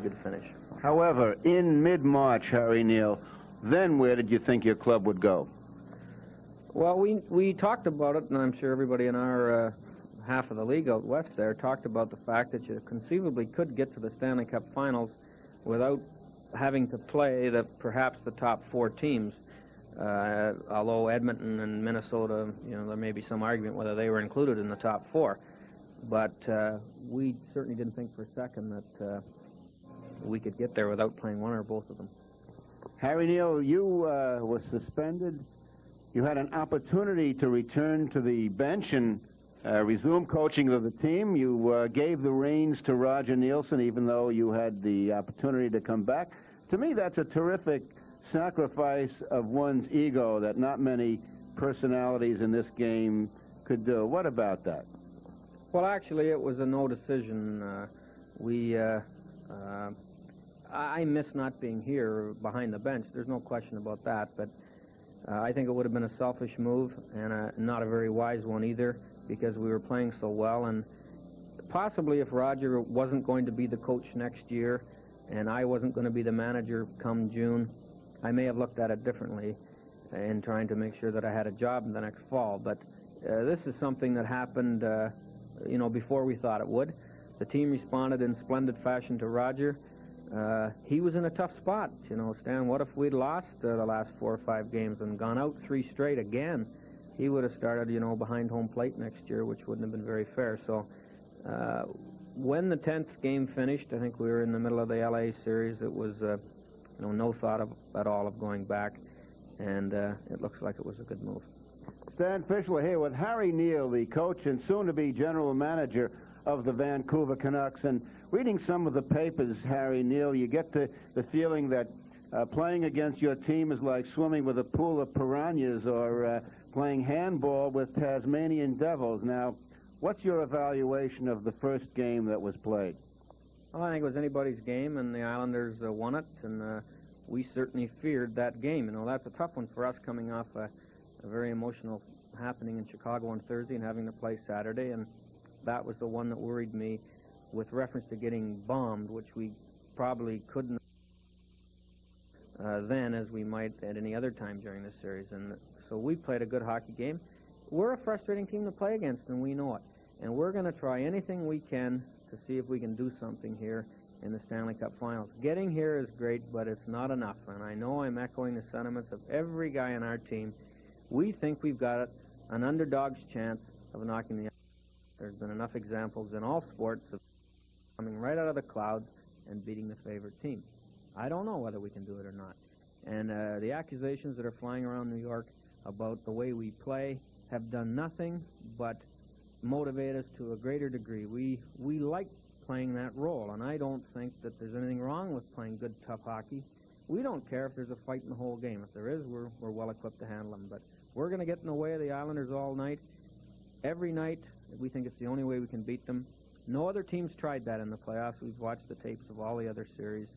good finish. However, in mid-March, Harry Neal, then where did you think your club would go? Well, we talked about it, and I'm sure everybody in our half of the league out west there talked about the fact that you conceivably could get to the Stanley Cup Finals without having to play perhaps the top 4 teams. Although Edmonton and Minnesota, there may be some argument whether they were included in the top 4. But we certainly didn't think for a second that we could get there without playing one or both of them. Harry Neal, you were suspended. You had an opportunity to return to the bench and resume coaching of the team. You gave the reins to Roger Nielsen, even though you had the opportunity to come back. To me, that's a terrific sacrifice of one's ego that not many personalities in this game could do. What about that? Well, actually, it was a no decision. I miss not being here behind the bench. There's no question about that. But I think it would have been a selfish move and not a very wise one either, because we were playing so well. And possibly if Roger wasn't going to be the coach next year and I wasn't going to be the manager come June, I may have looked at it differently in trying to make sure that I had a job in the next fall. But this is something that happened, before we thought it would. The team responded in splendid fashion to Roger. He was in a tough spot. Stan, what if we'd lost the last 4 or 5 games and gone out 3 straight again? He would have started, behind home plate next year, which wouldn't have been very fair. So when the 10th game finished, I think we were in the middle of the L.A. series. It was, no thought at all of going back, and it looks like it was a good move. Stan Fischler here with Harry Neal, the coach and soon-to-be general manager of the Vancouver Canucks. And reading some of the papers, Harry Neal, you get the feeling that playing against your team is like swimming with a pool of piranhas or playing handball with Tasmanian devils. Now, what's your evaluation of the first game that was played? Well, I think it was anybody's game, and the Islanders won it, and we certainly feared that game. That's a tough one for us coming off a very emotional happening in Chicago on Thursday and having to play Saturday, and that was the one that worried me with reference to getting bombed, which we probably couldn't then as we might at any other time during this series. And so we played a good hockey game. We're a frustrating team to play against, and we know it. And we're going to try anything we can to see if we can do something here in the Stanley Cup Finals. Getting here is great, but it's not enough. And I know I'm echoing the sentiments of every guy on our team. We think we've got an underdog's chance of knocking the. There's been enough examples in all sports of coming right out of the clouds and beating the favorite team. I don't know whether we can do it or not. And the accusations that are flying around New York about the way we play have done nothing but motivate us to a greater degree. We like playing that role, and I don't think that there's anything wrong with playing good, tough hockey. We don't care if there's a fight in the whole game. If there is, we're well equipped to handle them. But we're going to get in the way of the Islanders all night. Every night, we think it's the only way we can beat them. No other team's tried that in the playoffs. We've watched the tapes of all the other series,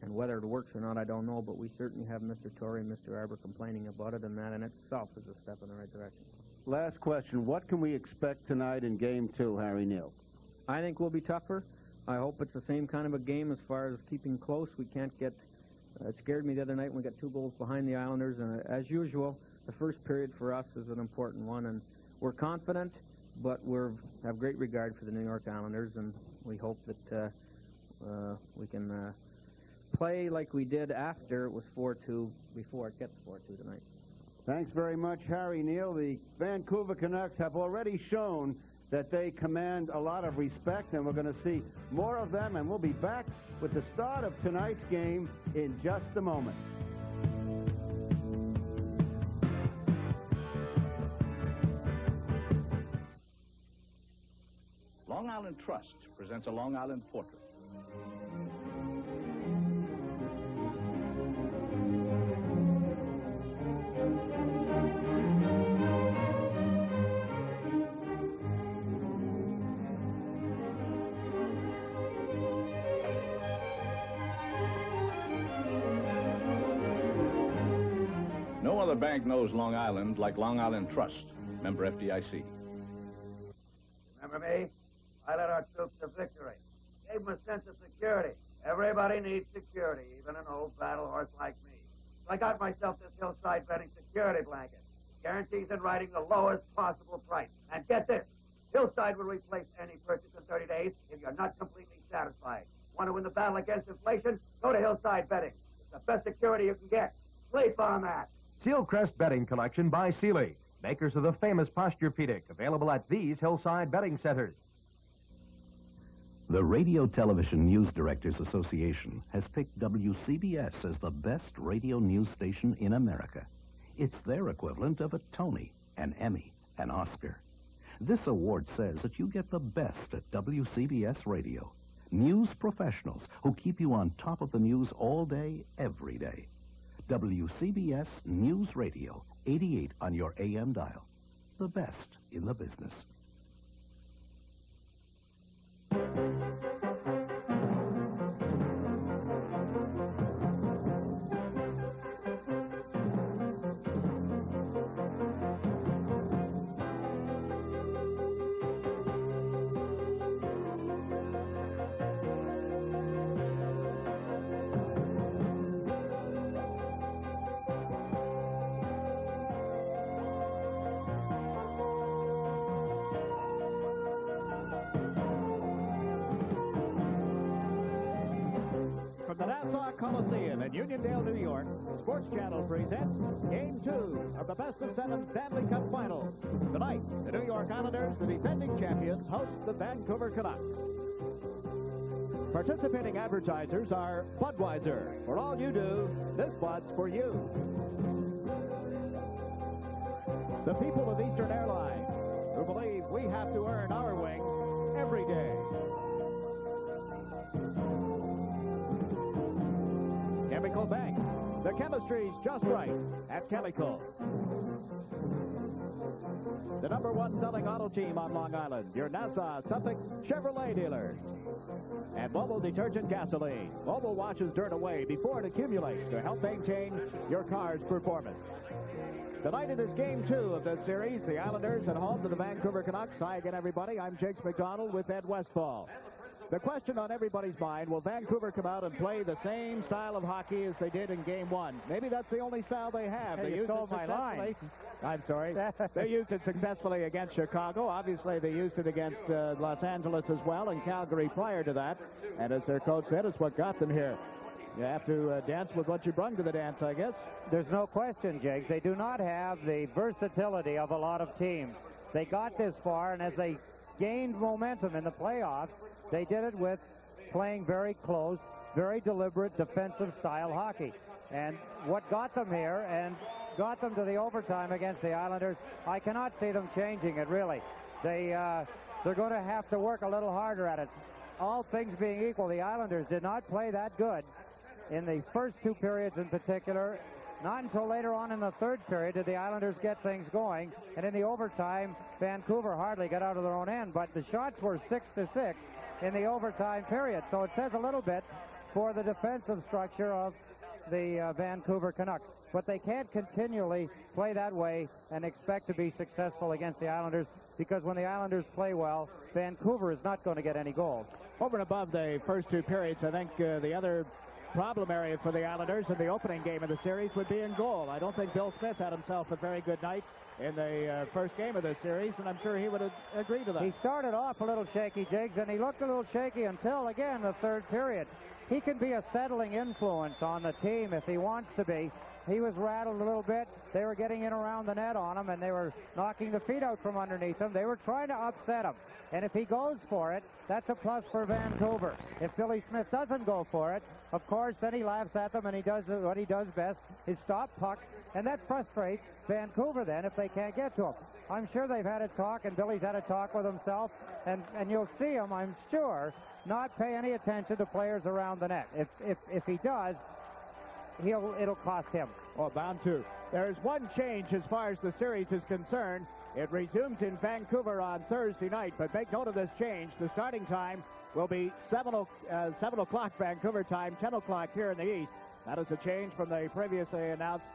and whether it works or not, I don't know, but we certainly have Mr. Torrey and Mr. Arbor complaining about it, and that in itself is a step in the right direction. Last question. What can we expect tonight in Game 2, Harry Neal? I think we'll be tougher. I hope it's the same kind of a game as far as keeping close. We can't get... it scared me the other night when we got 2 goals behind the Islanders, and as usual, the first period for us is an important one, and we're confident, but we have great regard for the New York Islanders, and we hope that we can play like we did after it was 4-2, before it gets 4-2 tonight. Thanks very much, Harry Neal. The Vancouver Canucks have already shown that they command a lot of respect, and we're going to see more of them, and we'll be back with the start of tonight's game in just a moment. Long Island Trust presents a Long Island portrait. No other bank knows Long Island like Long Island Trust. Member FDIC. Remember me? I led our troops to victory. Gave them a sense of security. Everybody needs security, even an old battle horse like me. So I got myself this Hillside Betting security blanket. Guarantees in writing the lowest possible price. And get this, Hillside will replace any purchase in 30 days if you're not completely satisfied. Want to win the battle against inflation? Go to Hillside Betting. It's the best security you can get. Sleep on that. Sealcrest Betting Collection by Sealy, makers of the famous Posturepedic, available at these Hillside Betting Centers. The Radio Television News Directors Association has picked WCBS as the best radio news station in America. It's their equivalent of a Tony, an Emmy, an Oscar. This award says that you get the best at WCBS Radio. News professionals who keep you on top of the news all day, every day. WCBS News Radio, 88 on your AM dial. The best in the business. From the Nassau Coliseum in Uniondale, New York, SportsChannel presents Game 2 of the best-of-7 Stanley Cup Final. Tonight, the New York Islanders, the defending champions, host the Vancouver Canucks. Participating advertisers are Budweiser. For all you do, this Bud's for you. The people of Eastern Airlines, who believe we have to earn our wings every day. Chemical Bank. The chemistry's just right at Chemical. The #1 selling auto team on Long Island, your Nassau Suffolk Chevrolet dealer. And Mobil Detergent Gasoline. Mobil washes dirt away before it accumulates to help maintain your car's performance. Tonight it is Game 2 of this series. The Islanders at home to the Vancouver Canucks. Hi again, everybody. I'm Jakes McDonald with Ed Westfall. The question on everybody's mind, will Vancouver come out and play the same style of hockey as they did in Game 1? Maybe that's the only style they have. Hey, they you used stole it my line. I'm sorry. They used it successfully against Chicago. Obviously, they used it against Los Angeles as well, and Calgary prior to that. And as their coach said, it's what got them here. You have to dance with what you bring to the dance, I guess. There's no question, Jake. They do not have the versatility of a lot of teams. They got this far, and as they gained momentum in the playoffs, they did it with playing very close, very deliberate defensive style hockey. And what got them here and got them to the overtime against the Islanders, I cannot see them changing it, really. They're going to have to work a little harder at it. All things being equal, the Islanders did not play that good in the first two periods in particular. Not until later on in the third period did the Islanders get things going. And in the overtime, Vancouver hardly got out of their own end. But the shots were 6-6 in the overtime period. So it says a little bit for the defensive structure of the Vancouver Canucks. But they can't continually play that way and expect to be successful against the Islanders, because when the Islanders play well, Vancouver is not going to get any goals. Over and above the first two periods, I think the other problem area for the Islanders in the opening game of the series would be in goal. I don't think Bill Smith had himself a very good night in the first game of the series, and I'm sure he would agree to that. He started off a little shaky, Jiggs, and he looked a little shaky until, again, the third period. He can be a settling influence on the team if he wants to be. He was rattled a little bit. They were getting in around the net on him, and they were knocking the feet out from underneath him. They were trying to upset him. And if he goes for it, that's a plus for Vancouver. If Billy Smith doesn't go for it, of course, then he laughs at them, and he does what he does best, is stop pucks, and that frustrates Vancouver then if they can't get to him. I'm sure they've had a talk, and Billy's had a talk with himself, and you'll see him, I'm sure, not pay any attention to players around the net. If he does, it'll cost him. Oh, bound to. There's one change as far as the series is concerned. It resumes in Vancouver on Thursday night, but make note of this change. The starting time will be 7 o'clock Vancouver time, 10 o'clock here in the East. That is a change from the previously announced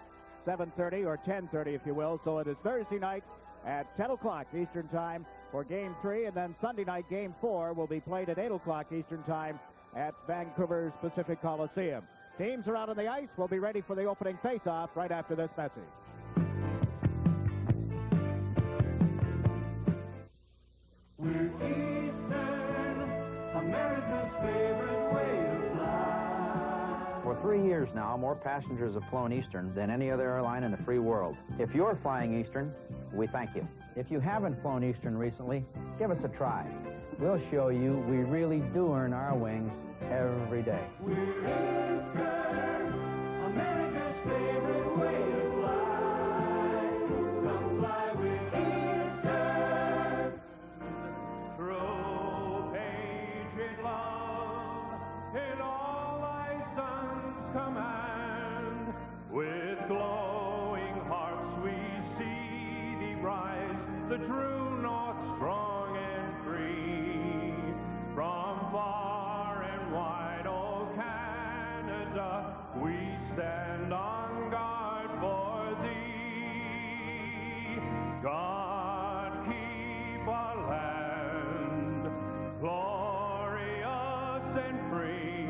7:30 or 10:30, if you will. So it is Thursday night at 10 o'clock Eastern time for Game 3, and then Sunday night Game 4 will be played at 8 o'clock Eastern time at Vancouver's Pacific Coliseum. Teams are out on the ice. We'll be ready for the opening face-off right after this message. We're Eastern, America's favorite way to fly. For 3 years now, more passengers have flown Eastern than any other airline in the free world. If you're flying Eastern, we thank you. If you haven't flown Eastern recently, give us a try. We'll show you we really do earn our wings every day. We're Eastern, America's favorite way to fly. Come fly with Eastern. Through patient love in all thy sons command, with glowing hearts we see thee rise, the true north strong and free. From far and wide, oh Canada, we stand on guard for thee. God keep our land glorious and free.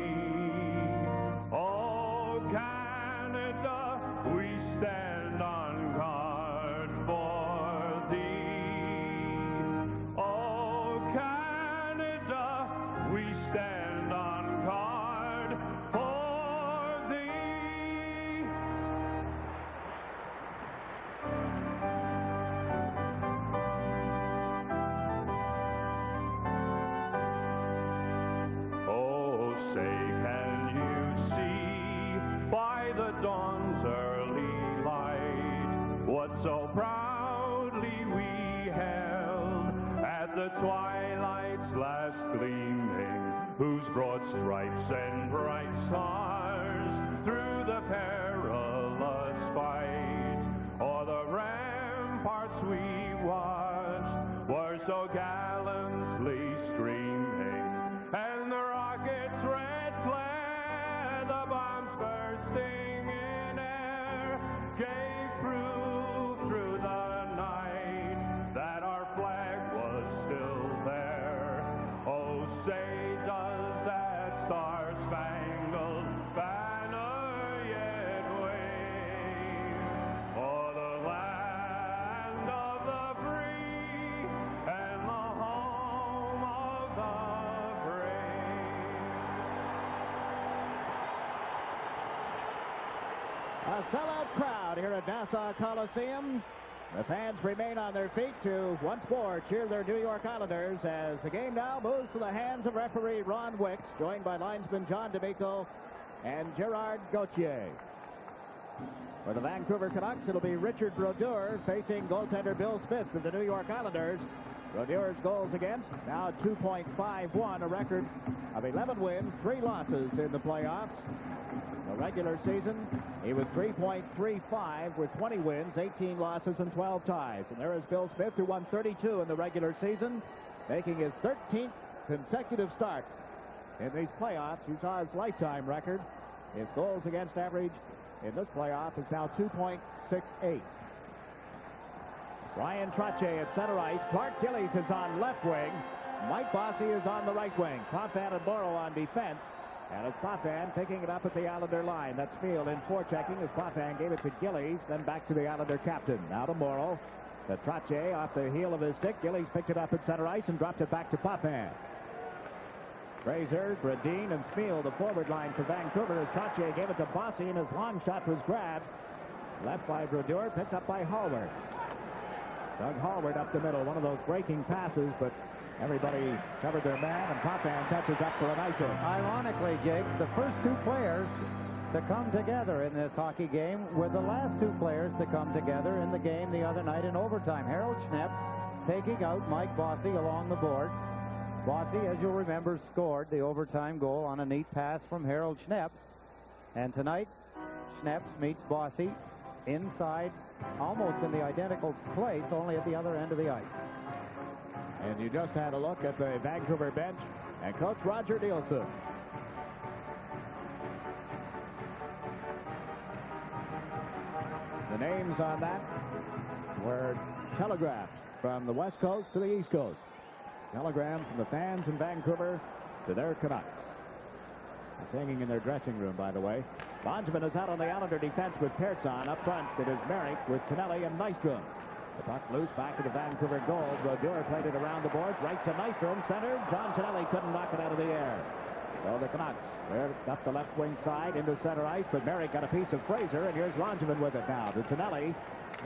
Oh Canada, we stand on guard for thee. Oh Canada, we stand on guard for thee. Oh, say, can you see by the dawn's early light what so proudly we held at the twilight's last gleaming, whose broad stripes and bright stars through the perilous fight o'er the ramparts we watched were so gallantly streaming, and the rocket's red glare, the bombs bursting in air, gave proof through the night that our flag was still there. Oh, say does that star-spangled banner yet wave o'er the land of the free and the home of the brave? A sellout crowd here at Nassau Coliseum. The fans remain on their feet to once more cheer their New York Islanders as the game now moves to the hands of referee Ron Wicks, joined by linesman John D'Amico and Gerard Gauthier. For the Vancouver Canucks, it'll be Richard Brodeur facing goaltender Bill Smith of the New York Islanders. Brodeur's goals against, now 2.51, a record of 11 wins, 3 losses in the playoffs. The regular season, he was 3.35 with 20 wins, 18 losses, and 12 ties. And there is Bill Smith, who won 32 in the regular season, making his 13th consecutive start in these playoffs. You saw his lifetime record. His goals against average in this playoff is now 2.68. Ryan Trottier at center ice. Clark Gillies is on left wing. Mike Bossy is on the right wing. Potvin and Morrow on defense. And it's Potvin picking it up at the Islander line. That's Field in forechecking as Potvin gave it to Gillies, then back to the Islander captain. Now to Morrow. The Trottier off the heel of his stick. Gillies picked it up at center ice and dropped it back to Potvin. Fraser, Bradeen, and Smeal, the forward line for Vancouver, as Trottier gave it to Bossy, and his long shot was grabbed. Left by Brodeur, picked up by Hallward. Doug Hallward up the middle, one of those breaking passes, but everybody covered their man, and Potvin touches up for an ISO. Ironically, Jake, the first 2 players to come together in this hockey game were the last 2 players to come together in the game the other night in overtime. Harold Schnepp taking out Mike Bossy along the board. Bossy, as you'll remember, scored the overtime goal on a neat pass from Harold Schnepp. And tonight, Schnepp meets Bossy inside, almost in the identical place, only at the other end of the ice. And you just had a look at the Vancouver bench and Coach Roger Nielsen. The names on that were telegraphed from the West Coast to the East Coast. Telegram from the fans in Vancouver to their Canucks. hanging in their dressing room, by the way. Langevin is out on the Islander defense with Persson. Up front, it is Merrick with Tonelli and Nystrom. The puck loose back to the Vancouver goal. Brodeur played it around the boards, right to Nystrom, centered. John Tonelli couldn't knock it out of the air. So the Canucks, they're up the left wing side into center ice, but Merrick got a piece of Fraser, and here's Langevin with it now to Tonelli.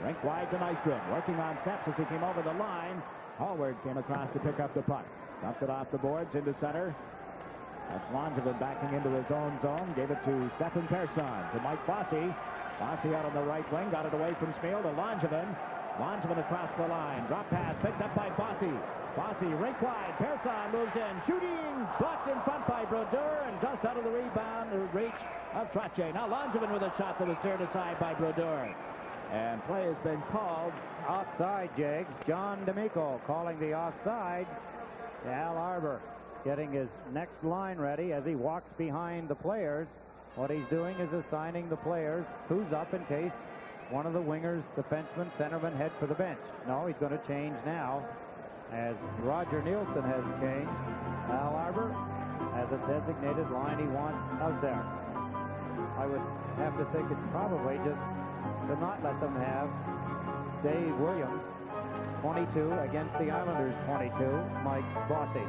Rink wide to Nystrom, working on steps as he came over the line. Hallward came across to pick up the puck. Dumped it off the boards into center. That's Langevin backing into his own zone. Gave it to Stefan Persson, to Mike Bossy. Bossy out on the right wing, got it away from Smeal to Langevin. Langevin across the line. Drop pass picked up by Bossy. Bossy rink wide. Persson moves in. Shooting. Blocked in front by Brodeur and just out of the rebound reach of Trottier. Now Langevin with a shot that was turned aside by Brodeur. And play has been called. Offside, Jags. John D'Amico calling the offside. Al Arbor getting his next line ready as he walks behind the players. What he's doing is assigning the players who's up in case one of the wingers, defensemen, centermen head for the bench. No, he's going to change now as Roger Nielsen has changed. Al Arbor has a designated line he wants out there. I would have to think it's probably just to not let them have Dave Williams, 22, against the Islanders, 22, Mike Bossy.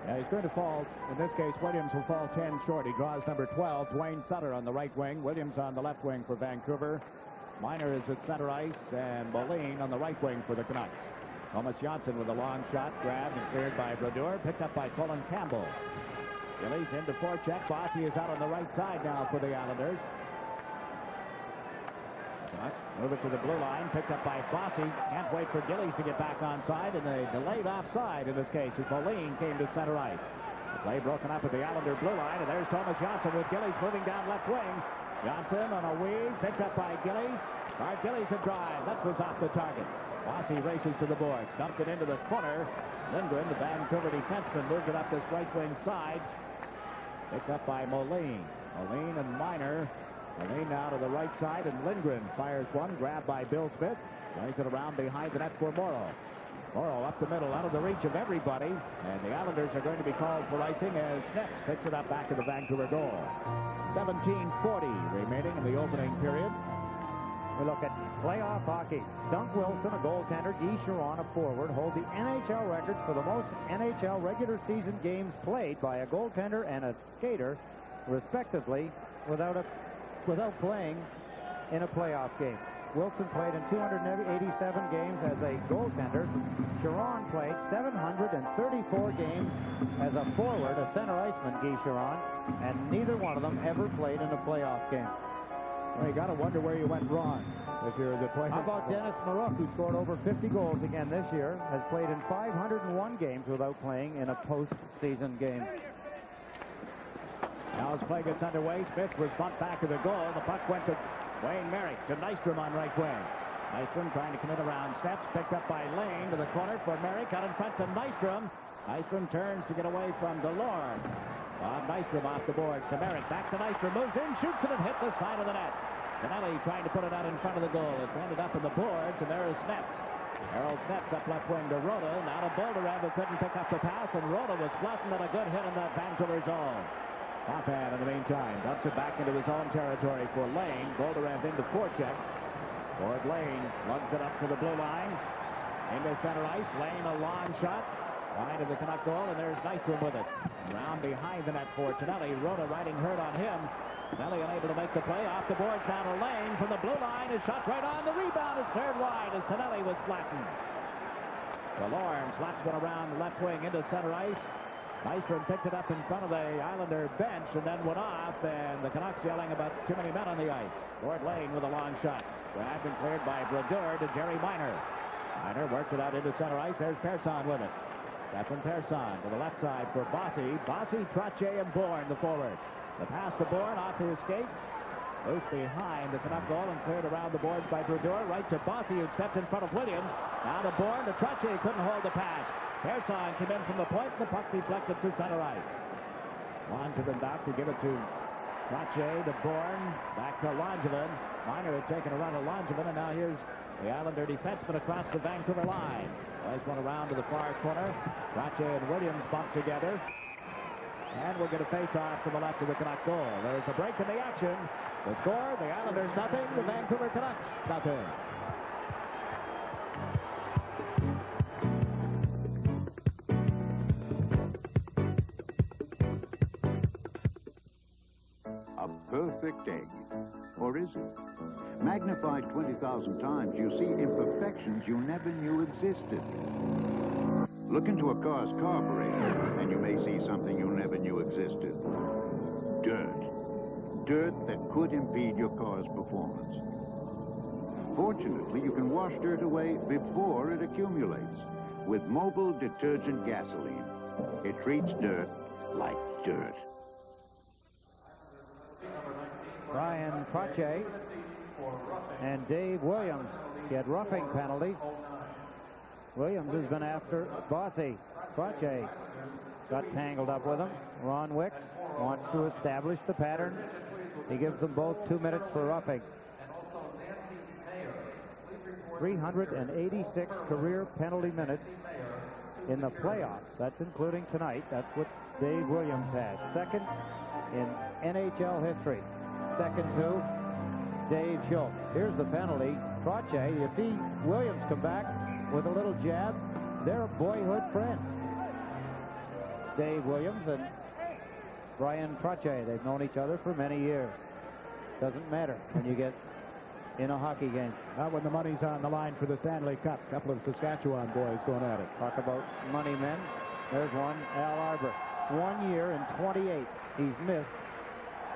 Yeah, he's going to fall. In this case, Williams will fall 10 short. He draws number 12, Dwayne Sutter on the right wing. Williams on the left wing for Vancouver. Miner is at center ice, and Moline on the right wing for the Canucks. Thomas Johnson with a long shot, grabbed and cleared by Brodeur, picked up by Colin Campbell. Gillies into forecheck. Bossy is out on the right side now for the Islanders. Move it to the blue line, picked up by Bossy. Can't wait for Gillies to get back onside, and they delayed offside in this case as Moline came to center ice. The play broken up at the Islander blue line, and there's Thomas Johnson with Gillies moving down left wing. Johnson on a weave, picked up by Gillies. Bart Gillies a drive. That was off the target. Bossy races to the board, dumped it into the corner. Lindgren, the Vancouver defenseman, moved it up this right wing side. Picked up by Moline. Moline and Miner. Moline now to the right side, and Lindgren fires one, grabbed by Bill Smith. Plays it around behind the net for Morrow. Morrow up the middle, out of the reach of everybody, and the Islanders are going to be called for icing as Smith picks it up back to the Vancouver goal. 17:40 remaining in the opening period. We look at playoff hockey. Dunk Wilson, a goaltender, Guy Chiron, a forward, hold the NHL records for the most NHL regular season games played by a goaltender and a skater, respectively, without playing in a playoff game. Wilson played in 287 games as a goaltender. Chiron played 734 games as a forward, a center iceman, Guy Chiron, and neither one of them ever played in a playoff game. Well, you got to wonder where you went wrong if you're the player. How about Dennis Marouk, who scored over 50 goals again this year, has played in 501 games without playing in a postseason game. Now as play gets underway, Smith was bumped back to the goal. The puck went to Wayne Merrick, to Nystrom on right wing. Nystrom trying to commit around steps, picked up by Lane to the corner for Merrick, out in front to Nystrom. Nystrom turns to get away from DeLorme. Nystrom off the boards to Merrick, back to Nystrom, moves in, shoots it, and hit the side of the net. Tonelli trying to put it out in front of the goal. It's ended up in the boards, and there is Snaps. Harold Snaps up left wing to Rhoda. Now to Bolderev, who couldn't pick up the pass, and Rhoda was flattened at a good hit in that Vancouver zone. Popham in the meantime dumps it back into his own territory for Lane. Bolderev into forecheck. Ford Lane lugs it up to the blue line. Into center ice. Lane a long shot. Wide of the Canuck goal, and there's Nystrom with it. Round behind the net for Tonelli. Rhoda riding hurt on him. Tonelli unable to make the play. Off the boards down to Lane from the blue line. His shot right on. The rebound is cleared wide as Tonelli was flattened. DeLorme slaps one around the left wing into center ice. Nystrom picked it up in front of the Islander bench and then went off, and the Canucks yelling about too many men on the ice. Ford Lane with a long shot. Grabbed and cleared by Brodeur to Jerry Miner. Miner worked it out into center ice. There's Persson with it. Stefan Persson to the left side for Bossy. Bossy, Trottier, and Bourne, the forwards. The pass to Bourne off his skates. Loose behind the Canuck goal and cleared around the boards by Brodeur. Right to Bossy, who stepped in front of Williams. Now to Bourne. To Trottier, couldn't hold the pass. Persson came in from the point. The puck deflected to center ice. Langevin back to give it to Trottier, to Bourne. Back to Langevin. Miner had taken a run at Langevin, and now here's the Islander defenseman across the Vancouver line. Plays one around to the far corner. Trottier and Williams bump together. And we'll get a face-off to the left of the Canuck goal. There's a break in the action. The score, the Islanders nothing, the Vancouver Canucks nothing. A perfect egg. Or is it? Magnified 20,000 times, you see imperfections you never knew existed. Look into a car's carburetor, and you may see something you never knew existed. Dirt. Dirt that could impede your car's performance. Fortunately, you can wash dirt away before it accumulates with mobile detergent gasoline. It treats dirt like dirt. Brian Trache and Dave Williams get roughing penalties. Williams has been after Bossy. Trache got tangled up with him. Ron Wicks wants to establish the pattern. He gives them both 2 minutes for roughing. 386 career penalty minutes in the playoffs. That's including tonight. That's what Dave Williams has. Second in NHL history. Second to Dave Schultz. Here's the penalty. Trache, you see Williams come back with a little jab. They're boyhood friends. Dave Williams and Brian Trache. They've known each other for many years. Doesn't matter when you get in a hockey game. Not when the money's on the line for the Stanley Cup. A couple of Saskatchewan boys going at it. Talk about money men. There's one, Al Arbor. 1 year in 28, he's missed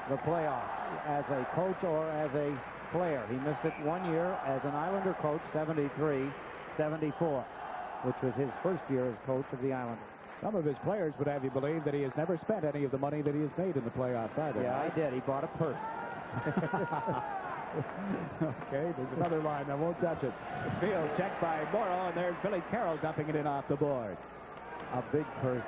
the playoffs as a coach or as a player. He missed it 1 year as an Islander coach, 73-74, which was his first year as coach of the Islanders. Some of his players would have you believe that he has never spent any of the money that he has made in the playoffs either. Yeah, I did. He bought a purse. Okay, there's another line that won't touch it. It's field checked by Morrow, and there's Billy Carroll dumping it in off the board. A big purse.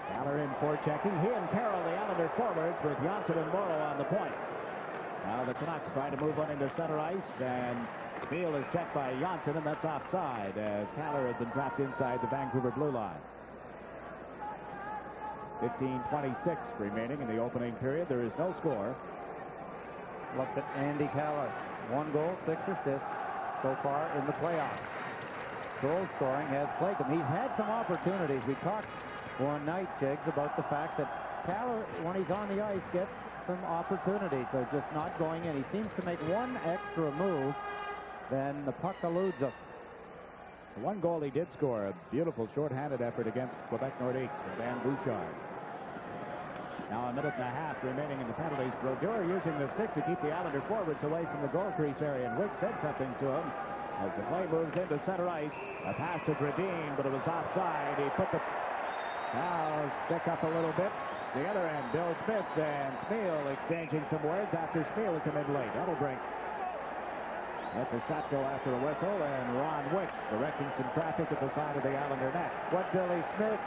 Fowler in for checking. He and Carroll, the Islander forwards, with Johnson and Morrow on the point. Now the Canucks try to move one into center ice, and field is checked by Johnson, and that's offside, as Caller has been trapped inside the Vancouver blue line. 15:26 remaining in the opening period. There is no score. Look at Andy Caller. 1 goal, 6 assists so far in the playoffs. Goal scoring has plagued him. He's had some opportunities. We talked one night, Jiggs, about the fact that Caller, when he's on the ice, gets some opportunities. They're just not going in. He seems to make one extra move, then the puck eludes him. The 1 goal he did score, a beautiful shorthanded effort against Quebec Nordiques with Van Bouchard. Now a minute and a half remaining in the penalties. Brodeur using the stick to keep the Islander forwards away from the goal crease area, and Wick said something to him as the play moves into center ice. A pass to Gradine, but it was offside. He put the stick up a little bit. The other end, Bill Smith and Smeal exchanging some words after Smeal had come in late. That'll bring. That's a shot go after the whistle, and Ron Wicks directing some traffic at the side of the Islander net. What Billy Smith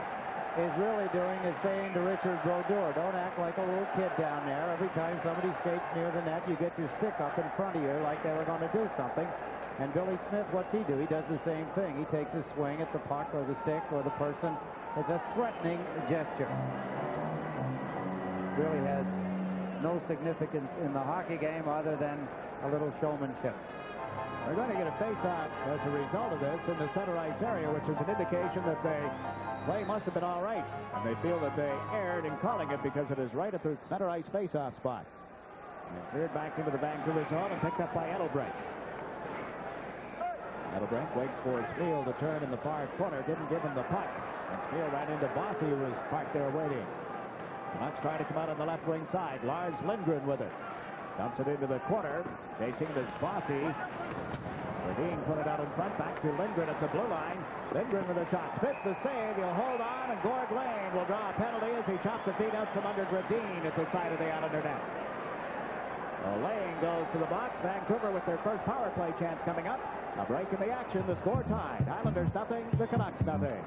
is really doing is saying to Richard Brodeur, don't act like a little kid down there. Every time somebody skates near the net, you get your stick up in front of you like they were going to do something. And Billy Smith, what's he do? He does the same thing. He takes a swing at the puck or the stick or the person. It's a threatening gesture. Really has no significance in the hockey game other than a little showmanship. They're going to get a face-off as a result of this in the center ice area, which is an indication that the play must have been all right. And they feel that they erred in calling it because it is right at the center ice face-off spot. And cleared back into the Vancouver zone and picked up by Edelbrink. Edelbrink waits for Smeal to turn in the far corner. Didn't give him the puck. And Smeal ran into Bossy, who was parked there waiting. The Canucks try to come out on the left wing side. Lars Lindgren with it. Dumps it into the corner. Chasing this Bossy. Verdeen put it out in front. Back to Lindgren at the blue line. Lindgren with a shot. Spits the save. He'll hold on, and Gord Lane will draw a penalty as he chops the feet out from under Verdeen at the side of the Islander net. Well, Lane goes to the box. Vancouver with their first power play chance coming up. A break in the action. The score tied. Islanders nothing. The Canucks nothing.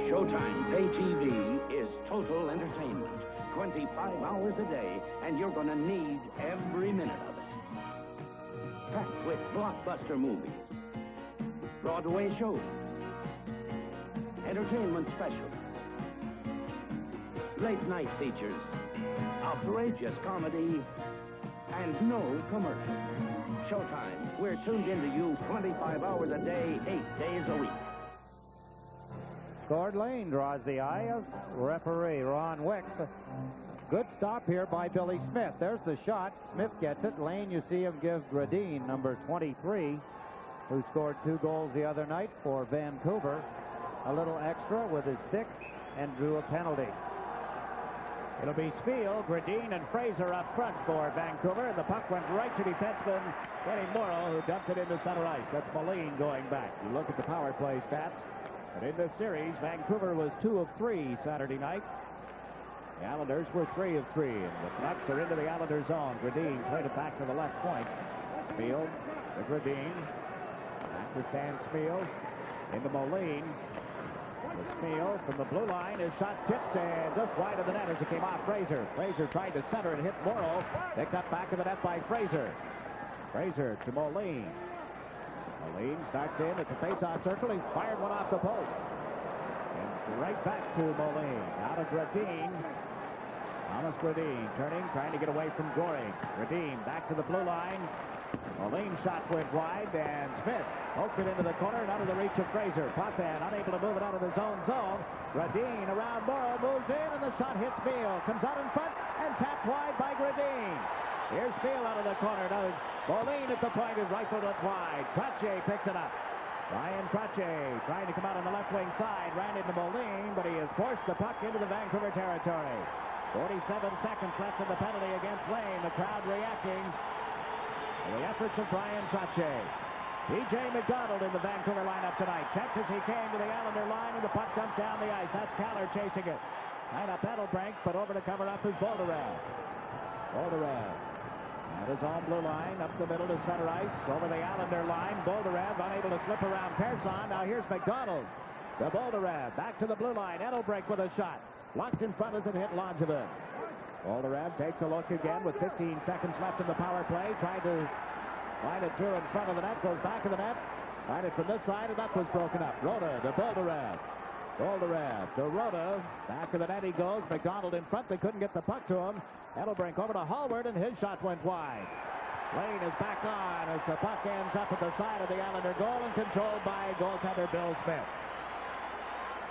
Showtime Pay TV is total entertainment. 25 hours a day, and you're going to need every minute of it. Packed with blockbuster movies, Broadway shows, entertainment specials, late-night features, outrageous comedy, and no commercial. Showtime. We're tuned into you 25 hours a day, 8 days a week. Gord Lane draws the eye of referee Ron Wicks. Good stop here by Billy Smith. There's the shot. Smith gets it. Lane, you see him give Gradine, number 23, who scored 2 goals the other night for Vancouver, a little extra with his stick and drew a penalty. It'll be Spiel, Gradine, and Fraser up front for Vancouver, and the puck went right to defenseman Kenny Morrow, who dumped it into center ice. That's Moline going back. You look at the power play stats, and in this series, Vancouver was 2 of 3 Saturday night. The Islanders were 3 of 3, and the Canucks are into the Islanders' zone. Gradine played it back to the left point. Spiel to Gradine. Back to Stan Spiel. Into Moline. Spiel from the blue line. His shot tipped and just wide of the net as it came off Fraser. Fraser tried to center and hit Morrow. Picked up back of the net by Fraser. Fraser to Moline. Moline starts in at the face-off circle. He fired one off the post. And right back to Moline. Out of Gradine. Thomas Gradine turning, trying to get away from Goring. Gradine back to the blue line. Moline shot went wide, and Smith poked it into the corner and out of the reach of Fraser. Potvin unable to move it out of his own zone. Gradine around Morrow, moves in, and the shot hits Beal. Comes out in front and tapped wide by Gradine. Here's Beal out of the corner. Now Moline at the point is rifled it wide. Trottier picks it up. Ryan Trottier trying to come out on the left wing side. Ran into Moline, but he has forced the puck into the Vancouver territory. 47 seconds left in the penalty against Lane. The crowd reacting to the efforts of Brian Trottier. P.J. McDonald in the Vancouver lineup tonight. Checked as he came to the Islander line, and the puck dumped down the ice. That's Caller chasing it. Kind of pedal break, but over to cover up is Bolderev. Bolderev at his own blue line, up the middle to center ice, over the Islander line. Bolderev unable to slip around Persson. Now here's McDonald. The Bolderev back to the blue line. Edelbrink with a shot. Blocked in front as it hit Langevin. Bolderev takes a look again with 15 seconds left in the power play. Tried to line it through in front of the net. Goes back of the net. Line it from this side, and that was broken up. Rhoda to Bolderev. Bolderev to Rhoda. Back of the net he goes. McDonald in front. They couldn't get the puck to him. Edelbrink over to Hallward, and his shot went wide. Lane is back on as the puck ends up at the side of the Islander goal and controlled by goaltender Bill Smith.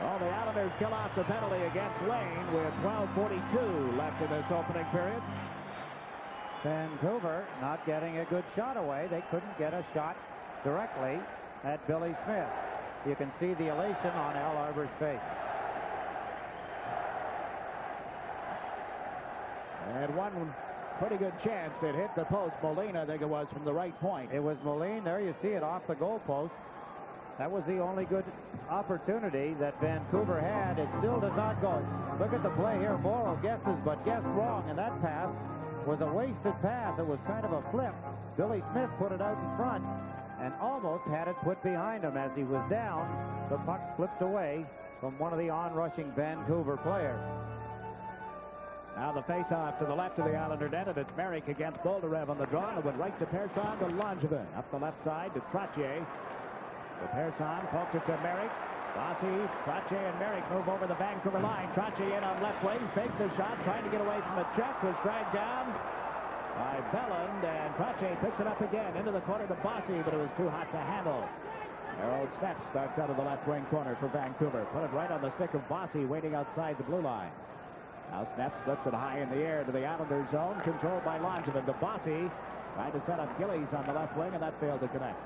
Well, the Islanders kill off the penalty against Lane with 12:42 left in this opening period. Vancouver not getting a good shot away. They couldn't get a shot directly at Billy Smith. You can see the elation on Al Arbor's face. And one pretty good chance. It hit the post. Moline, I think it was, from the right point. It was Moline. There you see it off the goal post. That was the only good opportunity that Vancouver had. It still does not go. Look at the play here. Morrow guesses, but guessed wrong, and that pass was a wasted pass. It was kind of a flip. Billy Smith put it out in front and almost had it put behind him. As he was down, the puck slipped away from one of the on-rushing Vancouver players. Now the face-off to the left of the Islander net, and it's Merrick against Bolderev on the draw. And it went right to Persson to Langevin. Up the left side to Trottier. The Persson pokes it to Merrick. Bossy, Trottier, and Merrick move over the Vancouver line. Trottier in on left wing, fakes the shot, trying to get away from the check, was dragged down by Belland, and Trottier picks it up again into the corner to Bossy, but it was too hot to handle. Harold Snep starts out of the left wing corner for Vancouver. Put it right on the stick of Bossy, waiting outside the blue line. Now Snep splits it high in the air to the Islanders zone, controlled by Langevin. To Bossy, trying to set up Gillies on the left wing, and that failed to connect.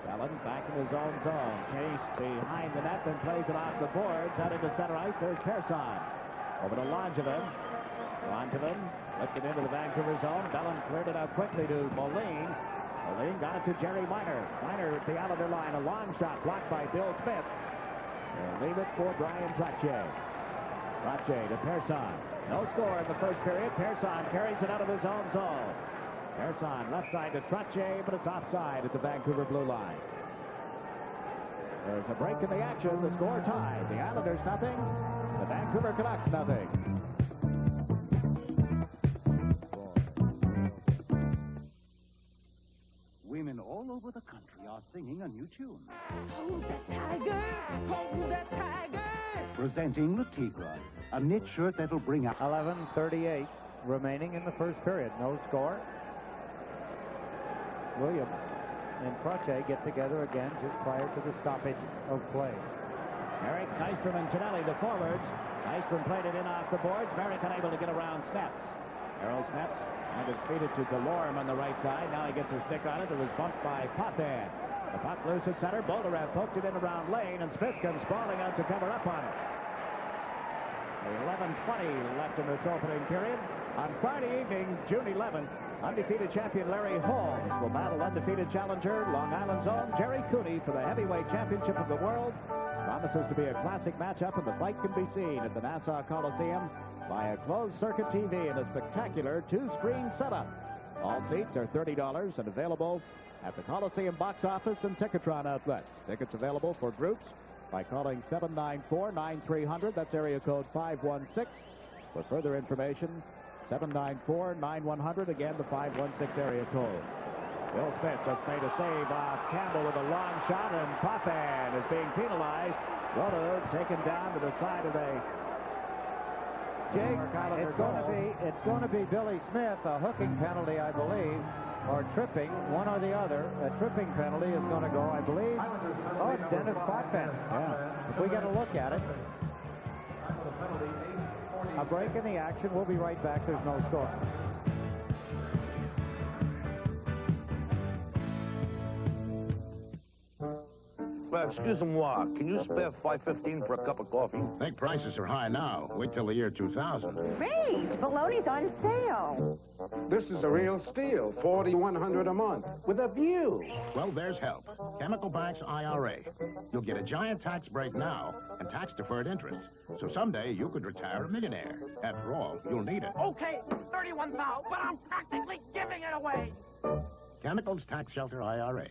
Belland back in his own zone. Chase behind the net, then plays it off the boards. Out into center ice. There's Persson. Over to Langevin. Langevin lifted into the Vancouver zone. Belland cleared it out quickly to Moline. Moline got it to Jerry Minor. Minor at the Islander line. A long shot blocked by Bill Smith. And leave it for Brian Trottier. Trottier to Persson. No score in the first period. Persson carries it out of his own zone. Persson left side to Trottier, but it's offside at the Vancouver blue line. There's a break in the action. The score tied. The Islanders nothing. The Vancouver Canucks nothing. Women all over the country are singing a new tune. Hold the tiger, hold the tiger. Presenting the Tigra, a knit shirt that'll bring out 11:38 remaining in the first period. No score. Williams and Crotche get together again just prior to the stoppage of play. Merrick, Nystrom, and Tonelli, the forwards. Nystrom played it in off the boards. Merrick unable to get around Snaps. Errol Snaps and it's feeded to Delorme on the right side. Now he gets a stick on it. It was bumped by Potvin. The puck loose at center. Bolderev poked it in around Lane, and Smith comes sprawling out to cover up on it. 11:20 left in this opening period. On Friday evening, June 11th, undefeated champion Larry Holmes will battle undefeated challenger Long Island's own Jerry Cooney for the heavyweight championship of the world. Promises to be a classic matchup, and the fight can be seen at the Nassau Coliseum by a closed-circuit TV in a spectacular two-screen setup. All seats are $30 and available at the Coliseum box office and Ticketron outlets. Tickets available for groups by calling 794-9300. That's area code 516. For further information, 794-9100. Again, the 516 area code. Bill Smith just made a save off Campbell with a long shot, and Potvin is being penalized. Roto taken down to the side of the Jake, it's going to be Billy Smith, a hooking penalty, I believe, or tripping, one or the other. A tripping penalty is going to go, I believe. Oh, it's Dennis Potvin. Yeah. If we get a look at it. A break in the action. We'll be right back. There's no score. Excuse-moi, can you spare $5.15 for a cup of coffee? I think prices are high now. Wait till the year 2000. Great! Bologna's on sale. This is a real steal. $4,100 a month with a view. Well, there's help. Chemical Bank's IRA. You'll get a giant tax break now and tax-deferred interest. So someday you could retire a millionaire. After all, you'll need it. Okay, 31,000, but I'm practically giving it away. Chemicals Tax Shelter IRA.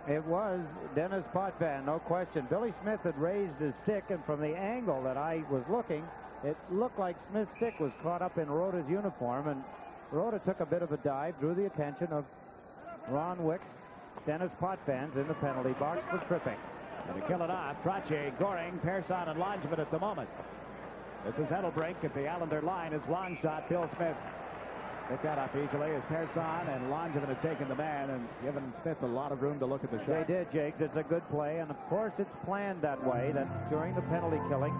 It was Dennis Potvin, no question. Billy Smith had raised his stick, and from the angle that I was looking, it looked like Smith's stick was caught up in Rota's uniform, and Rota took a bit of a dive, drew the attention of Ron Wicks. Dennis Potvin's in the penalty box for tripping. And to kill it off, Trottier, Goring, Persson, and Langevin at the moment. This is Heddlebrink at the Islander line. His long shot, Bill Smith picked that up easily as Persson and Langevin had taken the man and given Smith a lot of room to look at the shot. They did, Jake. It's a good play, and of course it's planned that way, that during the penalty killing,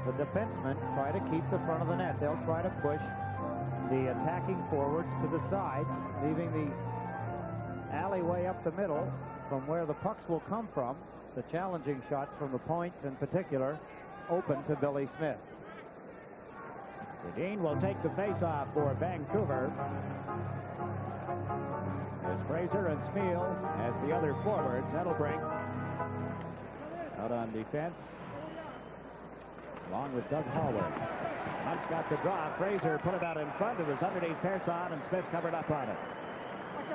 the defensemen try to keep the front of the net. They'll try to push the attacking forwards to the sides, leaving the alleyway up the middle from where the pucks will come from, the challenging shots from the points in particular, open to Billy Smith. Dean will take the face-off for Vancouver. As Fraser and Smeal as the other forwards. Heddlebrink out on defense, along with Doug Hallward. Hunt's got the draw. Fraser put it out in front. It was underneath Persson, and Smith covered up on it.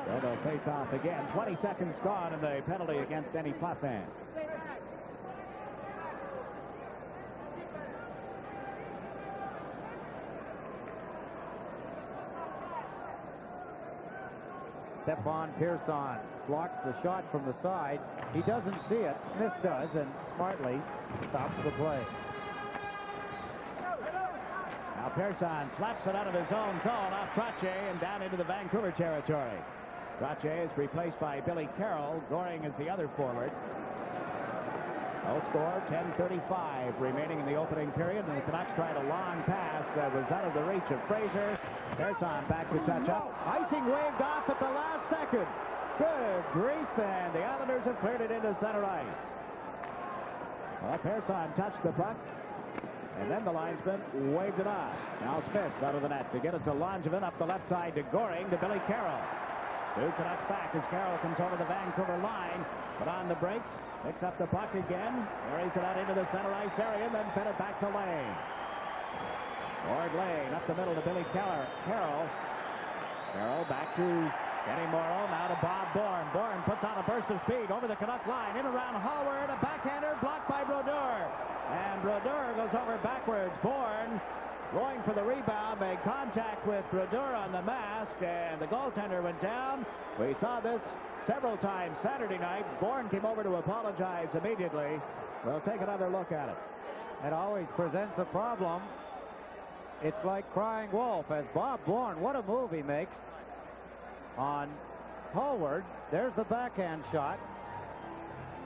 So they'll face off again. 20 seconds gone in the penalty against Denny Potvin. Stefan Persson blocks the shot from the side. He doesn't see it. Smith does, and smartly stops the play. Now Persson slaps it out of his own zone off Trottier and down into the Vancouver territory. Trottier is replaced by Billy Carroll. Goring is the other forward. No score, 10:35 remaining in the opening period, and the Canucks tried a long pass that was out of the reach of Fraser. Persson back to touch up. Icing waved off at the last second. Good grief, and the Islanders have cleared it into center ice. Well, Persson touched the puck, and then the linesman waved it off. Now Smith out of the net to get it to Langevin, up the left side to Goring, to Billy Carroll. Two Canucks back as Carroll comes over the Vancouver line, but on the brakes, picks up the puck again, carries it out into the center ice area, and then fed it back to Lane. Ward Lane up the middle to Billy Carroll. Carroll back to Kenny Morrow, now to Bob Bourne. Bourne puts on a burst of speed over the Canuck line, in around Hallward, a backhander blocked by Brodeur. And Brodeur goes over backwards. Bourne going for the rebound, made contact with Brodeur on the mask, and the goaltender went down. We saw this several times Saturday night. Bourne came over to apologize immediately. We'll take another look at it. It always presents a problem. It's like crying wolf. As Bob Bourne, what a move he makes on Hallward. There's the backhand shot.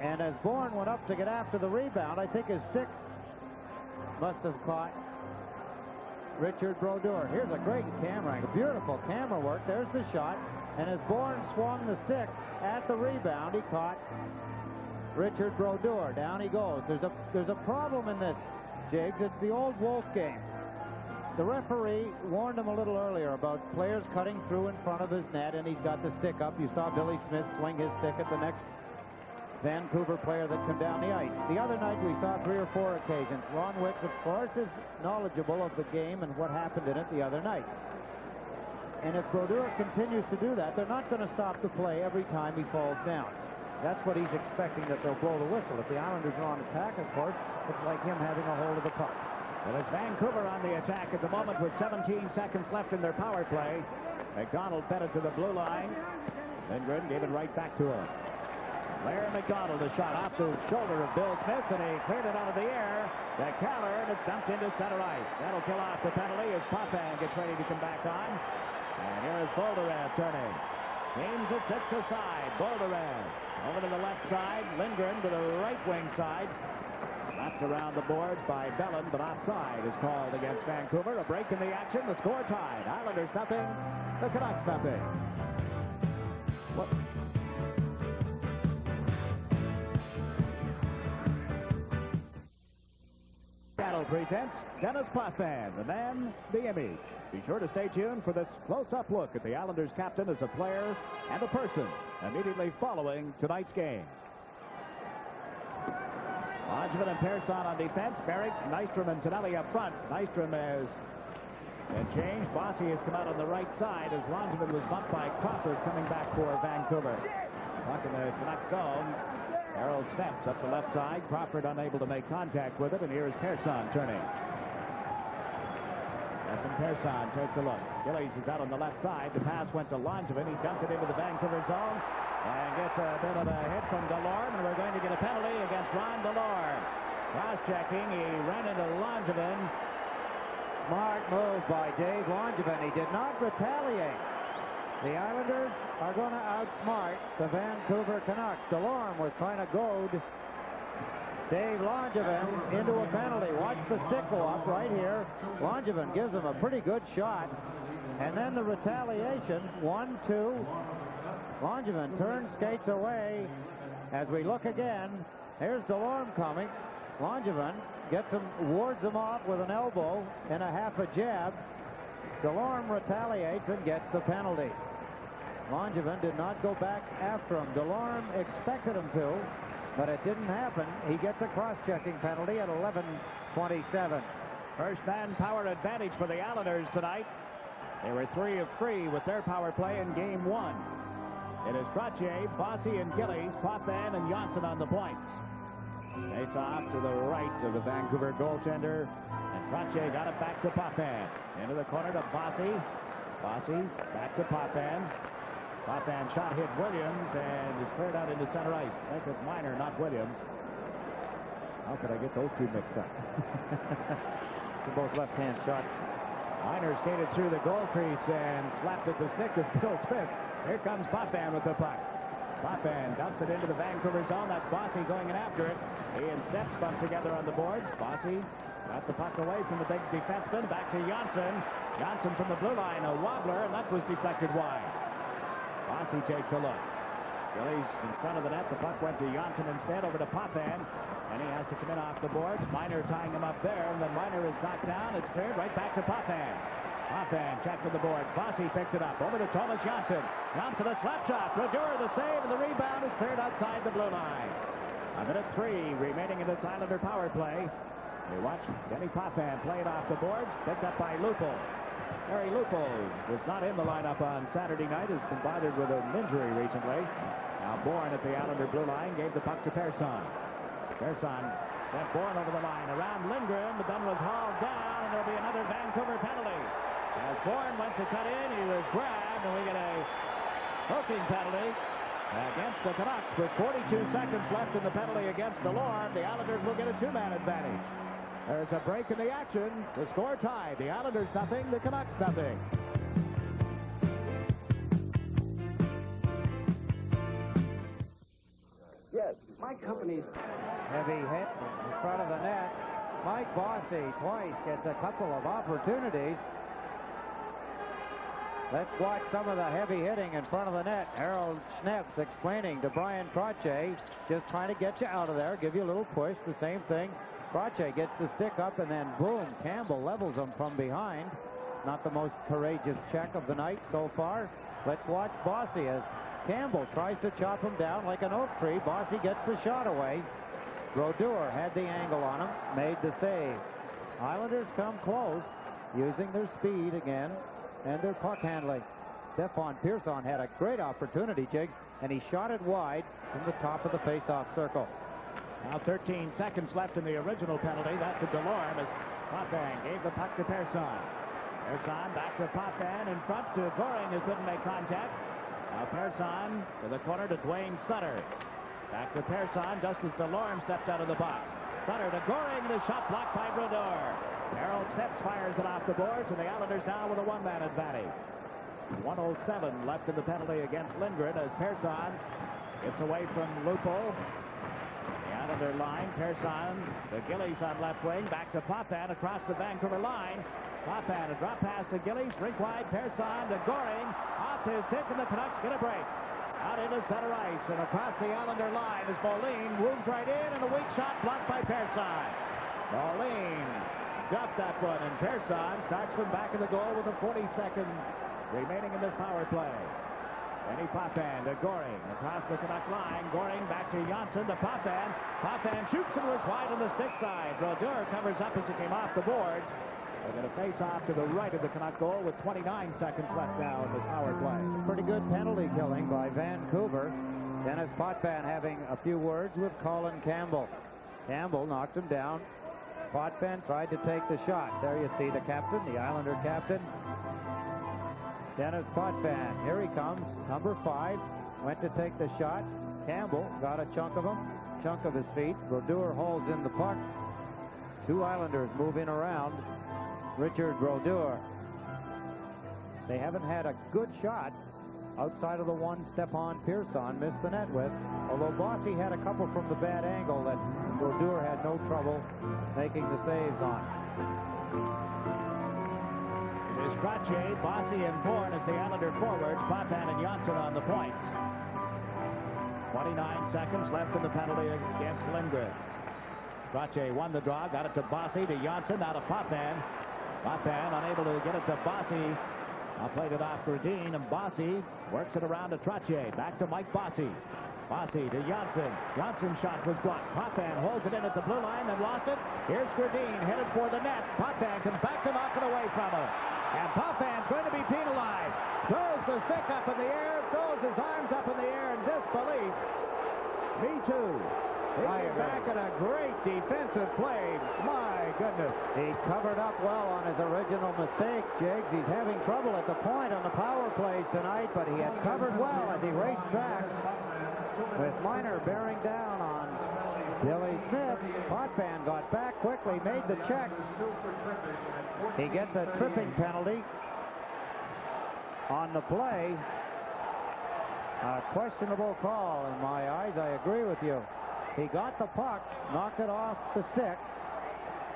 And as Bourne went up to get after the rebound, I think his stick must have caught Richard Brodeur. Here's a great camera angle. Beautiful camera work. There's the shot. And as Bourne swung the stick at the rebound, he caught Richard Brodeur. Down he goes. There's a problem in this, Jiggs. It's the old Wolf game. The referee warned him a little earlier about players cutting through in front of his net, and he's got the stick up. You saw Billy Smith swing his stick at the next Vancouver player that come down the ice. The other night we saw 3 or 4 occasions. Ron Wick, of course, is knowledgeable of the game and what happened in it the other night. And if Brodeur continues to do that, they're not going to stop the play every time he falls down. That's what he's expecting, that they'll blow the whistle. If the Islanders are on attack, of course, it's like him having a hold of the puck. Well, it's Vancouver on the attack at the moment with 17 seconds left in their power play. McDonald fed it to the blue line. Lindgren gave it right back to him. Larry McDonald, a shot off the shoulder of Bill Smith, and he cleared it out of the air. The Keller, and it's dumped into center ice. That'll kill off the penalty as Potvin gets ready to come back on. And here is Bolderev turning. James it sits aside. Bolderev over to the left side. Lindgren to the right wing side. Knocked around the boards by Bellin, but offside is called against Vancouver. A break in the action. The score tied. Islanders nothing. The Canucks nothing. What? Seattle presents Dennis Potvin, the man, the image. Be sure to stay tuned for this close-up look at the Islanders captain as a player and a person immediately following tonight's game. Langevin and Persson on defense. Merrick, Nystrom, and Tonelli up front. Nystrom has been changed. Bossy has come out on the right side as Langevin was bumped by Crawford coming back for Vancouver. Puck in the Canucks zone. Harold steps up the left side. Crawford unable to make contact with it, and here is Persson turning. Stephen Persson takes a look. Gillies is out on the left side. The pass went to Langevin. He dumped it into the Vancouver zone and gets a bit of a hit from Delorme, and we're going to get a penalty against Ron Delorme. Cross-checking. He ran into Langevin. Smart move by Dave Langevin. He did not retaliate. The Islanders are going to outsmart the Vancouver Canucks. Delorme was trying to goad Dave Langevin into a penalty. Watch the stick go up right here. Langevin gives him a pretty good shot. And then the retaliation, 1-2. Langevin turns, skates away. As we look again, here's Delorme coming. Langevin gets him, wards him off with an elbow and a half a jab. Delorme retaliates and gets the penalty. Langevin did not go back after him. Delorme expected him to, but it didn't happen. He gets a cross-checking penalty at 11:27. First manpower advantage for the Islanders tonight. They were 3 of 3 with their power play in game 1. It is Trottier, Bossy, and Gillies, Potvin, and Johnson on the points. Face off to the right of the Vancouver goaltender, and Trottier got it back to Potvin. Into the corner to Bossy. Bossy back to Potvin. Potvin shot hit Williams and is cleared out into center ice. I think it's Minor, not Williams. How could I get those two mixed up? They're both left-hand shots. Minor skated through the goal crease and slapped at the stick of Bill Smith. Here comes Potvin with the puck. Potvin dumps it into the Vancouver zone. That's Bossy going in after it. He and Steps bump together on the boards. Bossy got the puck away from the big defenseman. Back to Johnson. Johnson from the blue line. A wobbler, and that was deflected wide. Bossy takes a look. Gillies in front of the net. The puck went to Johnson instead, over to Potvin. And he has to come in off the boards. Minor tying him up there. And then Minor is knocked down. It's cleared right back to Potvin. Potvin checked with the board. Bossy picks it up. Over to Thomas Johnson. Johnson a slap shot. Brodeur the save, and the rebound is cleared outside the blue line. 1:03 remaining in this Islander power play. We watch Denny Potvin play it off the boards. Picked up by Lupul. Harry Lupul was not in the lineup on Saturday night. Has been bothered with an injury recently. Now Bourne at the Islander blue line gave the puck to Persson. Persson sent Bourne over the line. Around Lindgren, but then was hauled down, and there'll be another Vancouver penalty. As Bourne went to cut in, he was grabbed, and we get a hooking penalty. against the Canucks with 42 seconds left in the penalty against DeLorme. The Islanders will get a two-man advantage. There's a break in the action. The score tied. The Islanders nothing, the Canucks nothing. Yes, my company's... Heavy hit in front of the net. Mike Bossy twice gets a couple of opportunities. Let's watch some of the heavy hitting in front of the net. Harold Schneps explaining to Brian Trottier, just trying to get you out of there, give you a little push. The same thing. Trottier gets the stick up, and then boom, Campbell levels him from behind. Not the most courageous check of the night so far. Let's watch Bossy as Campbell tries to chop him down like an oak tree. Bossy gets the shot away. Brodeur had the angle on him, made the save. Islanders come close, using their speed again and their puck handling. Stefan Pearson had a great opportunity, Jiggs, and he shot it wide from the top of the face-off circle. Now 13 seconds left in the original penalty. That's to DeLorme as Potvin gave the puck to Pearson. Pearson back to Potvin in front to Goring, who couldn't make contact. Now Pearson to the corner to Dwayne Sutter. Back to Pearson just as DeLorme stepped out of the box. Sutter to Goring, the shot blocked by Brodeur. Harold Steps fires it off the boards, and the Islanders now with a one-man advantage. 1:07 left in the penalty against Lindgren as Pearson gets away from Lupo. The Islander line, Pearson to Gillies on left wing, back to Potvin across the Vancouver line. Potvin, a drop pass to Gillies, rink wide, Pearson to Goring, off his stick, and the Canucks get a break. Out into center ice and across the Islander line as Moline moves right in, and a weak shot blocked by Pearson. Moline dropped that one, and Pearson starts from back of the goal with a 40 seconds remaining in this power play. Benny Potvin to Goring across the Canuck line. Goring back to Janssen to Potvin. Potvin shoots and was wide on the stick side. Brodeur covers up as it came off the boards. They're going to face off to the right of the Canuck goal with 29 seconds left now in this power play. Pretty good penalty killing by Vancouver. Dennis Potvin having a few words with Colin Campbell. Campbell knocked him down. Potvin tried to take the shot. There you see the captain, the Islander captain. Dennis Potvin. Here he comes, number 5. Went to take the shot. Campbell got a chunk of him, chunk of his feet. Brodeur holds in the puck. Two Islanders moving around. Richard Brodeur. They haven't had a good shot outside of the one Stepan Pearson missed the net with, although Bossy had a couple from the bad angle that Brodeur had no trouble making the saves on. It is Trottier, Bossy, and Bourne as the Islander forwards. Potvin and Janssen on the points. 29 seconds left in the penalty against Lindgren. Trottier won the draw, got it to Bossy, to Janssen, now to Potvin. Potvin unable to get it to Bossy. Now played it off Gradine, and Bossy works it around to Trottier. Back to Mike Bossy. Bossy to Janssen. Jansson's shot was blocked. Potvin holds it in at the blue line, then lost it. Here's Gradine headed for the net. Potvin comes back to knock it away from him. And Potvin's going to be penalized. Throws the stick up in the air, throws his arms up in the air in disbelief. Me too. He's back at a great defensive play. My goodness. He covered up well on his original mistake, Jiggs. He's having trouble at the point on the power plays tonight, but he had covered well as he raced back with Miner bearing down on Billy Smith. Potvin got back quickly, made the check. He gets a tripping penalty on the play. A questionable call in my eyes. I agree with you. He got the puck, knocked it off the stick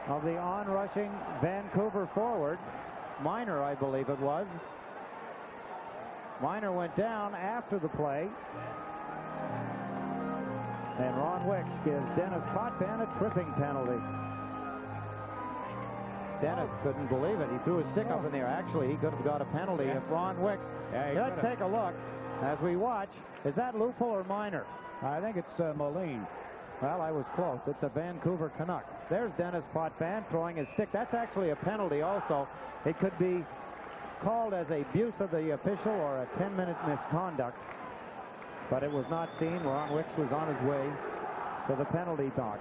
of the on-rushing Vancouver forward. Miner, I believe it was. Miner went down after the play. And Ron Wicks gives Dennis Potvin a tripping penalty. Dennis couldn't believe it. He threw his stick up in the air. Actually, he could have got a penalty if Ron Wicks. Let's take a look as we watch. Is that Lupul or Miner? I think it's Moline. Well, I was close. It's a Vancouver Canuck. There's Dennis Potvin throwing his stick. That's actually a penalty also. It could be called as abuse of the official or a 10-minute misconduct. But it was not seen. Ron Wicks was on his way to the penalty box,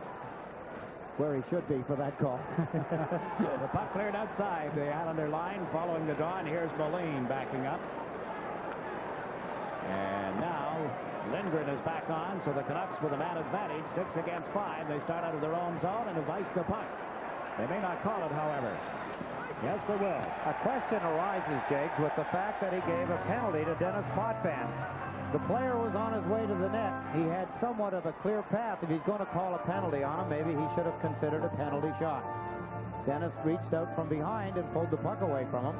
where he should be for that call. The puck cleared outside the Islander line following the draw, and here's Moline backing up. And now Lindgren is back on, so the Canucks with a man advantage, 6 against 5. They start out of their own zone and have iced the puck. They may not call it, however. Yes, they will. A question arises, Jakes, with the fact that he gave a penalty to Dennis Potvin. The player was on his way to the net. He had somewhat of a clear path. If he's going to call a penalty on him, maybe he should have considered a penalty shot. Dennis reached out from behind and pulled the puck away from him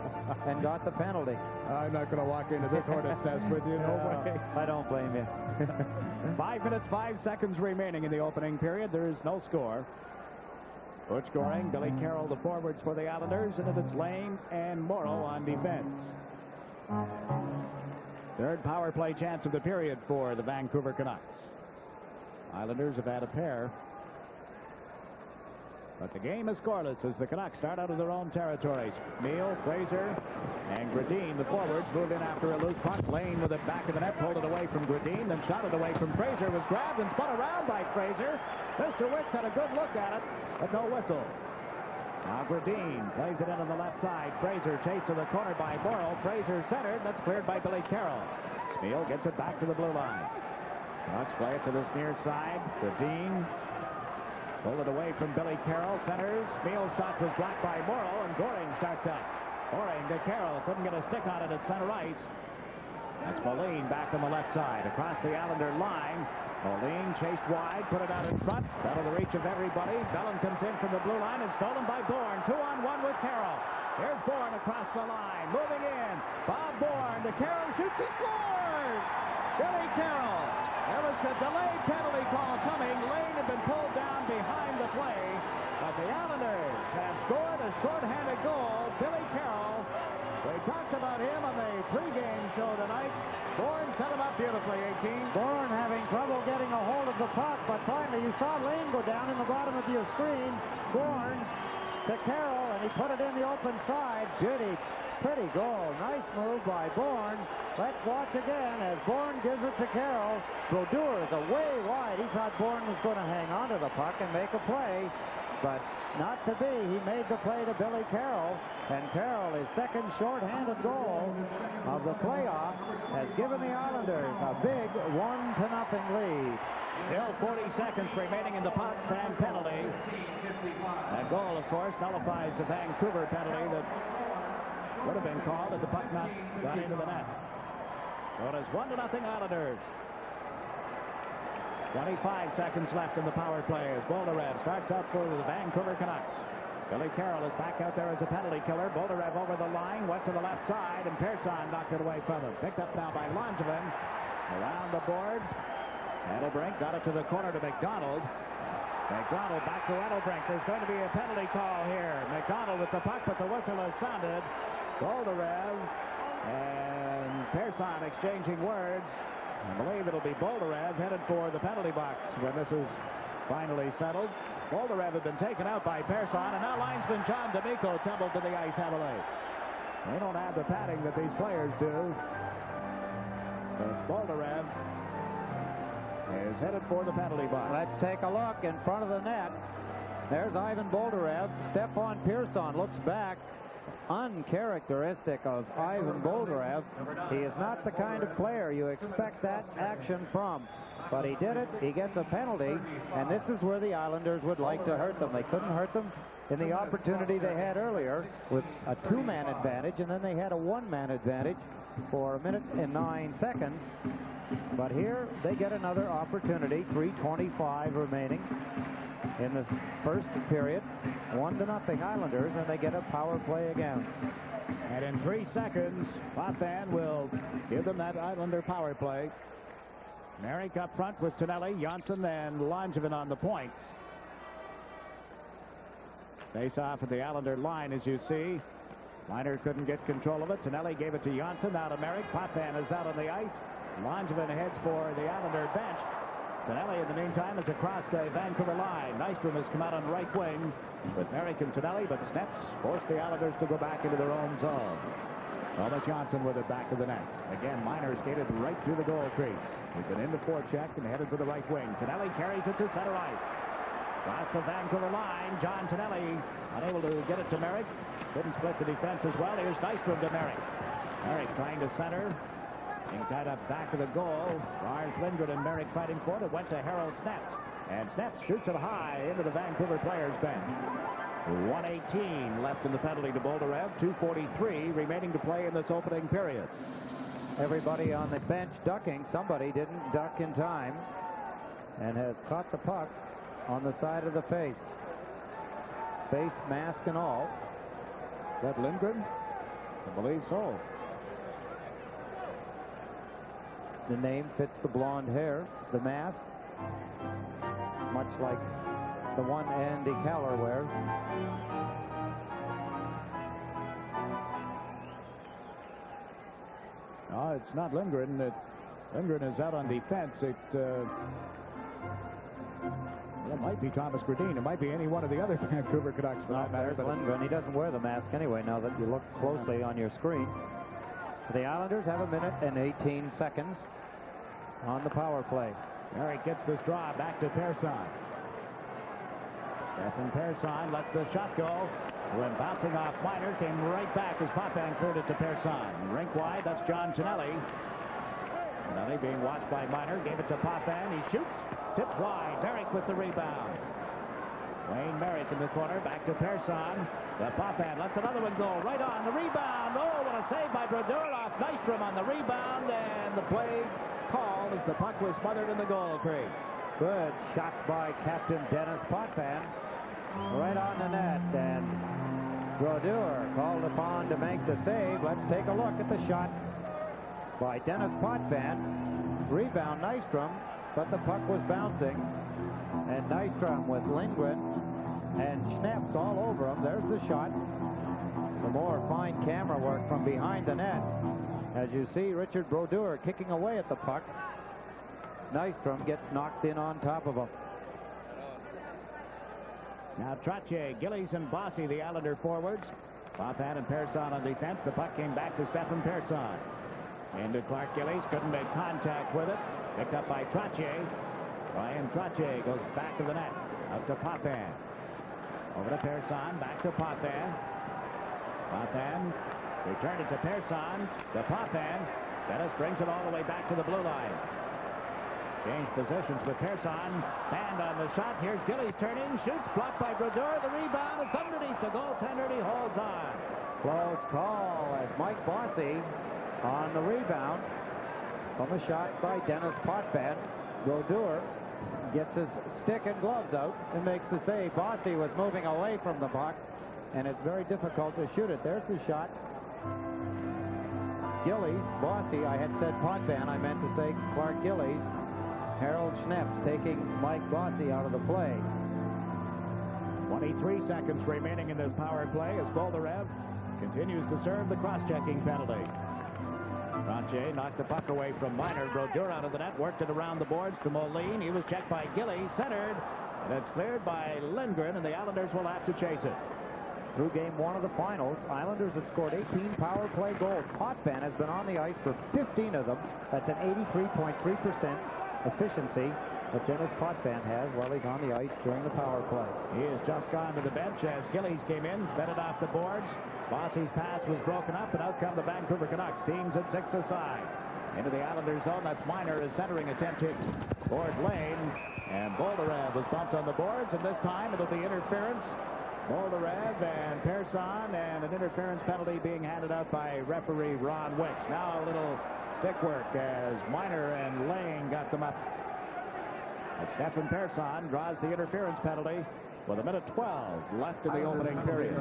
and got the penalty. I'm not going to walk into this hornet's nest with you. No way. I don't blame you. 5 minutes, 5 seconds remaining in the opening period. There is no score. Butch Goring, Billy Carroll, the forwards for the Islanders, and it's Lane and Morrow on defense. Third power play chance of the period for the Vancouver Canucks. Islanders have had a pair. But the game is scoreless as the Canucks start out of their own territories. Neal, Fraser, and Gradine, the forwards, moved in after a loose puck. Lane with it back of the net, pulled it away from Gradine, then shot it away from Fraser, was grabbed and spun around by Fraser. Mr. Wicks had a good look at it, but no whistle. Now Gradine plays it in on the left side. Fraser chased to the corner by Morrow. Fraser centered. That's cleared by Billy Carroll. Spiel gets it back to the blue line. Canucks play it to this near side. Gradine pulled it away from Billy Carroll. Centers. Spiel's shot was blocked by Morrow, and Goring starts up. Goring to Carroll. Couldn't get a stick on it at center ice. That's Moline back on the left side. Across the Islander line. Moline chased wide, put it out in front. Out of the reach of everybody. Bellin comes in from the blue line and stolen by Bourne. 2-on-1 with Carroll. Here's Bourne across the line. Moving in. Bob Bourne to Carroll. Shoots, he scores! Billy Carroll. There was a delayed penalty call coming. Lane had been pulled down behind the play. But the Islanders have scored a short-handed goal. Billy Carroll. We talked about him on the pregame show tonight. Bourne set him up beautifully, 18. Bourne having trouble getting a hold of the puck, but finally you saw Lane go down in the bottom of your screen. Bourne to Carroll, and he put it in the open side. Pretty goal. Nice move by Bourne. Let's watch again as Bourne gives it to Carroll. Brodeur is away wide. He thought Bourne was going to hang on to the puck and make a play, but not to be. He made the play to Billy Carroll, and Carroll, his second short-handed goal of the playoff, has given the Islanders a big 1-0 lead. Still 40 seconds remaining in the Potvin penalty. That goal, of course, nullifies the Vancouver penalty that would have been called had the puck not gone into the net. So it is 1-0 Islanders. 25 seconds left in the power play as Boldarev starts up for the Vancouver Canucks. Billy Carroll is back out there as a penalty killer. Boldarev over the line, went to the left side, and Pearson knocked it away from him. Picked up now by Langevin. Around the boards. Edelbrink got it to the corner to McDonald. McDonald back to Edelbrink. There's going to be a penalty call here. McDonald with the puck, but the whistle has sounded. Boldarev and Pearson exchanging words. I believe it'll be Boldarev headed for the penalty box when this is finally settled. Boldarev had been taken out by Pearson, and now linesman John D'Amico tumbled to the ice heavily. They don't have the padding that these players do. But Boldarev is headed for the penalty box. Let's take a look in front of the net. There's Ivan Boldarev. Stefan Pearson looks back. Uncharacteristic of Ivan Boldarev. He is not the kind of player you expect that action from. But he did it. He gets a penalty. And this is where the Islanders would like to hurt them. They couldn't hurt them in the opportunity they had earlier with a 2-man advantage. And then they had a 1-man advantage for 1 minute and 9 seconds. But here they get another opportunity. 3:25 remaining in the first period. 1-0 Islanders, and they get a power play again. And in 3 seconds, Potvin will give them that Islander power play. Merrick up front with Tonelli, Johnson, and Langevin on the points. Face off at the Islander line, as you see. Liner couldn't get control of it. Tonelli gave it to Johnson, now to Merrick. Potvin is out on the ice. Langevin heads for the Islander bench. Tonelli, in the meantime, is across the Vancouver line. Nystrom has come out on right wing with Merrick and Tonelli, but Snaps forced the Islanders to go back into their own zone. Thomas Johnson with it back to the net. Again, Miner skated right through the goal crease. He's been in the forecheck and headed to the right wing. Tonelli carries it to center ice. Across the Vancouver line, John Tonelli unable to get it to Merrick. Couldn't split the defense as well. Here's Nystrom to Merrick. Merrick trying to center. Being tied up back of the goal. Lars Lindgren and Merrick fighting for it. It went to Harold Snaps. And Snaps shoots it high into the Vancouver players' bench. 1:18 left in the penalty to Boldarev. 2:43 remaining to play in this opening period. Everybody on the bench ducking. Somebody didn't duck in time and has caught the puck on the side of the face. Face mask and all. Is that Lindgren? I believe so. The name fits the blonde hair. The mask, much like the one Andy Keller wears. No, it's not Lindgren. Lindgren is out on defense. It might be Thomas Gradine. It might be any one of the other Vancouver Canucks for that matter. But Lindgren, he doesn't wear the mask anyway now that you look closely on your screen. The Islanders have 1 minute and 18 seconds on the power play. Merrick gets this draw back to Persson. Stefan Persson lets the shot go. When bouncing off Miner, came right back as Potvin cleared it to Persson. Rink wide, that's John Ginelli. Ginelli being watched by Miner, gave it to Potvin. He shoots, tipped wide. Merrick with the rebound. Wayne Merrick in the corner, back to Persson. The Potvin lets another one go right on the rebound. Oh, what a save by Brodeur off Nystrom on the rebound, and the play called as the puck was smothered in the goal crease. Good shot by Captain Dennis Potvin. Right on the net, and Brodeur called upon to make the save. Let's take a look at the shot by Dennis Potvin. Rebound Nystrom, but the puck was bouncing. And Nystrom with Lindgren and Schnaps all over him. There's the shot. Some more fine camera work from behind the net. As you see, Richard Brodeur kicking away at the puck. Nystrom gets knocked in on top of him. Now Trottier, Gillies, and Bossy, the Islander forwards. Potvin and Persson on defense. The puck came back to Stefan Persson. Into Clark Gillies, couldn't make contact with it. Picked up by Trottier. Ryan Trottier goes back to the net. Out to Potvin. Over to Persson, back to Potvin. Potvin returned it to Persson. To Potvin. Dennis brings it all the way back to the blue line. Change positions with Persson. Band on the shot. Here's Gillies turning. Shoots. Blocked by Brodeur. The rebound. It's underneath the goaltender. He holds on. Close call as Mike Bossy on the rebound from a shot by Dennis Potvin. Brodeur gets his stick and gloves out and makes the save. Bossy was moving away from the puck, and it's very difficult to shoot it. There's the shot. Gillies, Bossy, I had said Potvin. I meant to say Clark Gillies. Harold Schnaps taking Mike Bossy out of the play. 23 seconds remaining in this power play as Boldarev continues to serve the cross-checking penalty. Trottier knocked the puck away from Miner. Brodeur out of the net, worked it around the boards to Moline. He was checked by Gillies, centered, and it's cleared by Lindgren, and the Islanders will have to chase it. Through game 1 of the finals, Islanders have scored 18 power play goals. Potvin has been on the ice for 15 of them. That's an 83.3% efficiency that Dennis Potvin has while he's on the ice during the power play. He has just gone to the bench as Gillies came in, fed it off the boards. Bossy's pass was broken up, and out come the Vancouver Canucks. Teams at 6 aside. Into the Islanders zone. That's Miner, is centering attempt hit board lane. And Boldarev was bumped on the boards, and this time it'll be interference. Boldarev and Persson, and an interference penalty being handed out by referee Ron Wicks. Now a little stick work as Miner and Lane got them up. And Stefan Persson draws the interference penalty with 1 minute 12 left in the opening period.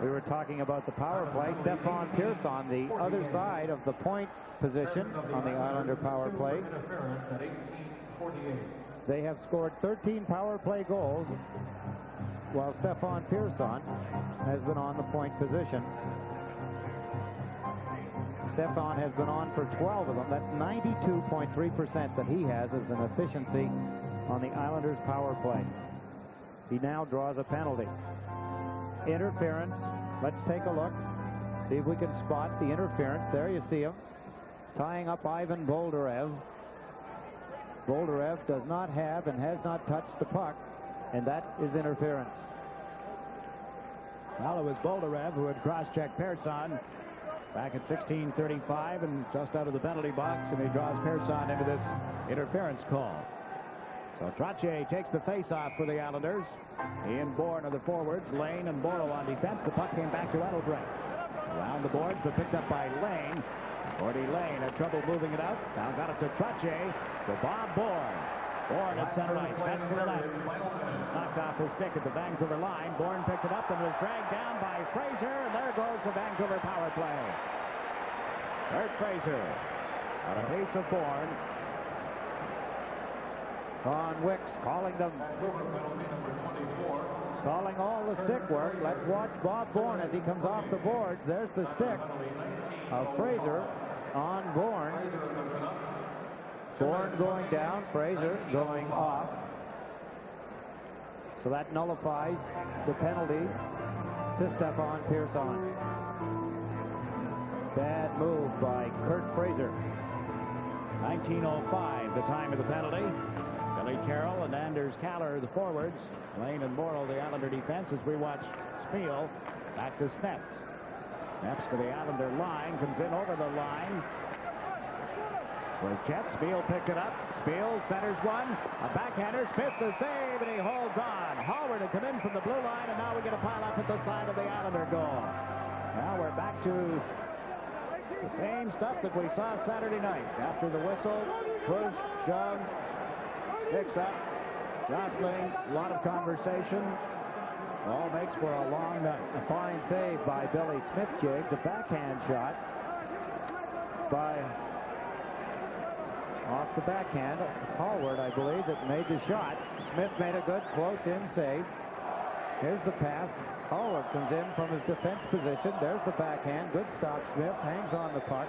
We were talking about the power play. Stefan Persson, the other side of the point position on the Islander power play. They have scored 13 power play goals, while Stefan Persson has been on the point position. Stefan has been on for 12 of them. That's 92.3% that he has as an efficiency on the Islanders' power play. He now draws a penalty. Interference. Let's take a look. See if we can spot the interference. There you see him tying up Ivan Boldarev. Boldarev does not have and has not touched the puck, and that is interference. Well, it was Boldarev who had cross-checked Persson. back at 16:35 and just out of the penalty box, and he draws Pearson into this interference call. So Trottier takes the face-off for the Islanders. He and Bourne are the forwards. Lane and Borrow on defense. The puck came back to Edelbrecht. Around the boards, but picked up by Lane. Gordy Lane had trouble moving it out. Now got it to Trottier, to Bob Bourne. Bourne at center ice, back to the left. Knocked off his stick at the Vancouver line. Bourne picked it up and was dragged down by Fraser, and there goes the Vancouver power play. Kurt Fraser on a piece of Bourne. Ron Wicks calling them, calling all the stick work. Let's watch Bob Bourne as he comes off the boards. There's the stick of Fraser on Bourne. Bourne going down, Fraser going off. So that nullifies the penalty to Stefan Pearson. Bad move by Kurt Fraser. 19:05, the time of the penalty. Billy Carroll and Anders Kaller, the forwards. Lane and Morrow, the Islander defense, as we watch Spiel back to Snaps. Snaps to the Islander line, comes in over the line. For Chet, Spiel picked it up. Spiel centers one. A backhander. Smith the save, and he holds on. Howard had come in from the blue line, and now we get a pile up at the side of the Islander goal. Now we're back to the same stuff that we saw Saturday night. After the whistle, push, shove, picks up, jostling, a lot of conversation. All makes for a long night. A fine save by Billy Smith, Jiggs. A backhand shot by off the backhand. It was Hallward, I believe, that made the shot. Smith made a good close-in save. Here's the pass. Hallward comes in from his defense position. There's the backhand. Good stop. Smith hangs on the puck.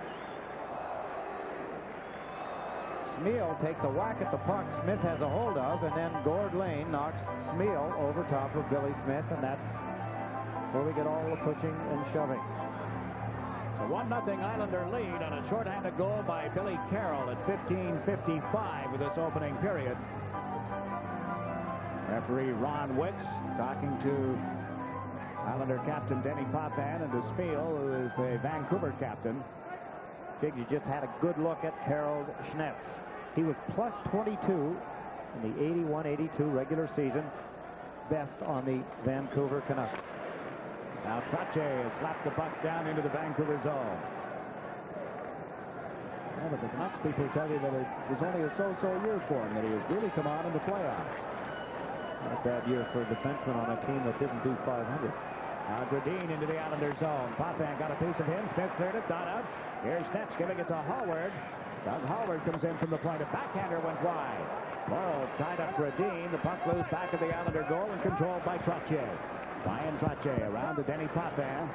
Smeal takes a whack at the puck Smith has a hold of, and then Gord Lane knocks Smeal over top of Billy Smith, and that's where we get all the pushing and shoving. A 1-0 Islander lead on a shorthanded goal by Billy Carroll at 15:55 with this opening period. Referee Ron Wicks talking to Islander captain Denny Potvin and to Spiel, who is the Vancouver captain. Jiggs, you just had a good look at Harold Schnetz. He was plus 22 in the 81-82 regular season, best on the Vancouver Canucks. Now Trottier has slapped the puck down into the Vancouver zone. Yeah, but the Canucks people tell you that it was only a so-so year for him, that he has really come on in the playoffs. Not a bad year for a defenseman on a team that didn't do 500. Now Gradine into the Islander zone. Potvin got a piece of him. Smith cleared it, not out. Here's Snetz giving it to Hallward. Doug Hallward comes in from the point. A backhander went wide. Morrow tied up Gradine. The puck loose back of the Islander goal and controlled by Trottier. Brian Trottier around to Denny Potvin.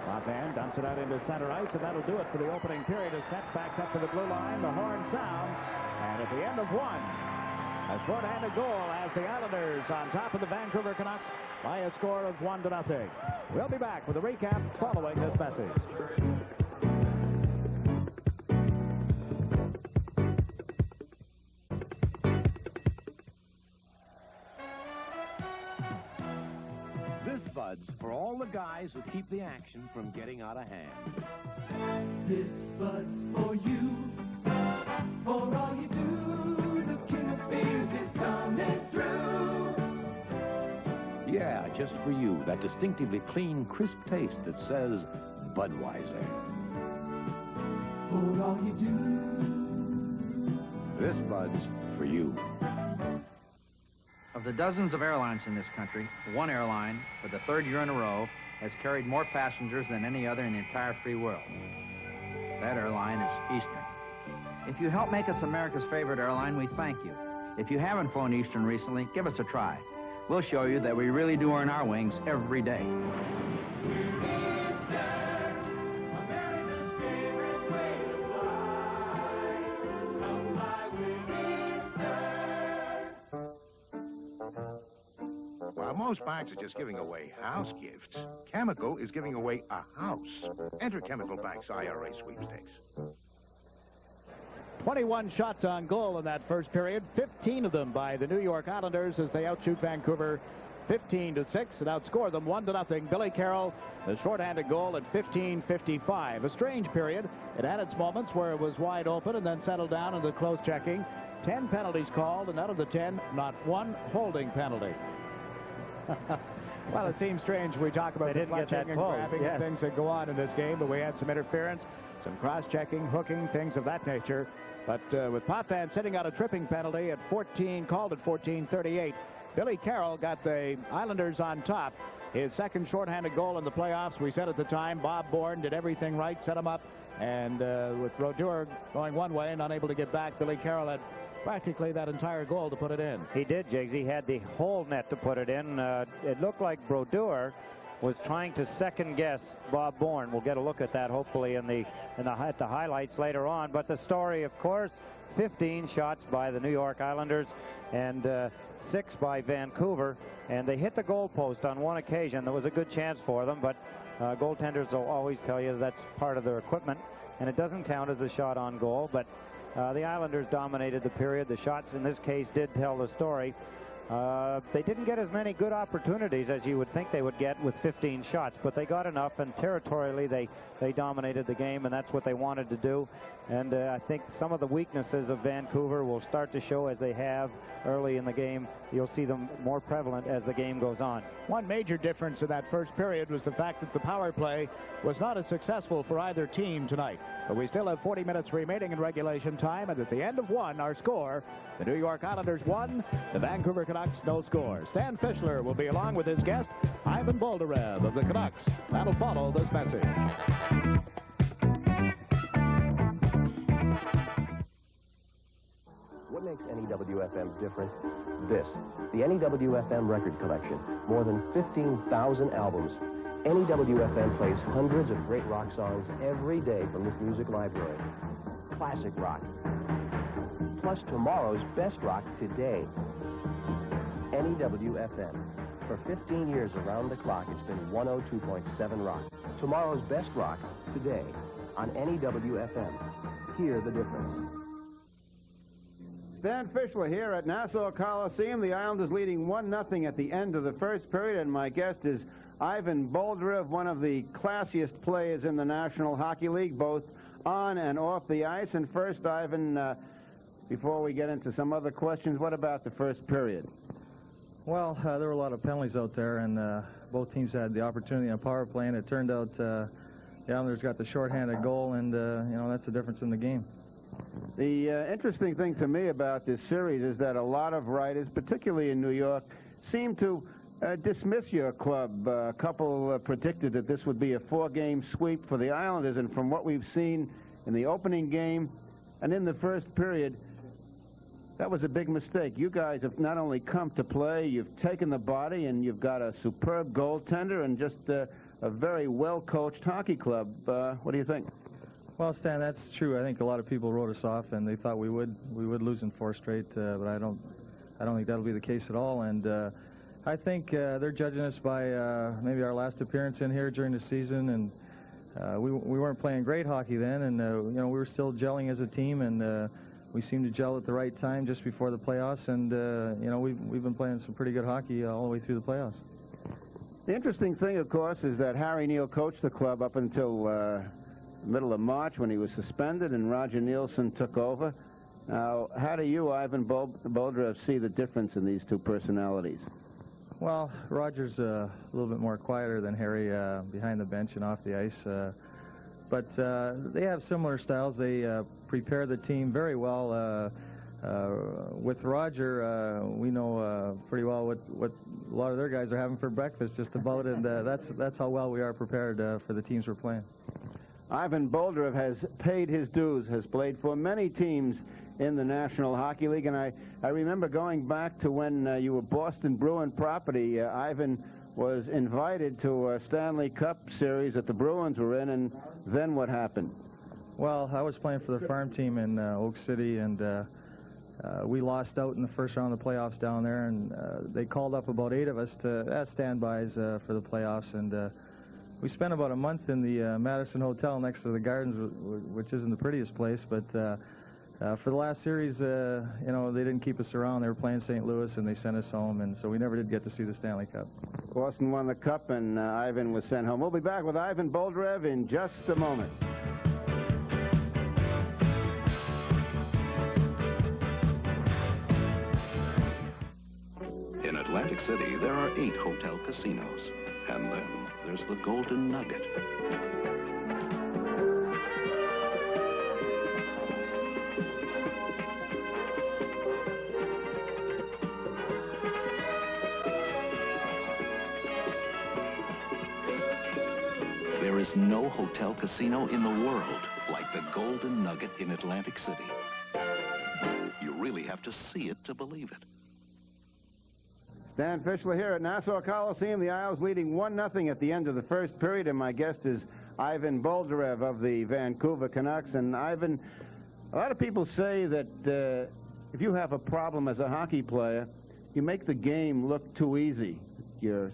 Potvin dumps it out into center ice, and that'll do it for the opening period as Snetz backs up to the blue line. The horn sounds, and at the end of one, a short-handed goal as the Islanders on top of the Vancouver Canucks by a score of 1-0. We'll be back with a recap following this message. Buds for all the guys who keep the action from getting out of hand. This bud's for you, for all you do. The king of beers is coming through. Yeah, just for you, that distinctively clean, crisp taste that says Budweiser. For all you do. This Bud's for you. Of the dozens of airlines in this country, one airline, for the third year in a row, has carried more passengers than any other in the entire free world. That airline is Eastern. If you help make us America's favorite airline, we thank you. If you haven't flown Eastern recently, give us a try. We'll show you that we really do earn our wings every day. While most banks are just giving away house gifts, Chemical is giving away a house. Enter Chemical Bank's IRA sweepstakes. 21 shots on goal in that first period, 15 of them by the New York Islanders as they outshoot Vancouver 15-6 and outscore them 1-0. Billy Carroll, the shorthanded goal at 15:55. A strange period. It had its moments where it was wide open and then settled down into close checking. 10 penalties called, and out of the 10, not one holding penalty. Well, it seems strange we talk about the clutching and grabbing and things that go on in this game, but we had some interference, some cross-checking, hooking, things of that nature. But with Potvin sitting out a tripping penalty at 14, called at 14:38, Billy Carroll got the Islanders on top. His second shorthanded goal in the playoffs. We said at the time, Bob Bourne did everything right, set him up, and with Brodeur going one way and unable to get back, Billy Carroll had practically that entire goal to put it in. He did, Jiggs. He had the whole net to put it in. It looked like Brodeur was trying to second-guess Bob Bourne. We'll get a look at that hopefully at the highlights later on. But the story, of course, 15 shots by the New York Islanders and 6 by Vancouver, and they hit the goalpost on one occasion. There was a good chance for them, but goaltenders will always tell you that's part of their equipment, and it doesn't count as a shot on goal. But the Islanders dominated the period. The shots in this case did tell the story. They didn't get as many good opportunities as you would think they would get with 15 shots, but they got enough, and territorially they dominated the game, and that's what they wanted to do. And I think some of the weaknesses of Vancouver will start to show as they have early in the game. You'll see them more prevalent as the game goes on. One major difference in that first period was the fact that the power play was not as successful for either team tonight. But we still have 40 minutes remaining in regulation time, and at the end of one, our score, the New York Islanders 1, the Vancouver Canucks no score. Stan Fischler will be along with his guest, Ivan Boldarev of the Canucks. That'll follow this message. What makes NEWFM different? This, the NEWFM record collection. More than 15,000 albums. NEWFM plays hundreds of great rock songs every day from this music library. Classic rock. Plus tomorrow's best rock today. NEWFM. For 15 years around the clock, it's been 102.7 rock. Tomorrow's best rock today on NEWFM. Hear the difference. Stan Fischler here at Nassau Coliseum. The Islanders leading 1-0 at the end of the first period, and my guest is Ivan Boldarev, one of the classiest players in the National Hockey League, both on and off the ice. And first, Ivan, before we get into some other questions, what about the first period? Well, there were a lot of penalties out there, and both teams had the opportunity on power play, and it turned out the Islanders got the shorthanded goal, and, you know, that's the difference in the game. The interesting thing to me about this series is that a lot of writers, particularly in New York, seem to dismiss your club. A couple predicted that this would be a 4-game sweep for the Islanders, and from what we've seen in the opening game and in the first period, that was a big mistake. You guys have not only come to play, you've taken the body, and you've got a superb goaltender and just a very well-coached hockey club. What do you think? Well, Stan, that's true. I think a lot of people wrote us off, and they thought we would lose in 4 straight, but I don't think that'll be the case at all. And I think they're judging us by maybe our last appearance in here during the season, and we weren't playing great hockey then, and you know, we were still gelling as a team, and we seemed to gel at the right time just before the playoffs, and you know, we've been playing some pretty good hockey all the way through the playoffs. The interesting thing, of course, is that Harry Neal coached the club up until middle of March when he was suspended, and Roger Nielsen took over. Now, how do you, Ivan Boldarev, see the difference in these two personalities? Well, Roger's a little bit more quieter than Harry behind the bench and off the ice, but they have similar styles. They prepare the team very well. With Roger, we know pretty well what a lot of their guys are having for breakfast just about, and that's how well we are prepared for the teams we're playing. Ivan Boldarev has paid his dues, has played for many teams in the National Hockey League, and I remember going back to when you were Boston Bruin property. Ivan was invited to a Stanley Cup series that the Bruins were in, and then what happened? Well, I was playing for the farm team in Oak City, and we lost out in the first round of the playoffs down there, and they called up about 8 of us as standbys for the playoffs, and we spent about a month in the Madison Hotel next to the Gardens, which isn't the prettiest place, but for the last series, you know, they didn't keep us around. They were playing St. Louis, and they sent us home, and so we never did get to see the Stanley Cup. Boston won the Cup, and Ivan was sent home. We'll be back with Ivan Boldyrev in just a moment. In Atlantic City, there are 8 hotel casinos. And then there's the Golden Nugget. There is no hotel casino in the world like the Golden Nugget in Atlantic City. You really have to see it to believe it. Stan Fischler here at Nassau Coliseum. The Isles leading 1-0 at the end of the first period, and my guest is Ivan Boldyrev of the Vancouver Canucks. And Ivan, a lot of people say that if you have a problem as a hockey player, you make the game look too easy. Your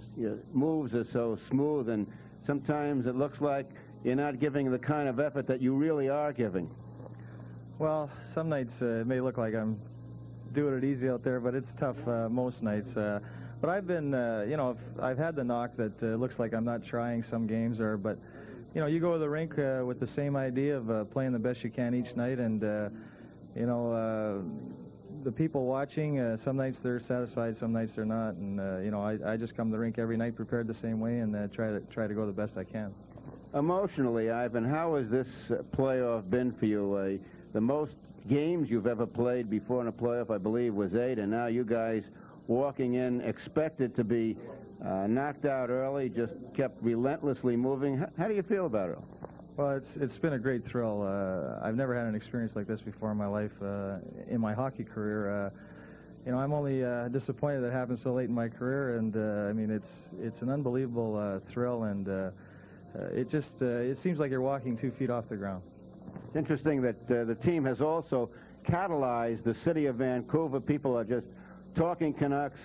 moves are so smooth, and sometimes it looks like you're not giving the kind of effort that you really are giving. Well, some nights it may look like I'm doing it easy out there, but it's tough most nights. But I've been, you know, I've had the knock that looks like I'm not trying some games, but, you know, you go to the rink with the same idea of playing the best you can each night, and, you know, the people watching, some nights they're satisfied, some nights they're not, and, you know, I just come to the rink every night prepared the same way and try to go the best I can. Emotionally, Ivan, how has this playoff been for you? The most games you've ever played before in a playoff, I believe, was 8, and now you guys walking in expected to be knocked out early, just kept relentlessly moving. How do you feel about it? Well, it's been a great thrill. I've never had an experience like this before in my life, in my hockey career. You know, I'm only disappointed that it happened so late in my career, and I mean, it's an unbelievable thrill, and it seems like you're walking 2 feet off the ground. It's interesting that the team has also catalyzed the city of Vancouver. People are just talking Canucks,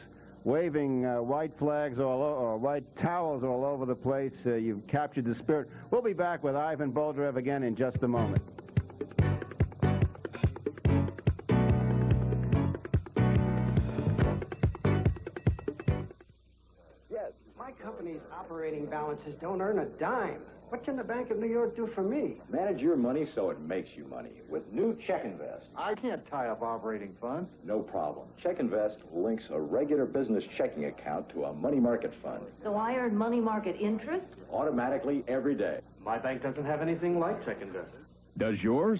waving white flags or white towels all over the place. You've captured the spirit. We'll be back with Ivan Boldyrev again in just a moment. Yes, my company's operating balances don't earn a dime. What can the Bank of New York do for me? Manage your money so it makes you money with new Check Invest. I can't tie up operating funds. No problem. Check Invest links a regular business checking account to a money market fund. So I earn money market interest? Automatically every day. My bank doesn't have anything like Check Invest. Does yours?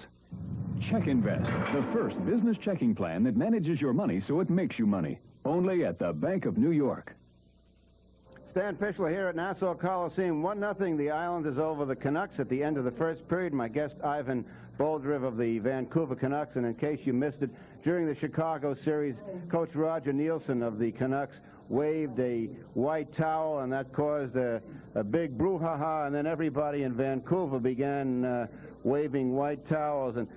Check Invest, the first business checking plan that manages your money so it makes you money. Only at the Bank of New York. Stan Fischler here at Nassau Coliseum. 1-0, the Islanders over the Canucks at the end of the first period. My guest, Ivan Boldyrev of the Vancouver Canucks. And in case you missed it, during the Chicago series, Coach Roger Nielsen of the Canucks waved a white towel, and that caused a big brouhaha, and then everybody in Vancouver began waving white towels. And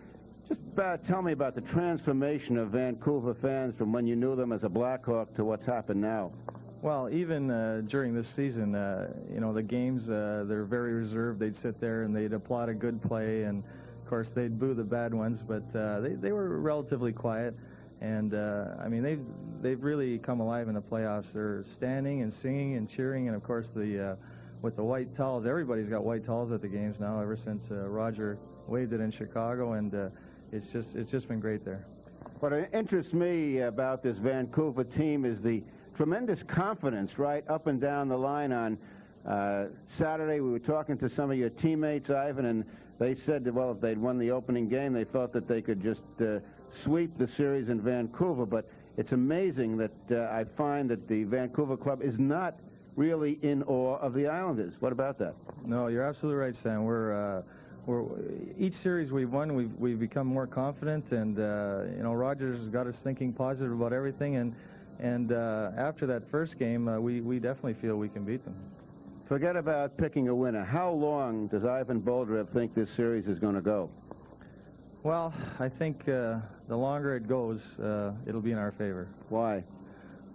just tell me about the transformation of Vancouver fans from when you knew them as a Blackhawk to what's happened now. Well, even during this season, you know, the games, they're very reserved. They'd sit there and they'd applaud a good play, and, of course, they'd boo the bad ones, but they were relatively quiet. And, I mean, they've really come alive in the playoffs. They're standing and singing and cheering, and, of course, with the white towels, everybody's got white towels at the games now ever since Roger waved it in Chicago, and it's just been great there. What interests me about this Vancouver team is the tremendous confidence right up and down the line. On Saturday, we were talking to some of your teammates, Ivan, and they said that, well, if they'd won the opening game, they thought that they could just sweep the series in Vancouver. But it's amazing that I find that the Vancouver club is not really in awe of the Islanders. What about that? No, you're absolutely right, Sam. We're each series we've won, we've become more confident, and you know, Rogers got us thinking positive about everything, and after that first game, we definitely feel we can beat them. Forget about picking a winner. How long does Ivan Boldyrev think this series is going to go? Well, I think the longer it goes, it'll be in our favor. Why?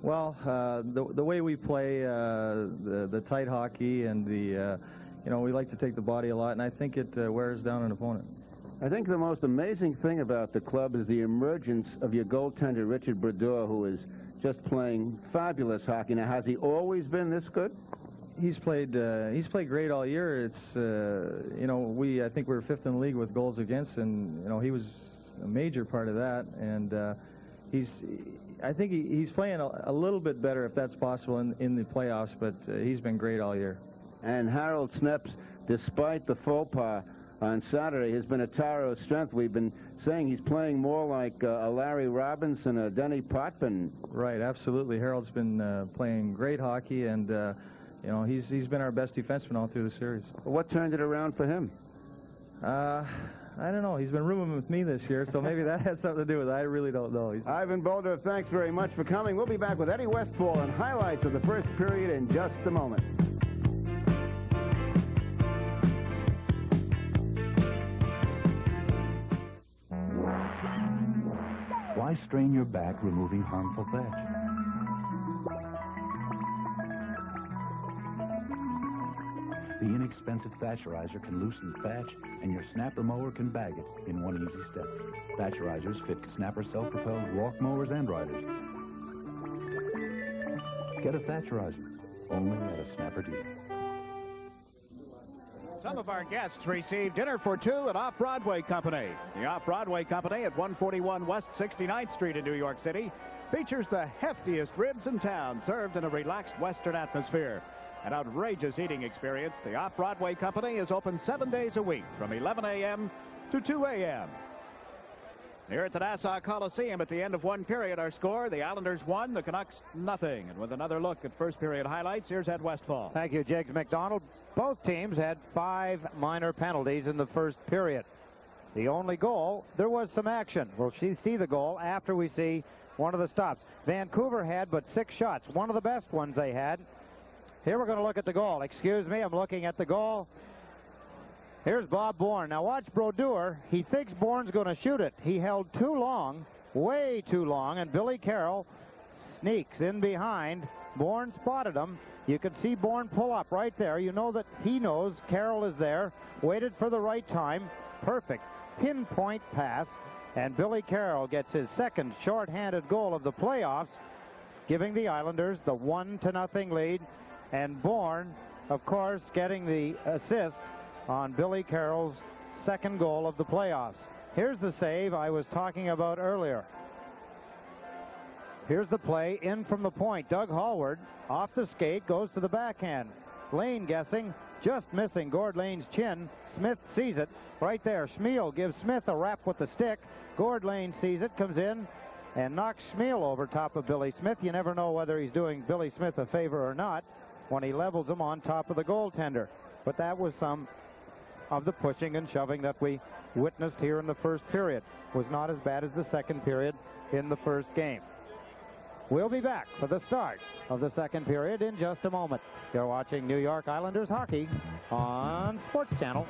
Well, the way we play, the tight hockey, and you know, we like to take the body a lot, and I think it wears down an opponent. I think the most amazing thing about the club is the emergence of your goaltender, Richard Brodeur, who is just playing fabulous hockey. Now, has he always been this good? He's played great all year. It's you know, I think we were 5th in the league with goals against, and you know, he was a major part of that. And I think he's playing a little bit better, if that's possible, in the playoffs. But he's been great all year. And Harold Snep's, despite the faux pas on Saturday, has been a tower of strength. We've been saying he's playing more like a Larry Robinson, a Denny Potvin. Right, absolutely. Harold's been playing great hockey, and you know, he's been our best defenseman all through the series. What turned it around for him? I don't know. He's been rooming with me this year, so maybe that has something to do with it. I really don't know. Ivan Boulder, thanks very much for coming. We'll be back with Eddie Westfall and highlights of the first period in just a moment. Why strain your back removing harmful thatch? The inexpensive Thatcherizer can loosen thatch, and your snapper mower can bag it in one easy step. Thatcherizers fit snapper self-propelled walk mowers and riders. Get a Thatcherizer, only at a snapper dealer. Some of our guests received dinner for two at Off-Broadway Company. The Off-Broadway Company at 141 West 69th Street in New York City features the heftiest ribs in town, served in a relaxed Western atmosphere. An outrageous eating experience. The Off-Broadway Company is open 7 days a week from 11 a.m. to 2 a.m. Here at the Nassau Coliseum at the end of one period, our score, the Islanders 1, the Canucks nothing. And with another look at first period highlights, here's Ed Westfall. Thank you, Jiggs McDonald. Both teams had 5 minor penalties in the first period. The only goal, there was some action. We'll see the goal after we see one of the stops. Vancouver had but 6 shots, one of the best ones they had. Here we're going to look at the goal. Excuse me, I'm looking at the goal. Here's Bob Bourne. Now watch Brodeur. He thinks Bourne's going to shoot it. He held too long, way too long, and Billy Carroll sneaks in behind. Bourne spotted him. You can see Bourne pull up right there. You know that he knows Carroll is there. Waited for the right time. Perfect pinpoint pass. And Billy Carroll gets his second shorthanded goal of the playoffs, giving the Islanders the 1-0 lead. And Bourne, of course, getting the assist on Billy Carroll's second goal of the playoffs. Here's the save I was talking about earlier. Here's the play in from the point. Doug Hallward off the skate, goes to the backhand. Lane guessing, just missing Gord Lane's chin. Smith sees it right there. Schmiel gives Smith a rap with the stick. Gord Lane sees it, comes in, and knocks Schmiel over top of Billy Smith. You never know whether he's doing Billy Smith a favor or not when he levels him on top of the goaltender. But that was some of the pushing and shoving that we witnessed here in the first period. Was not as bad as the second period in the first game. We'll be back for the start of the second period in just a moment. You're watching New York Islanders hockey on Sports Channel.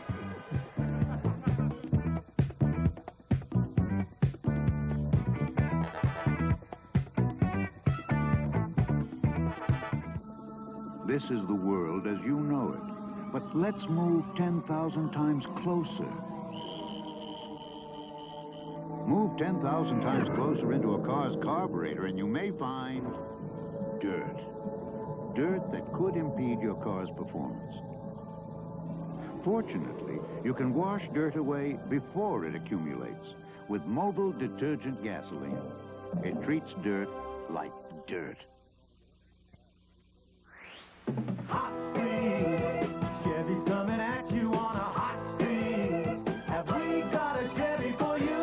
This is the world as you know it. But let's move 10,000 times closer. Move 10,000 times closer into a car's carburetor and you may find dirt. Dirt that could impede your car's performance. Fortunately, you can wash dirt away before it accumulates with mobile detergent gasoline. It treats dirt like dirt. Hot string, Chevy's coming at you on a hot string. Have we got a Chevy for you?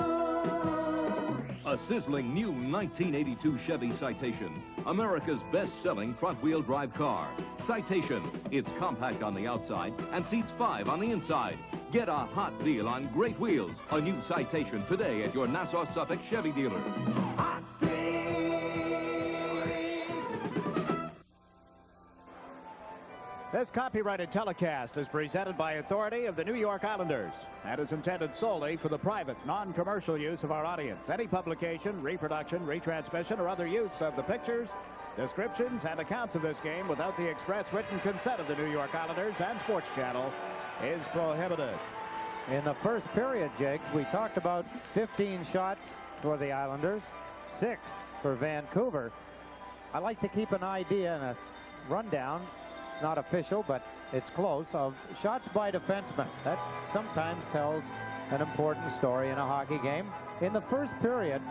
A sizzling new 1982 Chevy Citation, America's best-selling front-wheel drive car. Citation, it's compact on the outside and seats 5 on the inside. Get a hot deal on great wheels. A new Citation today at your Nassau Suffolk Chevy dealer. Hot This copyrighted telecast is presented by authority of the New York Islanders and is intended solely for the private, non-commercial use of our audience. Any publication, reproduction, retransmission, or other use of the pictures, descriptions, and accounts of this game without the express written consent of the New York Islanders and Sports Channel is prohibited. In the first period, Jakes, we talked about 15 shots for the Islanders, 6 for Vancouver. I like to keep an idea and a rundown. It's not official, but it's close, of shots by defensemen. That sometimes tells an important story in a hockey game. In the first period,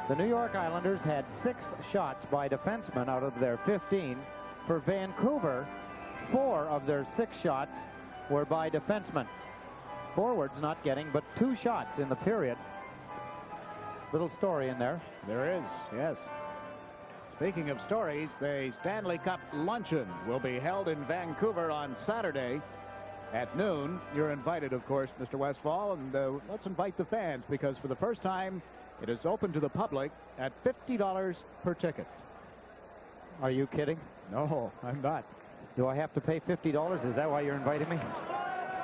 the New York Islanders had 6 shots by defensemen out of their 15. For Vancouver, 4 of their 6 shots were by defensemen. Forwards not getting but 2 shots in the period. Little story in there. There is, yes. Speaking of stories, the Stanley Cup luncheon will be held in Vancouver on Saturday at noon. You're invited, of course, Mr. Westfall, and let's invite the fans, because for the first time, it is open to the public at $50 per ticket. Are you kidding? No, I'm not. Do I have to pay $50? Is that why you're inviting me?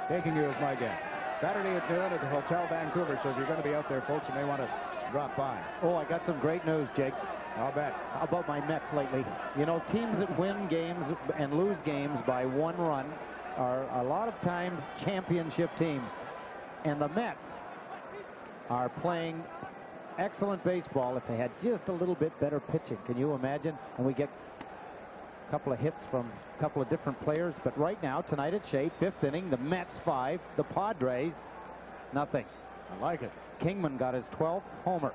Taking you as my guest. Saturday at noon at the Hotel Vancouver, so if you're going to be out there, folks, you may want to drop by. Oh, I got some great news, Jakes. I'll bet. How about my Mets lately? You know, teams that win games and lose games by 1 run are a lot of times championship teams. And the Mets are playing excellent baseball if they had just a little bit better pitching. Can you imagine? And we get a couple of hits from a couple of different players. But right now, tonight at Shea, 5th inning, the Mets 5, the Padres nothing. I like it. Kingman got his 12th homer.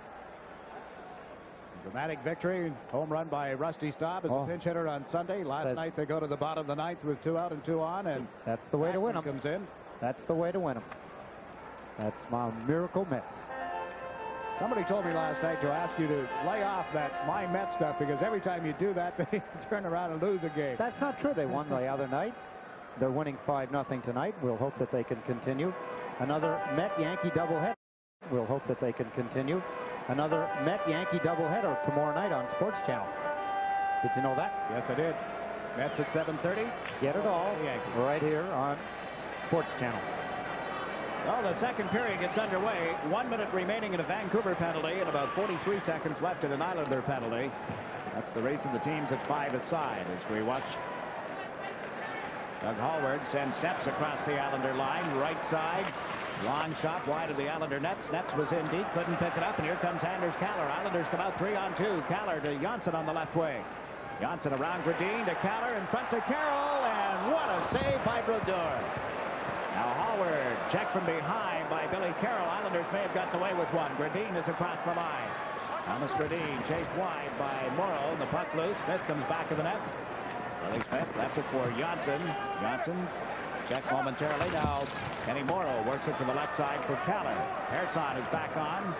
Dramatic victory. Home run by Rusty Staub as a pinch hitter on Sunday. Last night they go to the bottom of the ninth with 2 out and 2 on, and that's the way to win them. Comes in. That's the way to win them. That's my miracle Mets. Somebody told me last night to ask you to lay off that My Mets stuff, because every time you do that, they turn around and lose a game. That's not true. They won the other night. They're winning 5-0 tonight. We'll hope that they can continue. Another Met-Yankee doubleheader. We'll hope that they can continue. Another Met-Yankee doubleheader tomorrow night on SportsChannel. Did you know that? Yes, I did. Mets at 7:30. Get it all right here on SportsChannel. Well, the second period gets underway. 1 minute remaining in a Vancouver penalty and about 43 seconds left in an Islander penalty. That's the race of the teams at 5 aside as we watch Doug Hallward send Steps across the Islander line, right side. Long shot wide of the Islander nets. Nets was in deep, couldn't pick it up, and here comes Anders Kaller. Islanders come out 3-on-2. Kaller to Janssen on the left wing. Janssen around Gradine to Kaller, in front to Carroll, and what a save by Brodeur. Now Hallward checked from behind by Billy Carroll. Islanders may have gotten away with one. Gradine is across the line. Thomas Gradine chased wide by Morrow, and the puck loose. Smith comes back to the net. Billy Smith left it for Janssen. Janssen checked momentarily. Now Kenny Morrow works it to the left side for Kaller. Persson is back on.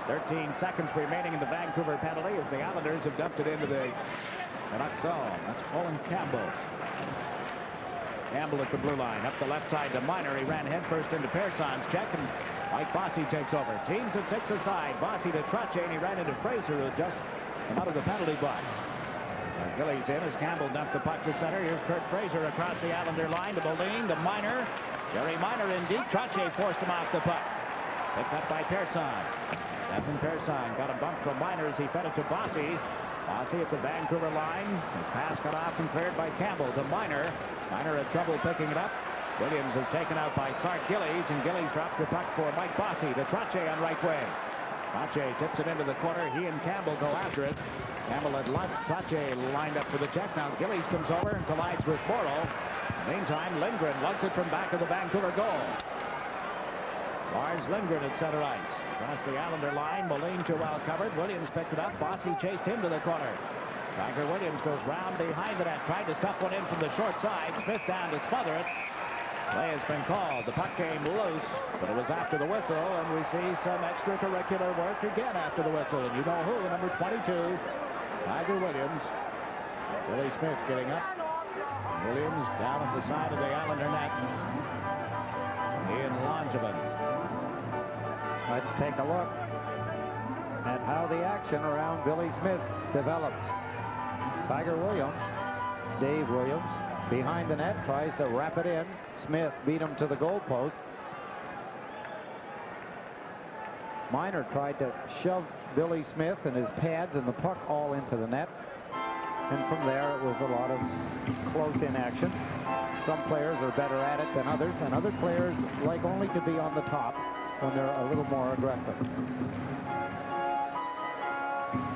13 seconds remaining in the Vancouver penalty as the Islanders have dumped it into the Canucks zone. That's Owen Campbell. Campbell at the blue line. Up the left side to Miner. He ran headfirst into Persson's check, and Mike Bossy takes over. Teams at 6 aside. Bossy to Trottier, and he ran into Fraser, who just come out of the penalty box. Gillies in as Campbell dumped the puck to center. Here's Kurt Fraser across the Islander line to Moline to Miner. Jerry Miner in deep. Trottier forced him off the puck. Picked up by Persson. Stephen Persson got a bump from Miner as he fed it to Bossy. Bossy at the Vancouver line. His pass cut off and cleared by Campbell to Miner. Miner had trouble picking it up. Williams is taken out by Clark Gillies, and Gillies drops the puck for Mike Bossy to Trottier on right wing. Trottier tips it into the corner. He and Campbell go after it. Campbell had left. Trottier lined up for the check. Now Gillies comes over and collides with Morrow. Meantime, Lindgren lugs it from back of the Vancouver goal. Lars Lindgren at center ice. Across the Islander line, Moline too well covered. Williams picked it up. Bossy chased him to the corner. Tiger Williams goes round behind the net. Tried to stuff one in from the short side. Smith down to smother it. Play has been called. The puck came loose, but it was after the whistle, and we see some extracurricular work again after the whistle. And you know who? Number 22, Tiger Williams. Billy Smith getting up. Williams down at the side of the Islander net. Ian Langevin. Let's take a look at how the action around Billy Smith develops. Tiger Williams, Dave Williams, behind the net, tries to wrap it in. Smith beat him to the goalpost. Miner tried to shove Billy Smith and his pads and the puck all into the net. And from there, it was a lot of close-in action. Some players are better at it than others, and other players like only to be on the top when they're a little more aggressive.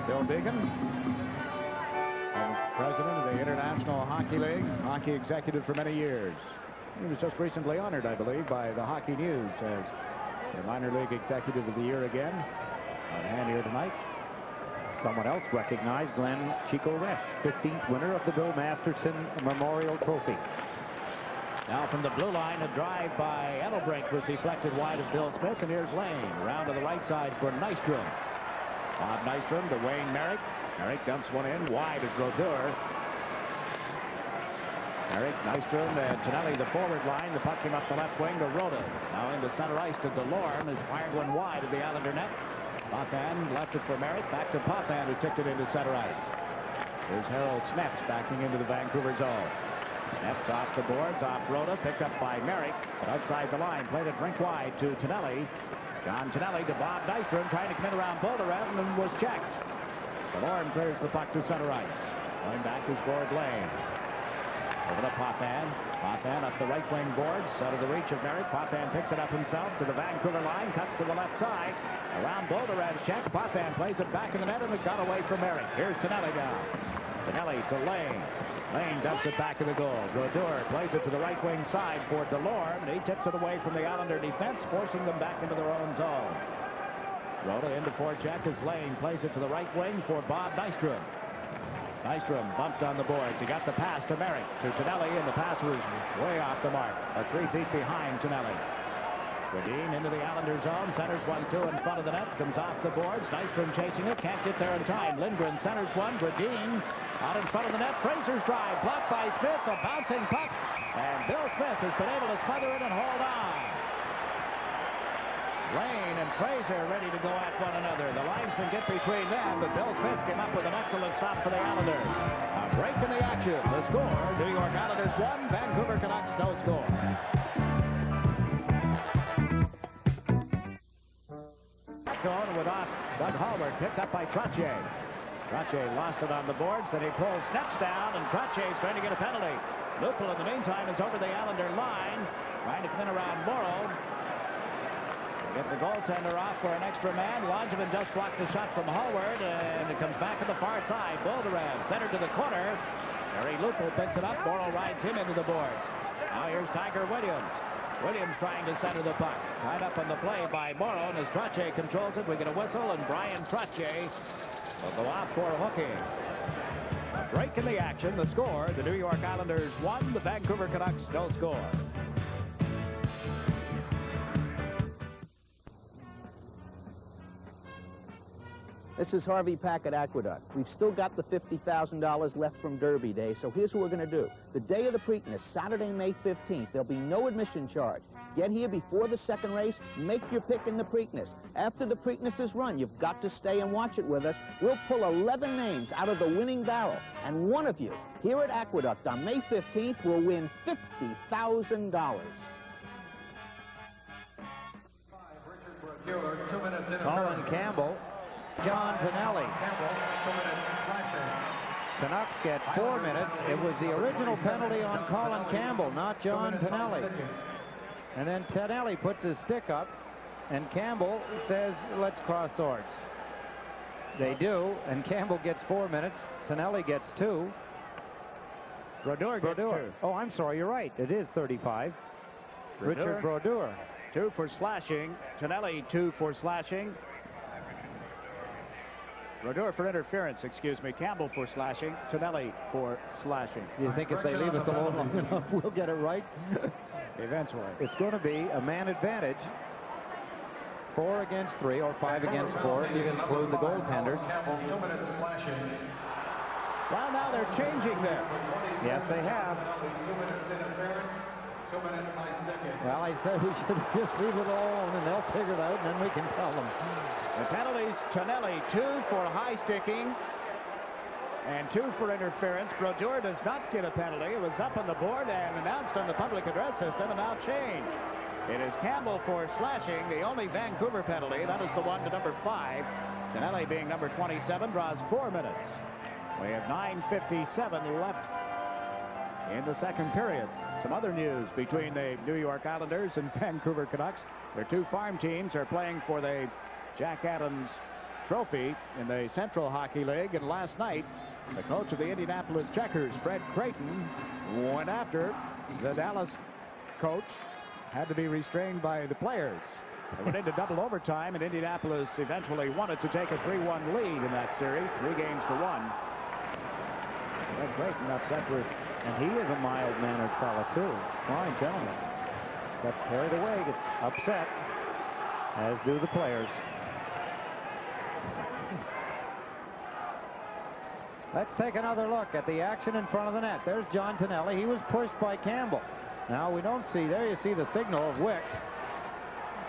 Bill Deegan, president of the International Hockey League, hockey executive for many years. He was just recently honored, I believe, by the Hockey News as the Minor League Executive of the Year again. On hand here tonight. Someone else recognized, Glenn Chico Resch, 15th winner of the Bill Masterson Memorial Trophy. Now from the blue line, a drive by Edelbrink was deflected wide of Bill Smith, and here's Lane. Around to the right side for Nystrom. Bob Nystrom to Wayne Merrick. Merrick dumps one in wide of Brodeur. Merrick, Nystrom, and Tonelli, the forward line. The puck came up the left wing to Rhoda. Now into center ice to DeLorme. Has fired one wide of the Islander net. Potvin left it for Merrick. Back to Potvin, who tipped it into center ice. Here's Harold Sneps backing into the Vancouver zone. Sneps off the boards, off Rhoda, picked up by Merrick. But outside the line, played it rink wide to Tonelli. John Tonelli to Bob Nystrom, trying to come in around Bolderev, and was checked. DeLorme clears the puck to center ice. Going back to Gord Lane. Over to Potvin. Potvin up the right wing boards, out of the reach of Merrick. Potvin picks it up himself to the Vancouver line, cuts to the left side. Around Bolderev's check. Potvin plays it back in the net, and it got away from Merrick. Here's Tonelli now. Tonelli to Lane. Lane dumps it back to the goal. Brodeur plays it to the right wing side for DeLorme, and he tips it away from the Islander defense, forcing them back into their own zone. Rhoda into forecheck as Lane plays it to the right wing for Bob Nystrom. Nystrom bumped on the boards. He got the pass to Merrick, to Tonelli, and the pass was way off the mark. 3 feet behind Tonelli. Gradine into the Islander zone. Centers 1-2 in front of the net. Comes off the boards. Nystrom chasing it. Can't get there in time. Lindgren centers one. Gradine out in front of the net. Fraser's drive. Blocked by Smith. A bouncing puck. And Bill Smith has been able to smother it and hold on. Lane and Fraser ready to go at one another. The linesmen get between them, but Bill Smith came up with an excellent stop for the Islanders. A break in the action. The score, New York Islanders 1, Vancouver Canucks no score. Going with off Doug Hallward, picked up by Trottier. Trottier lost it on the boards, then he pulls Sneps down, and Trottier is going to get a penalty. Lupul, in the meantime, is over the Islander line, trying to come in around Morrow. Get the goaltender off for an extra man. Langevin just blocked the shot from Hallward, and it comes back to the far side. Bolderev centered to the corner. Harry Lupul picks it up. Morrow rides him into the boards. Now here's Tiger Williams. Williams trying to center the puck. Tied up on the play by Morrow, and as Trottier controls it, we get a whistle, and Brian Trottier will go out for hooking. A break in the action. The score, the New York Islanders 1, the Vancouver Canucks no score. This is Harvey Packard Aqueduct. We've still got the $50,000 left from Derby Day, so here's what we're going to do. The day of the Preakness, Saturday, May 15th, there'll be no admission charge. Get here before the second race, make your pick in the Preakness. After the Preakness is run, you've got to stay and watch it with us. We'll pull 11 names out of the winning barrel, and one of you here at Aqueduct on May 15th will win $50,000. Colin Campbell. John Tonelli. Canucks get 4 minutes. It was the original penalty on Colin Campbell, not John Tonelli. And then Tonelli puts his stick up, and Campbell says, let's cross swords. They do, and Campbell gets 4 minutes. Tonelli gets 2. Brodeur gets 2. Oh, I'm sorry, you're right. It is 35. Richard Brodeur. 2 for slashing. Tonelli 2 for slashing. Brodeur for interference, excuse me. Campbell for slashing. Tonelli for slashing. You think if they leave us alone long enough, we'll get it right? Eventually. It's going to be a man advantage. 4 against 3 or 5 against 4 if you include the goaltenders. Well, now they're changing this. Yes, they have. Well, I said we should just leave it alone, and they'll figure it out, and then we can tell them. The penalties, Tonelli 2 for high sticking and 2 for interference. Brodeur does not get a penalty. It was up on the board and announced on the public address system and now changed. It is Campbell for slashing, the only Vancouver penalty. That is the one to number 5. Tonelli, being number 27, draws 4 minutes. We have 9:57 left in the second period. Some other news between the New York Islanders and Vancouver Canucks. Their two farm teams are playing for the Jack Adams Trophy in the Central Hockey League. And last night, the coach of the Indianapolis Checkers, Fred Creighton, went after the Dallas coach. Had to be restrained by the players. They went into double overtime, and Indianapolis eventually wanted to take a 3-1 lead in that series, 3-1. Fred Creighton upset with, and he is a mild-mannered fella too. Fine gentleman. Got carried away, gets upset, as do the players. Let's take another look at the action in front of the net. There's John Tonelli. He was pushed by Campbell. Now we don't see, there you see the signal of Wicks.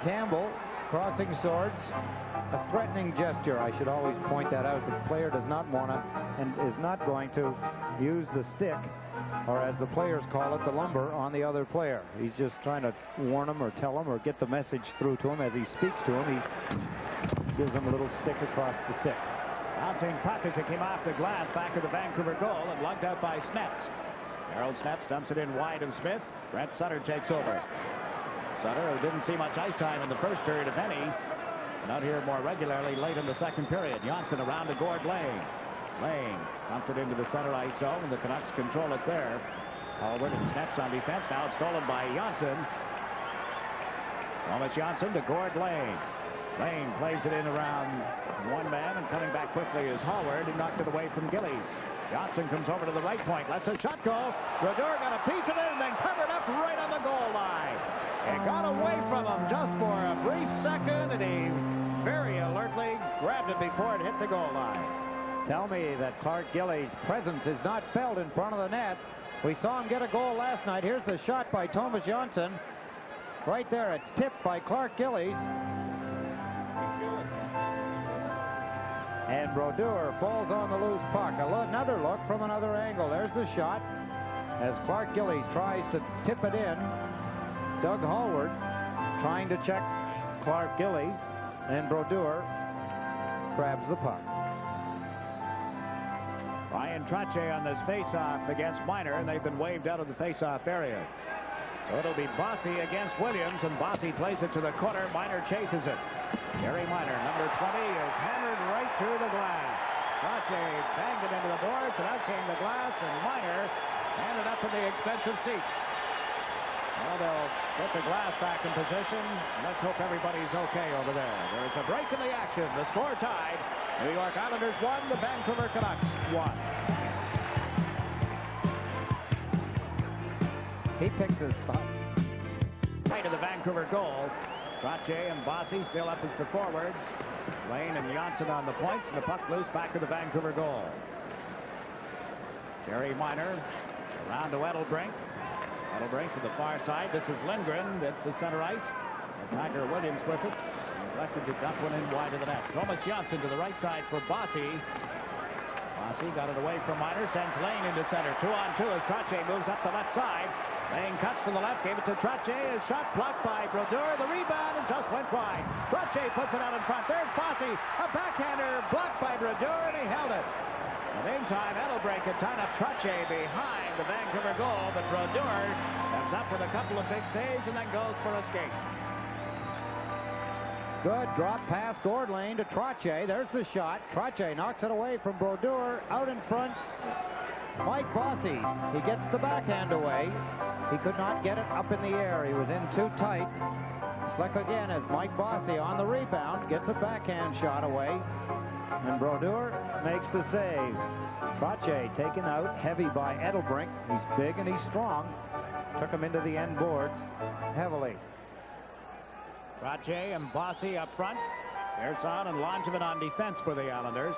Campbell crossing swords. A threatening gesture. I should always point that out. The player does not want to and is not going to use the stick, or as the players call it, the lumber on the other player. He's just trying to warn him or tell him or get the message through to him. As he speaks to him, he gives him a little stick across the stick. Bouncing puck as it came off the glass back of the Vancouver goal and lugged out by Snaps. Harold Snaps dumps it in wide of Smith. Brent Sutter takes over. Sutter, who didn't see much ice time in the first period, if any, and out here more regularly late in the second period. Johnson around to Gord Lane. Lane dumped it into the center ice zone, and the Canucks control it there. Hallward and Snaps on defense. Now it's stolen by Johnson. Thomas Johnson to Gord Lane. Lane plays it in around one man, and coming back quickly is Hallward. He knocked it away from Gillies. Johnson comes over to the right point, lets a shot go. Brodeur got a piece of it and then covered up right on the goal line. It got away from him just for a brief second, and he very alertly grabbed it before it hit the goal line. Tell me that Clark Gillies' presence is not felt in front of the net. We saw him get a goal last night. Here's the shot by Thomas Johnson. Right there, it's tipped by Clark Gillies. And Brodeur falls on the loose puck. Another look from another angle. There's the shot as Clark Gillies tries to tip it in. Doug Hallward trying to check Clark Gillies, and Brodeur grabs the puck. Ryan Trottier on this face-off against Miner, and they've been waved out of the face-off area. So it'll be Bossy against Williams, and Bossy plays it to the corner. Miner chases it. Gary Miner, number 20, is hammered right through the glass. Trottier banged it into the boards, and out came the glass, and Miner ended up in the expensive seats. Well, they'll get the glass back in position. Let's hope everybody's okay over there. There's a break in the action. The score tied. New York Islanders 1, the Vancouver Canucks 1. He picks his spot. Right to the Vancouver goal. Trottier and Bossy still up as the forwards. Lane and Johnson on the points, and the puck loose back to the Vancouver goal. Jerry Miner around to Edelbrink. Edelbrink to the far side. This is Lindgren at the center ice. And Tiger Williams with it. Neglected to dump one in wide of the net. Thomas Johnson to the right side for Bossy. Bossy got it away from Miner. Sends Lane into center. 2-on-2 as Trottier moves up the left side. Lane cuts to the left, gave it to Trottier. His shot blocked by Brodeur. The rebound and just went wide. Trottier puts it out in front. There's Bossy. A backhander blocked by Brodeur, and he held it. In the meantime, Edelbrink had tied up Trottier behind the Vancouver goal, but Brodeur comes up with a couple of big saves and then goes for a skate. Good drop pass, Gord Lane to Trottier. There's the shot. Trottier knocks it away from Brodeur. Out in front, Mike Bossy. He gets the backhand away. He could not get it up in the air. He was in too tight. Slick again as Mike Bossy on the rebound gets a backhand shot away. And Brodeur makes the save. Trottier taken out heavy by Edelbrink. He's big and he's strong. Took him into the end boards heavily. Trottier and Bossy up front. Ersan and Langevin on defense for the Islanders.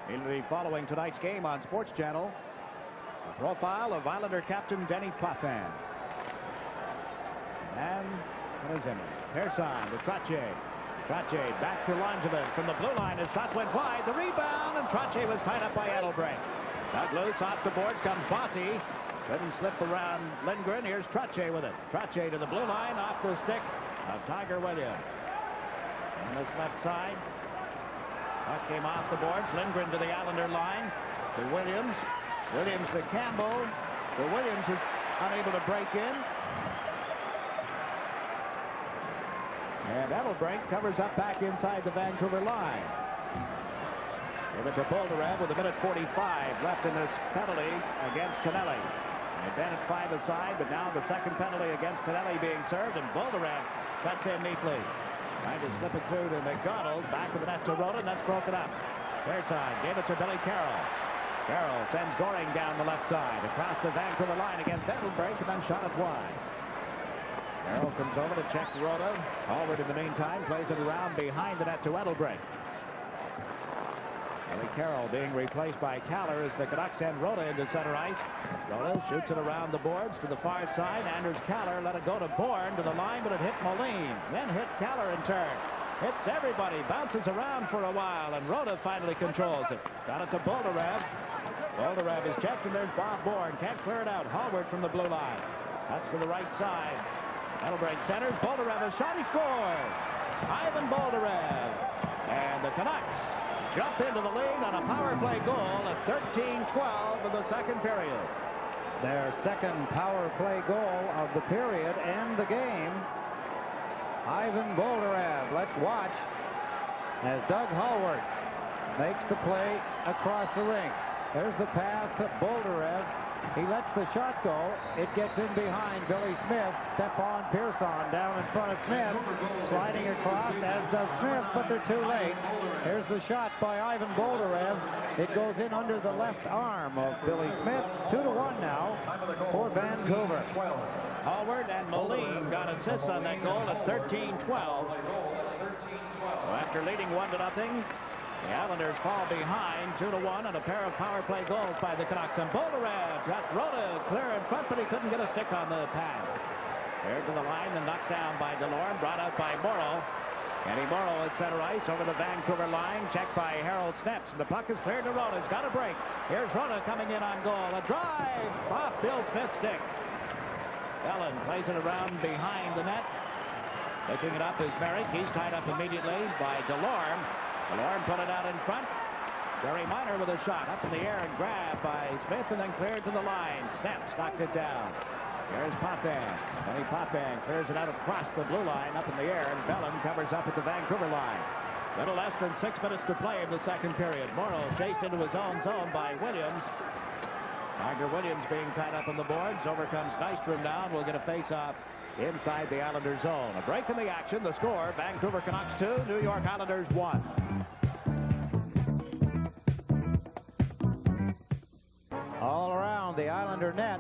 Immediately following tonight's game on SportsChannel, a profile of Islander captain Denny Potvin. And what is in it? Ersan to Trottier. Trottier back to Langevin from the blue line. His shot went wide. The rebound, and Trottier was tied up by Edelbrink. Dug loose off the boards comes Bossy. Couldn't slip around Lindgren. Here's Trottier with it. Trottier to the blue line off the stick of Tiger Williams. On this left side. Puck came off the boards. Lindgren to the Islander line. To Williams. Williams to Campbell. To Williams who unable to break in. And Edelbrink covers up back inside the Vancouver line. Give it to Boldarev with 1:45 left in this penalty against Tonelli. Advantage 5 aside, but now the second penalty against Tonelli being served, and Boldarev cuts in neatly. Trying to slip it through to McDonald. Back of the net to Rhoda, and that's broken up. Fair side, gave it to Billy Carroll. Carroll sends Goring down the left side, across the Vancouver line against Edelbrink, and then shot it wide. Carroll comes over to check Rhoda. Hallward in the meantime plays it around behind the net to Edelbrink. Billy Carroll being replaced by Caller as the Canucks send Rhoda into center ice. Rhoda shoots it around the boards to the far side. Anders Caller let it go to Bourne to the line, but it hit Moline. Then hit Caller in turn. Hits everybody, bounces around for a while, and Rhoda finally controls it. Got it to Boldarev. Boldarev is checked, and there's Bob Bourne. Can't clear it out. Hallward from the blue line. That's to the right side. Edelbrink centers. Boldarev, a shot, he scores. Ivan Boldarev. And the Canucks jump into the lead on a power play goal at 13-12 of the second period. Their second power play goal of the period and the game. Ivan Boldarev. Let's watch as Doug Hallward makes the play across the rink. There's the pass to Boldarev. He lets the shot go. It gets in behind Billy Smith. Stepan Pearson down in front of Smith. Sliding across, as does Smith, but they're too late. Here's the shot by Ivan Boldarev. It goes in under the left arm of Billy Smith. 2-1 now for Vancouver. Hallward and Moline got assists on that goal at 13-12. After leading 1-0, the Islanders fall behind 2-1 on a pair of power play goals by the Canucks. And Boldarev got Rhoda clear in front, but he couldn't get a stick on the pass. Cleared to the line and knocked down by DeLorme, brought out by Morrow. Kenny Morrow at center ice over the Vancouver line, checked by Harold Sneps. The puck is cleared to Rhoda. He's got a break. Here's Rhoda coming in on goal. A drive off Bill Smith's stick. Ellen plays it around behind the net. Picking it up is Merrick. He's tied up immediately by DeLorme. DeLorme put it out in front. Jerry Minor with a shot up in the air and grabbed by Smith and then cleared to the line. Sneps knocked it down. Here's Potvin. Kenny Potvin clears it out across the blue line up in the air, and Bellin covers up at the Vancouver line. Little less than 6 minutes to play in the second period. Morrow chased into his own zone by Williams. Tiger Williams being tied up on the boards. Over comes Nystrom down. We'll get a face-off inside the Islanders zone. A break in the action. The score, Vancouver Canucks 2, New York Islanders 1. All around the Islander net.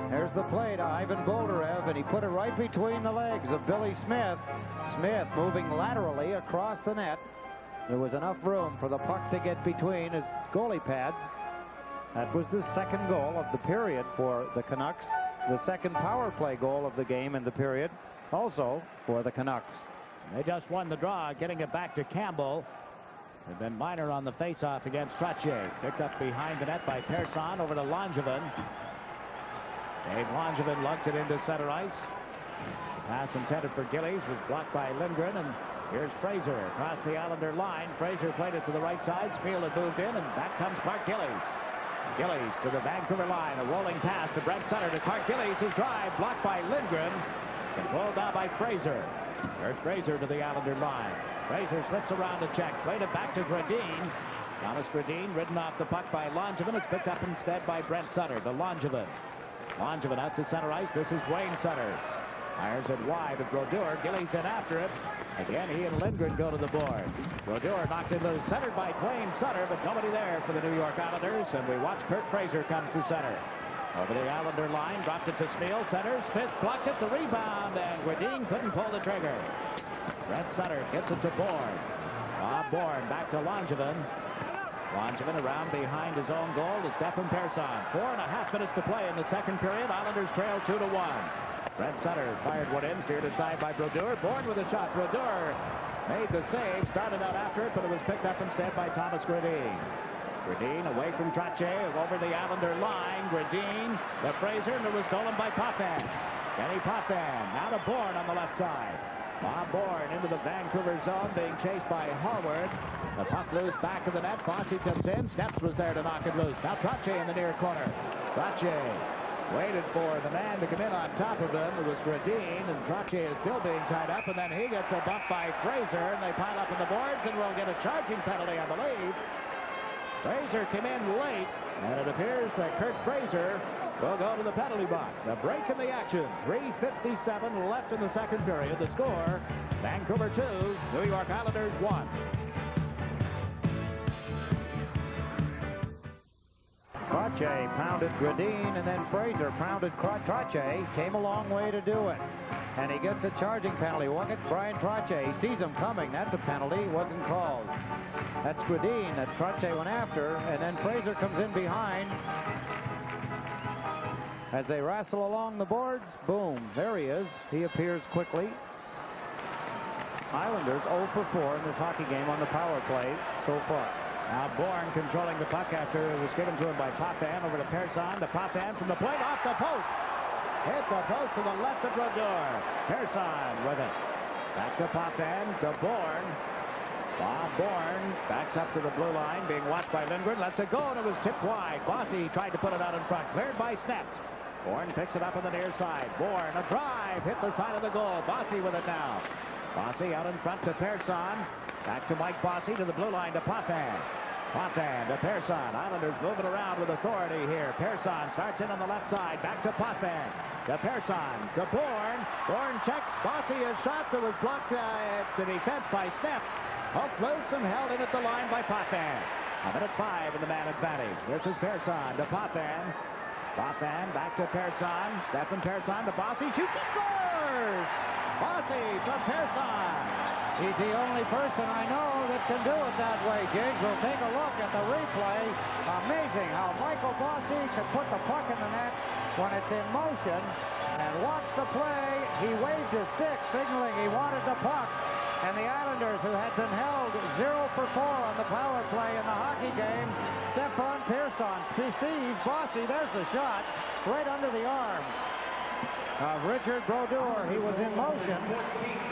There's the play to Ivan Boldarev, and he put it right between the legs of Billy Smith. Smith moving laterally across the net. There was enough room for the puck to get between his goalie pads. That was the second goal of the period for the Canucks. The second power play goal of the game in the period, also for the Canucks. They just won the draw, getting it back to Campbell. And then Minor on the face-off against Trottier. Picked up behind the net by Pearson over to Langevin. Dave Langevin lugs it into center ice. The pass intended for Gillies was blocked by Lindgren, and here's Fraser across the Islander line. Fraser played it to the right side. Spiel had moved in, and back comes Clark Gillies. Gillies to the Vancouver line. A rolling pass to Brent Sutter to Clark Gillies. His drive blocked by Lindgren. Controlled now by Fraser. There's Fraser to the Islander line. Fraser slips around to check. Played it back to Gradine. Thomas Gradine ridden off the puck by Langevin. It's picked up instead by Brent Sutter to Langevin. Langevin out to center ice. This is Wayne Sutter. Fires it wide of Brodeur. Gillies in after it. Again, he and Lindgren go to the board. Brodeur knocked into the center by Wayne Sutter, but nobody there for the New York Islanders. And we watch Kurt Fraser come to center. Over the Islander line, dropped it to Spiel. Center, Smith blocked it, the rebound, and Gradine couldn't pull the trigger. Brent Sutter gets it to Bourne. Bob Bourne back to Langevin. Langevin around behind his own goal to Stephen Pearson. 4.5 minutes to play in the second period. Islanders trail 2-1. Brent Sutter fired one in, steered aside by Brodeur. Bourne with a shot. Brodeur made the save, started out after it, but it was picked up instead by Thomas Gradine. Gradine away from Trottier, over the Islander line. Gradine, the Fraser, and it was stolen by Potvin. Kenny Potvin, now to Bourne on the left side. Bob Bourne into the Vancouver zone, being chased by Hallward. The puck loose back of the net. Fossey comes in. Sneps was there to knock it loose. Now Trottier in the near corner. Trottier Waited for the man to come in on top of him. It was Gradine, and Trottier is still being tied up, and then he gets a bump by Fraser, and they pile up on the boards, and will get a charging penalty, I believe. Fraser came in late, and it appears that Kurt Fraser will go to the penalty box. A break in the action. 3:57 left in the second period. The score, Vancouver 2, New York Islanders 1. Trottier pounded Gradine, and then Fraser pounded Trottier. Came a long way to do it. And he gets a charging penalty. Look at Brian Trottier. He sees him coming. That's a penalty. Wasn't called. That's Gradine that Trottier went after, and then Fraser comes in behind. As they wrestle along the boards, boom, there he is. He appears quickly. Islanders 0 for 4 in this hockey game on the power play so far. Now Bourne controlling the puck after it was given to him by Potvin. Over to Persson. To Potvin from the point, off the post. Hit the post to the left of Brodeur. Persson with it. Back to Potvin, to Bourne. Bob Bourne backs up to the blue line, being watched by Lindgren. Lets it go, and it was tipped wide. Bossy tried to put it out in front. Cleared by Snets. Bourne picks it up on the near side. Bourne, a drive, hit the side of the goal. Bossy with it now. Bossy out in front to Persson. Back to Mike Bossy to the blue line to Potvin. Potvin to Persson. Islanders moving around with authority here. Persson starts in on the left side. Back to Potvin. To Persson. To Bourne. Bourne checks. Bossy is shot that was blocked at the defense by Snets. Hooked loose and held in at the line by Potvin. 1:05 in the man advantage. This is Persson to Potvin. Potvin back to Persson. Stefan Persson to Bossy. Shoots and scores! Bossy from Persson. He's the only person I know that can do it that way, Jiggs. We'll take a look at the replay. Amazing how Michael Bossy could put the puck in the net when it's in motion. And watch the play. He waved his stick, signaling he wanted the puck. And the Islanders, who had been held 0 for 4 on the power play in the hockey game, Stefan Persson sees Bossy. There's the shot right under the arm of Richard Brodeur. He was in motion,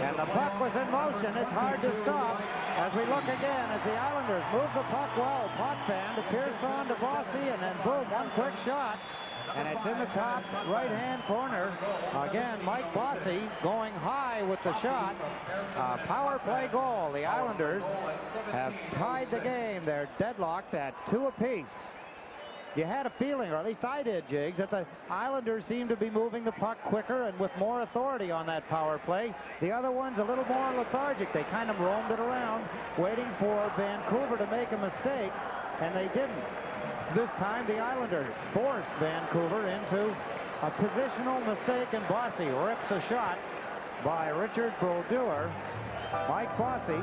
and the puck was in motion. It's hard to stop. As we look again, as the Islanders move the puck well, Potvin to Persson to Bossy, and then boom, one quick shot. And it's in the top right-hand corner. Again, Mike Bossy going high with the shot. Power play goal. The Islanders have tied the game. They're deadlocked at 2 apiece. You had a feeling, or at least I did, Jiggs, that the Islanders seemed to be moving the puck quicker and with more authority on that power play. The other one's a little more lethargic. They kind of roamed it around, waiting for Vancouver to make a mistake, and they didn't. This time, the Islanders forced Vancouver into a positional mistake, and Bossy rips a shot by Richard Brodeur. Mike Bossy,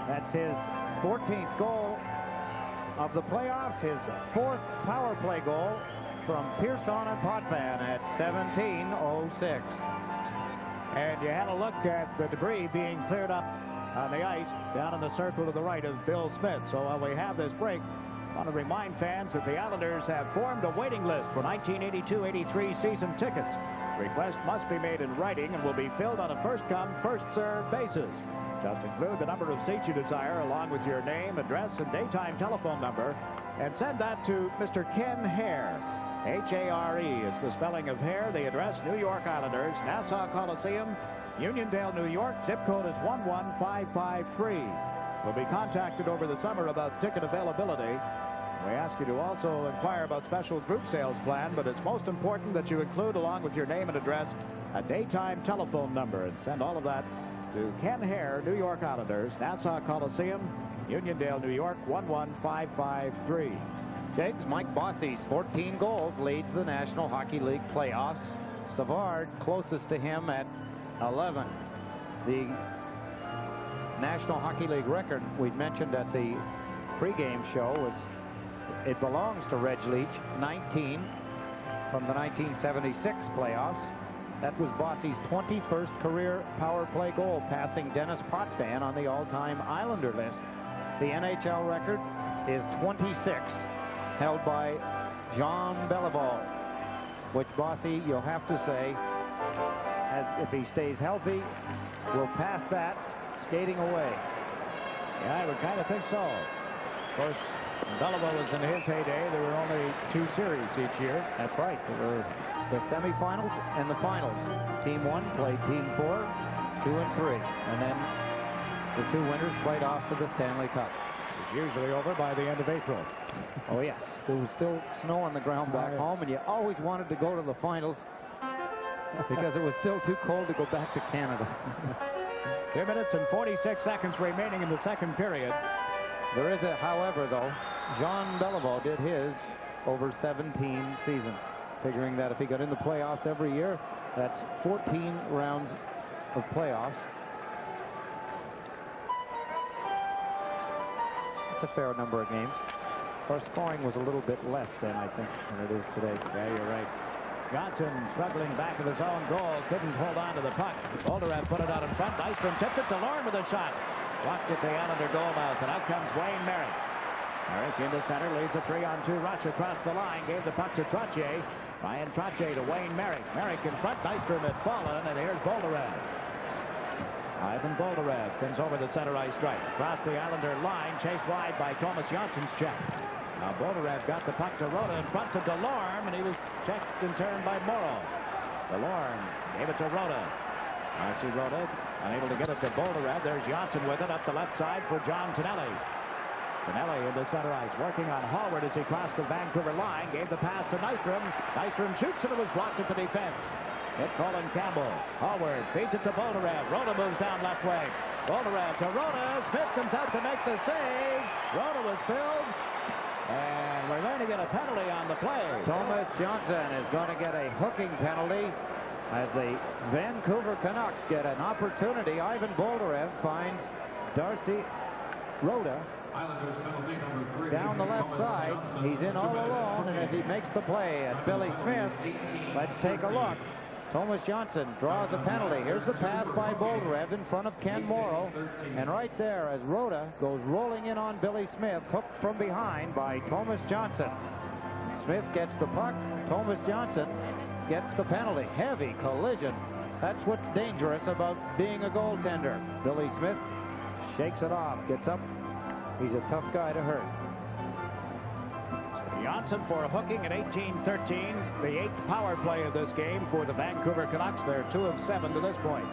that's his 14th goal of the playoffs, his 4th power play goal from Persson and Potvin at 17:06. And you had a look at the debris being cleared up on the ice down in the circle to the right of Bill Smith. So while we have this break, I want to remind fans that the Islanders have formed a waiting list for 1982-83 season tickets. Request must be made in writing and will be filled on a first-come, first-served basis. Just include the number of seats you desire along with your name, address, and daytime telephone number, and send that to Mr. Ken Hare. H-A-R-E is the spelling of Hare. The address, New York Islanders, Nassau Coliseum, Uniondale, New York. Zip code is 11553. We'll be contacted over the summer about ticket availability. We ask you to also inquire about special group sales plan, but it's most important that you include, along with your name and address, a daytime telephone number, and send all of that to Ken Hare, New York Islanders, Nassau Coliseum, Uniondale, New York, 11553. Jiggs, Mike Bossy's 14 goals leads the National Hockey League playoffs. Savard closest to him at 11. The National Hockey League record we mentioned at the pregame show was, it belongs to Reg Leach, 19 from the 1976 playoffs. That was Bossy's 21st career power play goal, passing Dennis Potvin on the all-time Islander list. The NHL record is 26, held by Jean Beliveau, which Bossy, you'll have to say, if he stays healthy, will pass that skating away. Yeah, I would kind of think so. Of course, Beliveau was in his heyday. There were only 2 series each year. That's right. There were the semifinals and the finals. Team 1 played Team 4, 2 and 3. And then the 2 winners played off for the Stanley Cup. It's usually over by the end of April. Oh, yes. There was still snow on the ground back home, and you always wanted to go to the finals because it was still too cold to go back to Canada. 2 minutes and 46 seconds remaining in the second period. There is a however, though. Jean Beliveau did his over 17 seasons, figuring that if he got in the playoffs every year, that's 14 rounds of playoffs. That's a fair number of games. Our scoring was a little bit less then, I think, than it is today. Yeah, you're right. Johnson struggling back of his own goal. Couldn't hold on to the puck. Bolderev put it out in front. Nystrom tipped it to Lorne with a shot. Blocked at the Islander goal mouth, and out comes Wayne Merrick. Merrick into center, leads a 3-on-2 rush across the line. Gave the puck to Trottier. Ryan Trottier to Wayne Merrick. Merrick in front. Nystrom had fallen, and here's Bolderev. Ivan Bolderev comes over the center ice stripe. Across the Islander line, chased wide by Thomas Johnson's check. Now Bolderev got the puck to Rota in front to Delorme, and he was checked and turned by Morrow. Delorme gave it to Rota. R.C. Rota unable to get it to Bolderev. There's Johnson with it up the left side for John Tonelli. Tonelli into center ice, working on Hallward as he crossed the Vancouver line. Gave the pass to Nystrom. Nystrom shoots, and it was blocked at the defense. Hit Colin Campbell. Hallward feeds it to Bolderev. Rota moves down left wing. Bolderev to Rota. Smith comes out to make the save. Rota was filled. And we're going to get a penalty on the play. Thomas Johnson is going to get a hooking penalty as the Vancouver Canucks get an opportunity. Ivan Bolderev finds Darcy Rota down the left side. He's in all alone, and as he makes the play at Billy Smith, let's take a look. Thomas Johnson draws a penalty. Here's the pass by Bolderev in front of Ken Morrow. And right there, as Rota goes rolling in on Billy Smith, hooked from behind by Thomas Johnson. Smith gets the puck. Thomas Johnson gets the penalty. Heavy collision. That's what's dangerous about being a goaltender. Billy Smith shakes it off, gets up. He's a tough guy to hurt. Johnson for hooking at 18-13, the 8th power play of this game for the Vancouver Canucks. They're 2 of 7 to this point.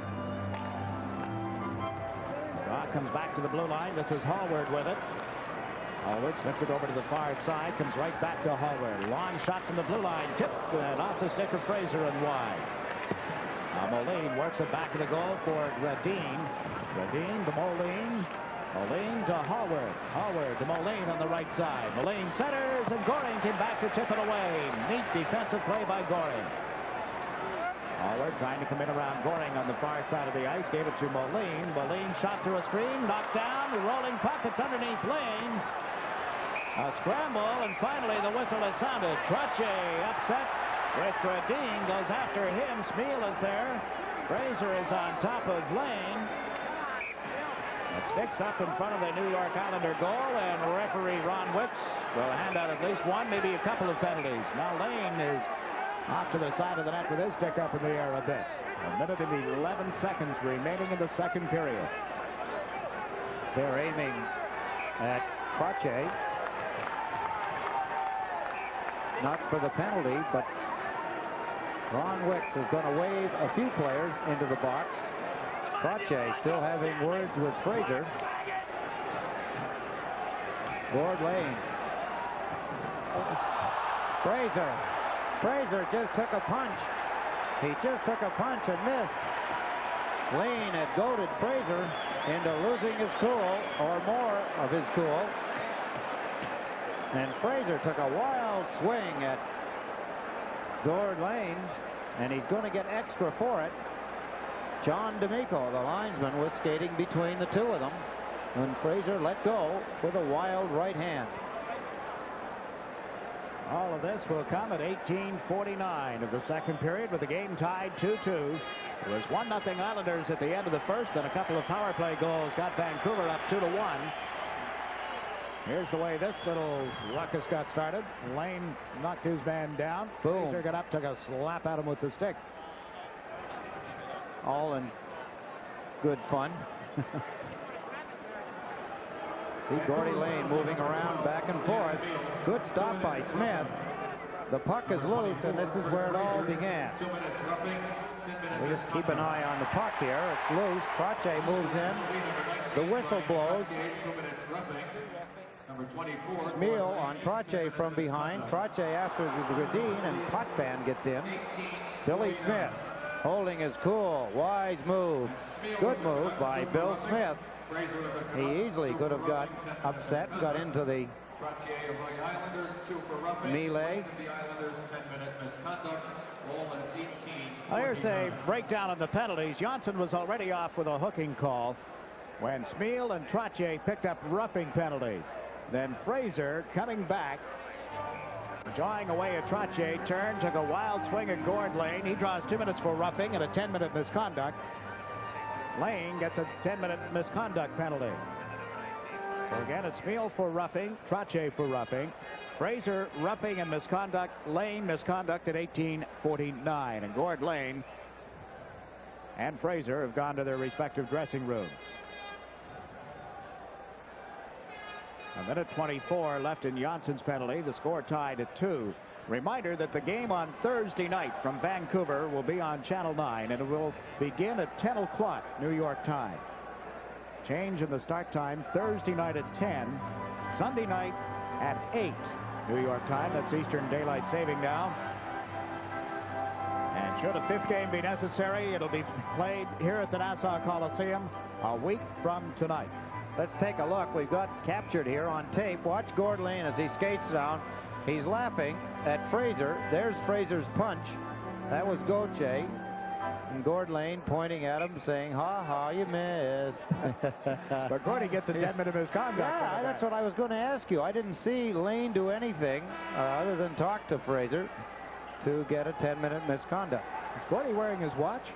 Comes back to the blue line. This is Hallward with it. Hallward lifted over to the far side, comes right back to Hallward. Long shot from the blue line, tipped and off the stick of Fraser and wide. Moline works it back to the goal for Gradine. Gradine to Moline. Moline to Hallward. Hallward to Moline on the right side. Moline centers, and Goring came back to chip it away. Neat defensive play by Goring. Hallward trying to come in around Goring on the far side of the ice. Gave it to Moline. Moline shot through a screen. Knocked down. Rolling puck. It's underneath Lane. A scramble, and finally the whistle is sounded. Trottier upset with Gradine. Goes after him. Smeal is there. Fraser is on top of Lane. It sticks up in front of the New York Islander goal, and referee Ron Wicks will hand out at least one, maybe a couple of penalties. Now Lane is off to the side of the net with his stick up in the air a bit. 1 minute and 11 seconds remaining in the second period. They're aiming at Trottier. Not for the penalty, but Ron Wicks is going to wave a few players into the box. Trottier still having words with Fraser. Gord Lane. Fraser. Fraser just took a punch. He just took a punch and missed. Lane had goaded Fraser into losing his cool, or more of his cool. And Fraser took a wild swing at Gord Lane, and he's going to get extra for it. John D'Amico, the linesman, was skating between the two of them when Fraser let go with a wild right hand. All of this will come at 18:49 of the second period, with the game tied 2-2. It was 1-0 Islanders at the end of the first, and a couple of power play goals got Vancouver up 2-1. Here's the way this little ruckus got started. Lane knocked his man down. Boom. Fraser got up, took a slap at him with the stick. All in good fun. See Gordy Lane moving around back and forth. Good stop by Smith. The puck is loose, and this is where it all began. We just keep an eye on the puck here. It's loose. Trache moves in. The whistle blows. Smeal on Trache from behind. Trache after the Gradine, and Potvin gets in. Billy Smith holding his cool. Wise move. Good move by Bill Smith. He easily could have got upset, got into the melee. Here's a breakdown of the penalties. Johnson was already off with a hooking call when Smeal and Trache picked up roughing penalties. Then Fraser coming back, jawing away at Trache, turned, took a wild swing at Gord Lane. He draws 2 minutes for roughing and a 10-minute misconduct. Lane gets a 10-minute misconduct penalty. So again, it's Smeal for roughing, Trache for roughing. Fraser roughing and misconduct, Lane misconduct at 18:49. And Gord Lane and Fraser have gone to their respective dressing rooms. A minute 24 left in Johnson's penalty. The score tied at 2. Reminder that the game on Thursday night from Vancouver will be on Channel 9, and it will begin at 10 o'clock New York time. Change in the start time Thursday night at 10, Sunday night at 8 New York time. That's Eastern Daylight Saving now. And should a 5th game be necessary, it'll be played here at the Nassau Coliseum a week from tonight. Let's take a look. We've got captured here on tape. Watch Gord Lane as he skates down. He's laughing at Fraser. There's Fraser's punch. That was Gauthier. And Gord Lane pointing at him saying, ha ha, you missed. But Gordy gets a 10-minute misconduct. Yeah, that's what I was going to ask you. I didn't see Lane do anything other than talk to Fraser to get a 10-minute misconduct. Is Gordy wearing his watch?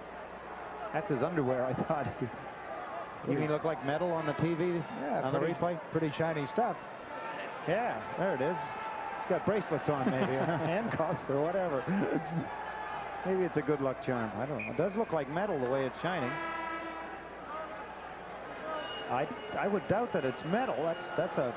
That's his underwear, I thought. You mean look like metal on the TV? Yeah, on the replay? Pretty shiny stuff. Yeah, there it is. It's got bracelets on, maybe, handcuffs or whatever. Maybe it's a good luck charm. I don't know. It does look like metal the way it's shining. I would doubt that it's metal. That's a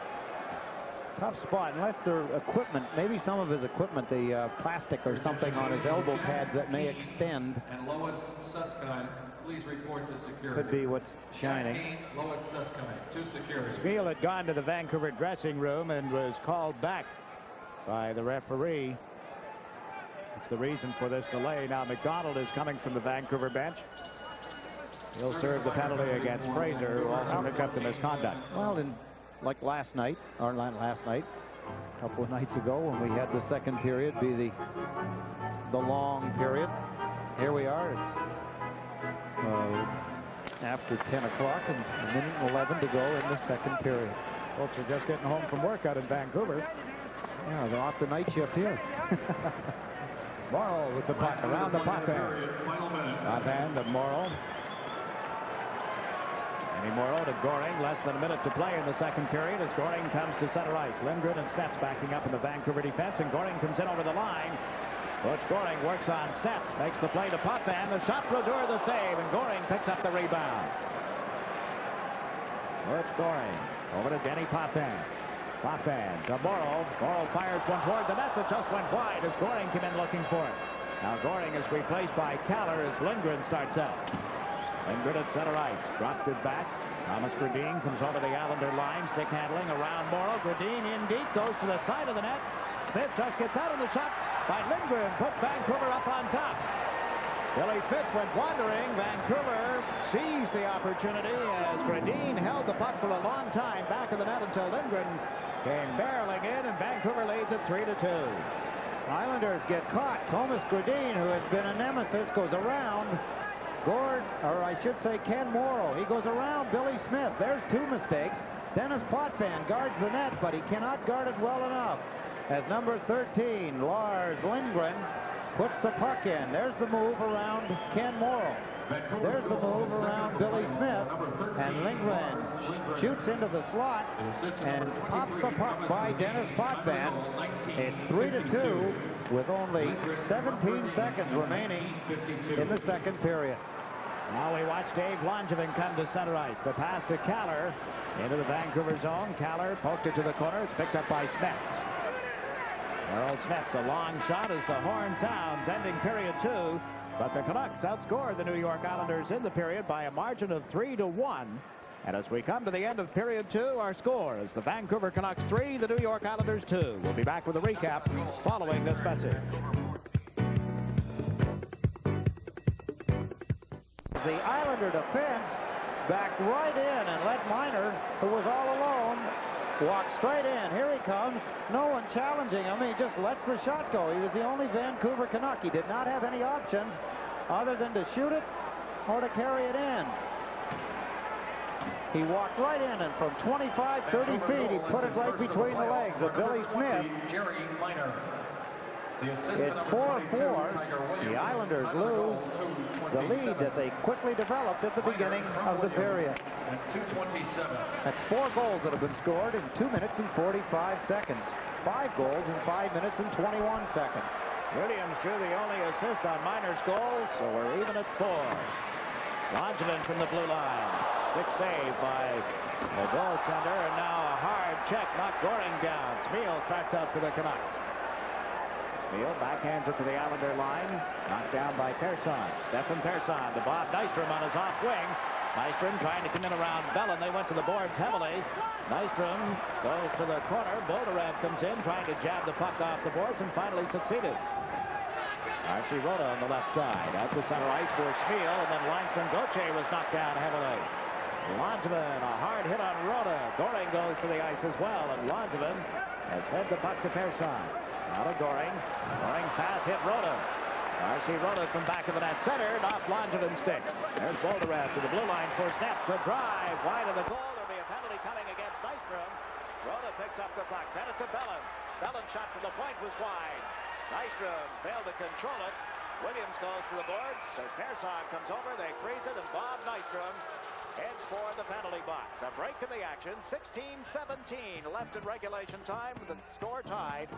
tough spot, unless their equipment, maybe some of his equipment, the plastic or something on his elbow pads that may extend. And Lois Suskind, please report to security. Could be what's shining. Lois Suskind to security. Smeal had gone to the Vancouver dressing room and was called back by the referee. It's the reason for this delay. Now McDonald is coming from the Vancouver bench. He'll serve the penalty against Fraser, who also picked up the misconduct. Well, like last night, or not last night, a couple of nights ago when we had the second period be the long period. Here we are. It's after 10 o'clock and a minute and 11 to go in the second period. Folks are just getting home from work out in Vancouver. Yeah, they're off the night shift here. Morrow with the puck around the Potvin. Potvin to Morrow. Andy Morrow to Goring. Less than a minute to play in the second period as Goring comes to center ice. Lindgren and Steps backing up in the Vancouver defense, and Goring comes in over the line. Butch Goring works on Steps, makes the play to Potvin. The shot, Brodeur the save, and Goring picks up the rebound. Butch Goring over to Denny Potvin. Potvin to Morrow. Morrow fires one toward the net that just went wide as Goring came in looking for it. Now Goring is replaced by Kaller as Lindgren starts out. Lindgren at center ice. Dropped it back. Thomas Gradine comes over the Islander line. Stick handling around Morrow. Gradine in deep. Goes to the side of the net. Smith just gets out of the shot by Lindgren. Puts Vancouver up on top. Billy Smith went wandering. Vancouver seized the opportunity as Gradine held the puck for a long time back of the net until Lindgren came barreling in, and Vancouver leads it 3-2. Islanders get caught. Thomas Gradine, who has been a nemesis, goes around Ken Morrow. He goes around Billy Smith. There's two mistakes. Dennis Potvin guards the net, but he cannot guard it well enough. As number 13, Lars Lindgren, puts the puck in. There's the move around Ken Morrow. There's the move around Billy Smith. And Lindgren shoots into the slot and pops the puck by Dennis Potvin. It's 3-2 with only 17 seconds remaining in the second period. Now we watch Dave Langevin come to center ice. The pass to Kaller into the Vancouver zone. Kaller poked it to the corner. It's picked up by Smets. Harold Smets, a long shot as the horn sounds, ending period 2. But the Canucks outscored the New York Islanders in the period by a margin of 3-1. And as we come to the end of period 2, our score is the Vancouver Canucks 3, the New York Islanders 2. We'll be back with a recap following this message. The Islander defense backed right in and let Miner, who was all alone, walk straight in. Here he comes. No one challenging him. He just lets the shot go. He was the only Vancouver Canuck. He did not have any options other than to shoot it or to carry it in. He walked right in, and from 25, 30 feet, he put it right between the legs of Billy Smith. It's 4-4. The Islanders lose the lead that they quickly developed at the beginning of the period. That's 4 goals that have been scored in 2 minutes and 45 seconds. 5 goals in 5 minutes and 21 seconds. Williams drew the only assist on Miner's goal, so we're even at 4. Langevin from the blue line. Stick save by the goaltender, and now a hard check, knocked Goring down. Smeal starts out for the Canucks. Smeal backhands it to the Islander line. Knocked down by Persson. Stefan Persson to Bob Nystrom on his off wing. Nystrom trying to come in around Bellin. They went to the boards heavily. Nystrom goes to the corner. Boldarev comes in trying to jab the puck off the boards and finally succeeded. R.C. Rhoda on the left side. Out to center ice for Smeal, and then linesman Gauthier was knocked down heavily. Langevin, a hard hit on Rhoda. Goring goes to the ice as well, and Langevin has fed the puck to Persson. Now to Goring. Goring pass hit Rhoda. R.C. Rhoda from back of the net centered off Langevin's stick. There's Boldarev to the blue line for snaps. A drive wide of the goal. There'll be a penalty coming against Nystrom. Rhoda picks up the puck. Then it's to Bellin. Bellin's shot from the point was wide. Nystrom failed to control it. Williams goes to the boards. So Persson comes over. They freeze it, and Bob Nystrom heads for the penalty box. A break in the action. 16-17 left in regulation time. The score tied.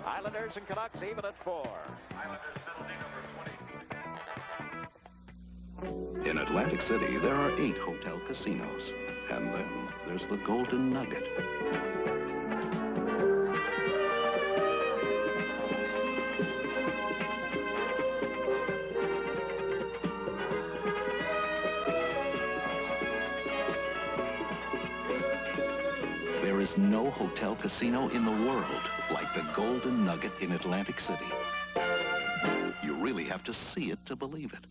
Islanders and Canucks even at 4. Islanders penalty number 20. In Atlantic City, there are 8 hotel casinos. And then there's the Golden Nugget. There is no hotel casino in the world like the Golden Nugget in Atlantic City. You really have to see it to believe it.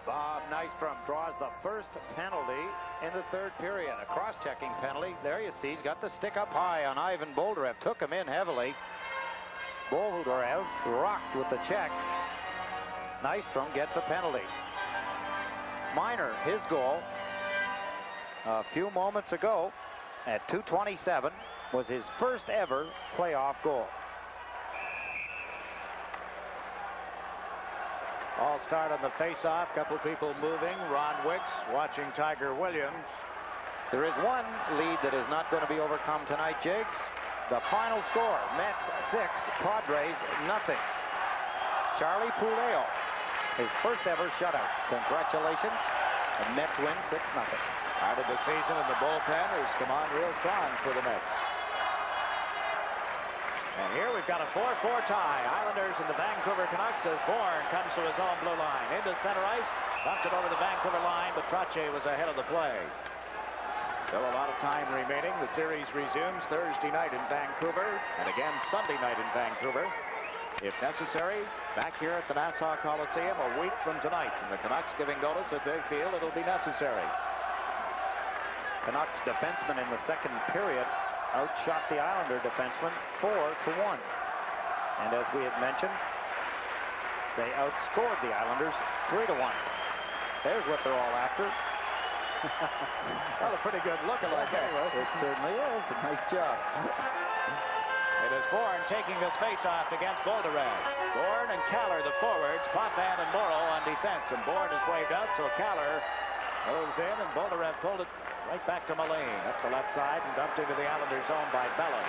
Bob Nystrom draws the first penalty in the third period. A cross-checking penalty. There you see, he's got the stick up high on Ivan Boldarev. Took him in heavily. Boldarev rocked with the check. Nystrom gets a penalty. Miner, his goal a few moments ago at 2:27 was his first ever playoff goal. All start on the face-off. Couple people moving. Ron Wicks watching Tiger Williams. There is one lead that is not going to be overcome tonight, Jiggs. The final score, Mets 6, Padres nothing. Charlie Puleo, his first ever shutout. Congratulations. The Mets win 6-0. Out of the season, and the bullpen has come on real strong for the Mets. And here we've got a 4-4 tie. Islanders and the Vancouver Canucks as Bourne comes to his own blue line. Into center ice. Bumped it over the Vancouver line, but Trottier was ahead of the play. Still a lot of time remaining. The series resumes Thursday night in Vancouver, and again Sunday night in Vancouver. If necessary, back here at the Nassau Coliseum a week from tonight. And the Canucks giving notice that they feel it'll be necessary. Canucks defenseman in the second period outshot the Islander defenseman 4-1. And as we had mentioned, they outscored the Islanders 3-1. There's what they're all after. Well, a pretty good look-alike anyway. It certainly is. A nice job. It is Bourne taking this face-off against Boldarev. Bourne and Kaller, the forwards, Potvin and Morrow on defense. And Bourne is waved out, so Kaller moves in, and Boldarev pulled it right back to Mullane. That's the left side, and dumped into the Islanders' zone by Bellin.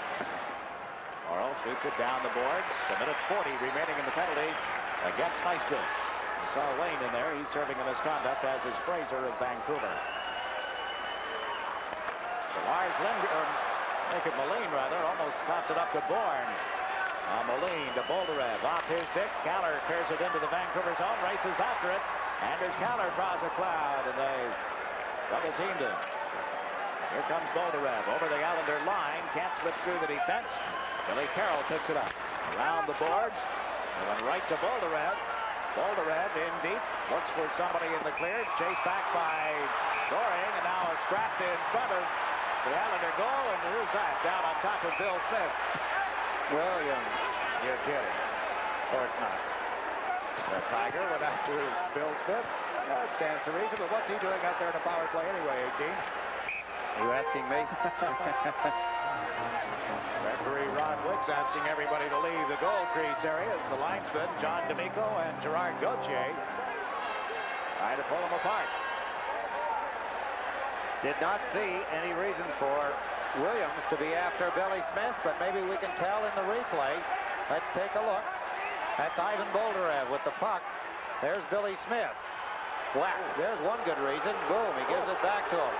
Morrow shoots it down the boards. A minute 40 remaining in the penalty against Nystrom. Saw Wayne in there. He's serving a misconduct, as is Fraser of Vancouver. Lars Lindgren, Moline rather, almost popped it up to Bourne. Moline to Boldarev, off his stick. Caller clears it into the Vancouver zone, races after it. Anders Caller draws a crowd, and they double-teamed him. Here comes Boldarev over the Islander line. Can't slip through the defense. Billy Carroll picks it up. Around the boards. Going right to Boldarev. Boldarev in deep. Looks for somebody in the clear. Chased back by Doring, and now scrapped in front of the Islander goal. And who's that? Down on top of Bill Smith. Williams. You're kidding. Of course not. The Tiger went after Bill Smith. Well, it stands to reason, but what's he doing out there in a power play anyway, 18? Are you asking me? Referee Ron Wicks asking everybody to leave the goal crease area. It's the linesmen, John D'Amico and Gerard Gauthier, trying to pull them apart. Did not see any reason for Williams to be after Billy Smith, but maybe we can tell in the replay. Let's take a look. That's Ivan Boldarev with the puck. There's Billy Smith. Whack. There's one good reason. Boom, he gives it back to him.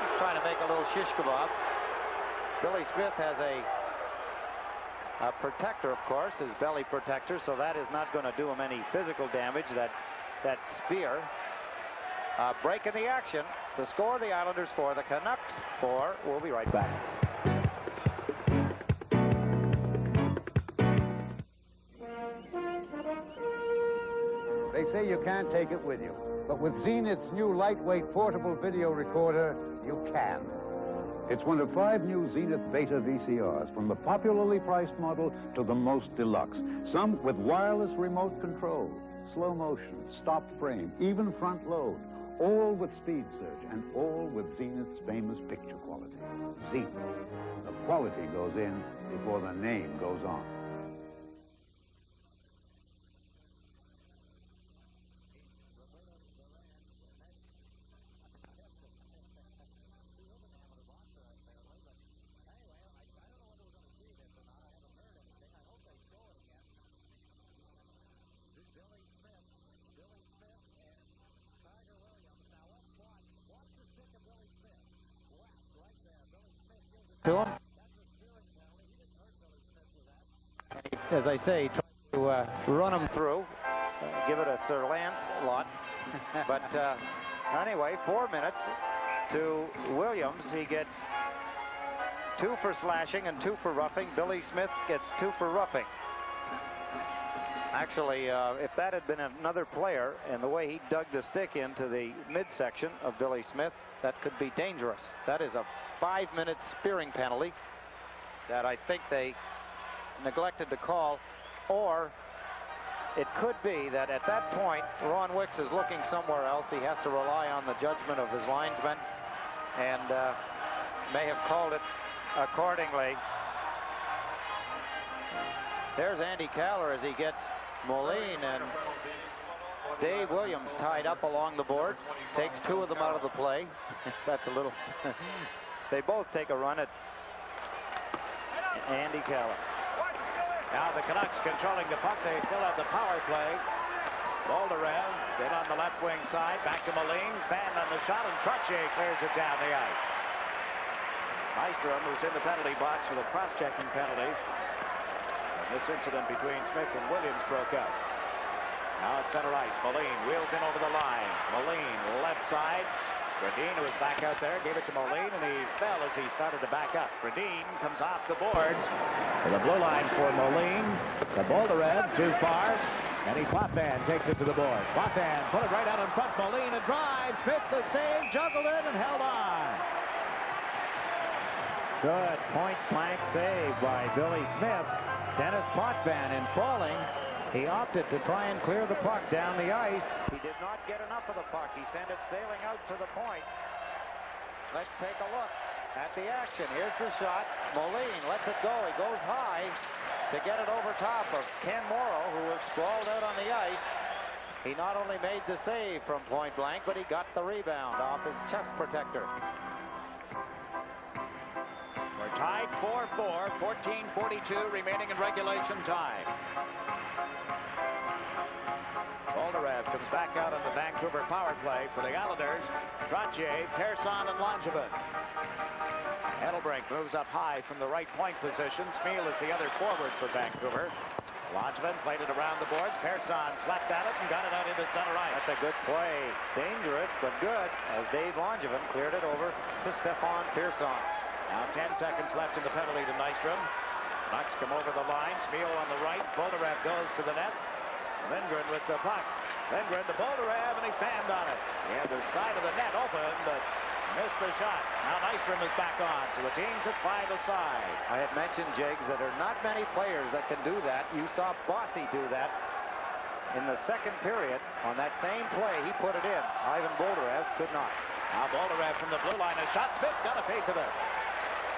He's trying to make a little shish kebab. Billy Smith has a protector, of course, his belly protector, so that is not going to do him any physical damage, that spear. Break in the action. The score, the Islanders 4, the Canucks 4. We'll be right back. They say you can't take it with you, but with Zenith's new lightweight portable video recorder, you can. It's one of 5 new Zenith Beta VCRs, from the popularly priced model to the most deluxe. Some with wireless remote control, slow motion, stop frame, even front load. All with speed search, and all with Zenith's famous picture quality. Zenith. The quality goes in before the name goes on. To him. As I say, try to run him through, give it a Sir Lancelot. But anyway, 4 minutes to Williams. He gets 2 for slashing and 2 for roughing. Billy Smith gets 2 for roughing. Actually, if that had been another player and the way he dug the stick into the midsection of Billy Smith, that could be dangerous. That is a 5-minute spearing penalty that I think they neglected to call, or it could be that at that point Ron Wicks is looking somewhere else. He has to rely on the judgment of his linesmen, and may have called it accordingly. There's Andy Caller as he gets Moline and Dave Williams tied up along the boards. Takes 2 of them out of the play. That's a little... They both take a run at Andy Caller. Now the Canucks controlling the puck. They still have the power play. Boldarev, then on the left wing side. Back to Moline. Fan on the shot, and Trottier clears it down the ice. Nystrom, who's in the penalty box with a cross-checking penalty. And this incident between Smith and Williams broke up. Now at center ice, Moline wheels in over the line. Moline, left side. Bradeen, who was back out there, gave it to Moline, and he fell as he started to back up. Bradeen comes off the boards to the blue line for Moline. The Boldarev, too far. And Potvin takes it to the boards. Potvin put it right out in front. Moline, a drive. Smith the save, juggled it, and held on. Good point-blank save by Billy Smith. Dennis Potvin, in falling, he opted to try and clear the puck down the ice. He did not get enough of the puck. He sent it sailing out to the point. Let's take a look at the action. Here's the shot. Moline lets it go. He goes high to get it over top of Ken Morrow, who was sprawled out on the ice. He not only made the save from point blank, but he got the rebound off his chest protector. We're tied 4-4, 14:42 remaining in regulation time. back out on the Vancouver power play for the Islanders. Trottier, Persson, and Langevin. Edelbrink moves up high from the right point position. Smeal is the other forward for Vancouver. Langevin played it around the boards. Persson slapped at it and got it out into center ice. That's a good play. Dangerous, but good, as Dave Langevin cleared it over to Stefan Persson. Now 10 seconds left in the penalty to Nystrom. Canucks come over the line. Smeal on the right. Bolderev goes to the net. Lindgren with the puck. Lindgren to Bolderev, and he fanned on it. He had the side of the net open, but missed the shot. Now Nystrom is back on, so the team's at 5 aside. I had mentioned, Jiggs, that there are not many players that can do that. You saw Bossy do that in the second period. On that same play, he put it in. Ivan Bolderev could not. Now Bolderev from the blue line. A shot. Smith got a piece of it.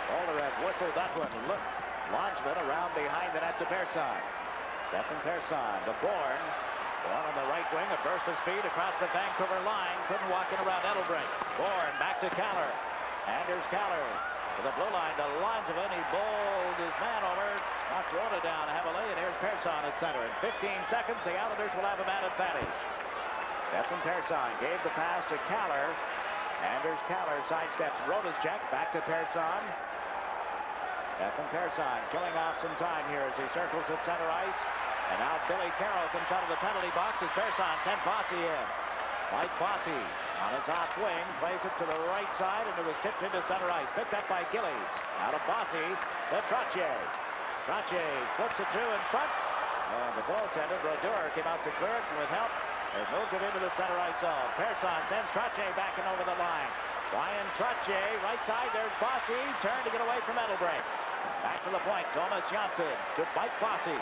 Bolderev whistled that one. Look, Langevin around behind the net to Persson. Stefan Persson, the Bourne. One on the right wing, a burst of speed across the Vancouver line. Couldn't walk in around Edelbrink. Bourne back to Caller. Anders Caller to the blue line to Langevin. He bowled his man over. Knocked Rhoda down heavily, and here's Persson at center. In 15 seconds, the Islanders will have a man advantage. Stefan Persson gave the pass to Caller. Anders Caller sidesteps Rhoda's check. Back to Persson. Stefan Persson killing off some time here as he circles at center ice. And now Billy Carroll comes out of the penalty box as Persson sent Bossy in. Mike Bossy on his off wing plays it to the right side, and it was tipped into center ice. Picked up by Gillies. Out of Bossy to Trottier. Trottier flips it through in front. And the goaltender, Brodeur, came out to clear it, and with help, they moved it into the center ice zone. Persson sends Trottier back and over the line. Ryan Trottier, right side, there's Bossy. Turned to get away from Edelbrink. Back to the point, Thomas Janssen to Mike Bossy.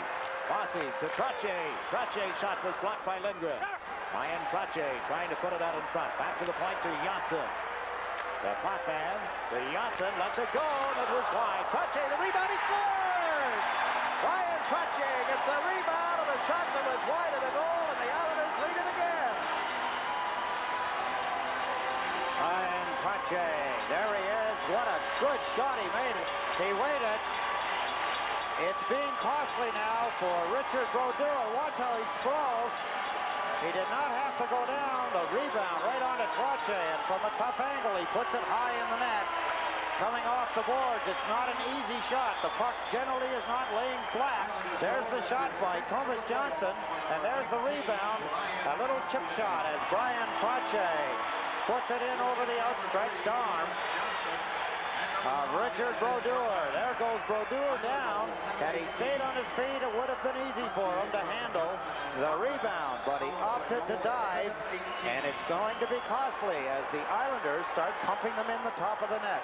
Bossy to Trottier. Trottier's shot was blocked by Lindgren. Ryan Trottier trying to put it out in front. Back to the point to Janssen. The Potvin to Janssen. Lets it go, and it was wide. Trottier, the rebound, he scores! Ryan Trottier gets the rebound of a shot that was wide of the goal, and the Islanders lead it again. Ryan Trottier, there he is. What a good shot he made. He waited. It's being costly now for Richard Brodeur. Watch how he sprawls. He did not have to go down. The rebound right onto Trottier, and from a tough angle, he puts it high in the net. Coming off the boards, it's not an easy shot. The puck generally is not laying flat. There's the shot by Thomas Janssen, and there's the rebound. A little chip shot as Brian Trottier puts it in over the outstretched arm of Richard Brodeur. There goes Brodeur down. Had he stayed on his feet, it would have been easy for him to handle the rebound, but he opted to dive, and it's going to be costly as the Islanders start pumping them in the top of the net.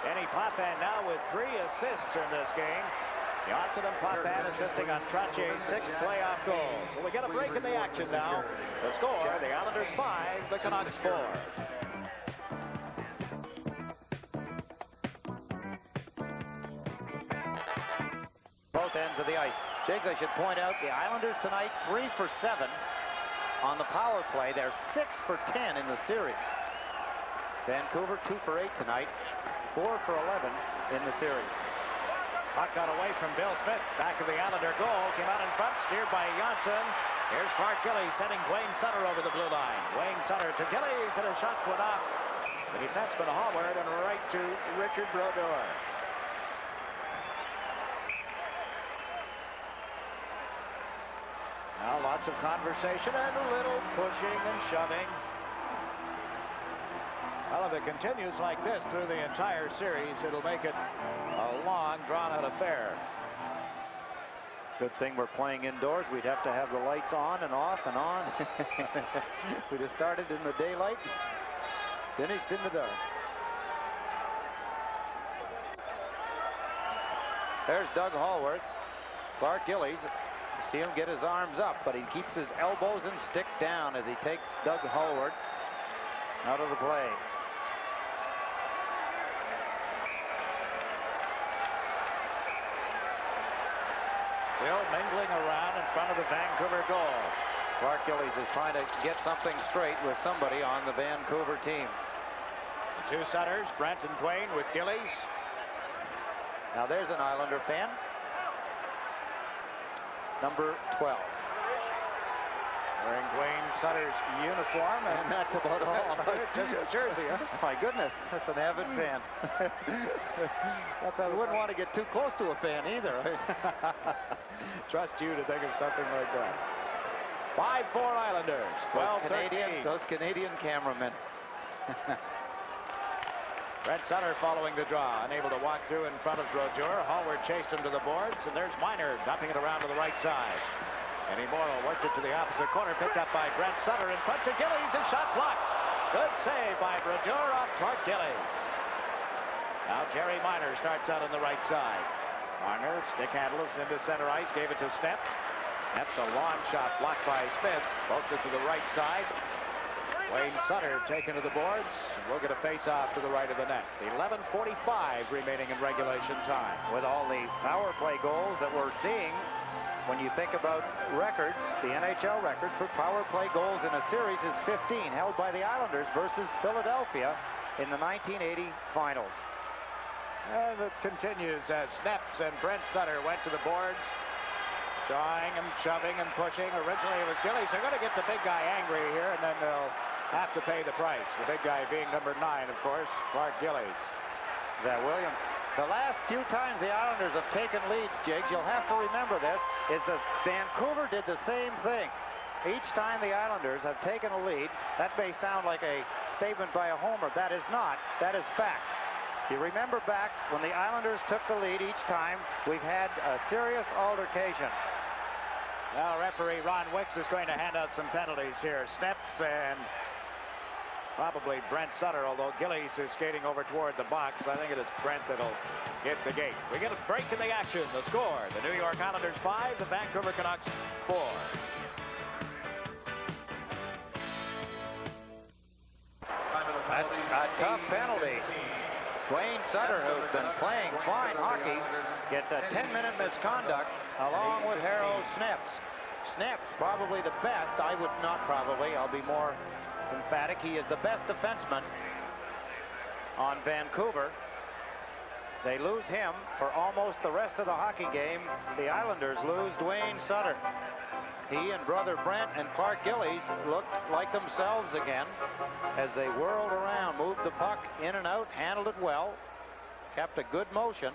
Kenny Potvin now with 3 assists in this game. Janssen and Potvin assisting on Trottier's 6th playoff goal. So we get a break in the action now. The score, the Islanders 5, the Canucks 4. Both ends of the ice. Jiggs, I should point out, the Islanders tonight 3 for 7 on the power play. They're 6 for 10 in the series. Vancouver 2 for 8 tonight, 4 for 11 in the series. Puck got away from Bill Smith. Back of the Islander goal. Came out in front, steered by Janssen. Here's Clark Gillies sending Wayne Sutter over the blue line. Wayne Sutter to Gillies, and a shot went off. The defenseman Hallward and right to Richard Brodeur. Now lots of conversation and a little pushing and shoving. Well, if it continues like this through the entire series, it'll make it a long, drawn-out affair. Good thing we're playing indoors. We'd have to have the lights on and off and on. We'd have started in the daylight, finished in the dark. There's Doug Hallworth. Clark Gillies. See him get his arms up, but he keeps his elbows and stick down as he takes Doug Hallworth out of the play. Still mingling around in front of the Vancouver goal. Clark Gillies is trying to get something straight with somebody on the Vancouver team. The two centers, Brent and Twain with Gillies. Now there's an Islander fan. Number 12. Wearing Dwayne Sutter's uniform, and that's about all. Just a jersey, huh? My goodness, that's an avid fan. I wouldn't want to get too close to a fan either. Trust you to think of something like that. 5-4 Islanders. 12-13. Those Canadian cameramen. Brent Sutter following the draw, unable to walk through in front of Brodeur. Hallward chased him to the boards, and there's Miner dumping it around to the right side. And Morrow worked it to the opposite corner, picked up by Brent Sutter in front to Gillies, and shot blocked. Good save by Brodeur on Clark Gillies. Now Jerry Miner starts out on the right side. Marner, stick handles into center ice, gave it to Steps. Steps, a long shot blocked by Smith, poked it to the right side. Wayne Sutter taken to the boards. We'll get a face-off to the right of the net. 11:45 remaining in regulation time. With all the power play goals that we're seeing, when you think about records, the NHL record for power play goals in a series is 15, held by the Islanders versus Philadelphia in the 1980 finals. And it continues as Snaps and Brent Sutter went to the boards, trying and shoving and pushing. Originally it was Gillies. They're going to get the big guy angry here, and then they'll have to pay the price. The big guy being number 9, of course, Clark Gillies. Is that Williams? The last few times the Islanders have taken leads, Jiggs, you'll have to remember this, is that Vancouver did the same thing. Each time the Islanders have taken a lead, that may sound like a statement by a homer. That is not. That is fact. You remember back when the Islanders took the lead each time, we've had a serious altercation. Now referee Ron Wicks is going to hand out some penalties here. Steps and probably Brent Sutter, although Gillies is skating over toward the box. I think it is Brent that'll hit the gate. We get a break in the action. The score, the New York Islanders 5, the Vancouver Canucks 4. That's a tough penalty. Dwayne Sutter, who's been playing fine hockey, gets a 10-minute misconduct along with Harold Snaps. Snaps probably the best. I would not probably. I'll be more emphatic. He is the best defenseman on Vancouver. They lose him for almost the rest of the hockey game. The Islanders lose Dwayne Sutter. He and brother Brent and Clark Gillies looked like themselves again as they whirled around, moved the puck in and out, handled it well, kept a good motion.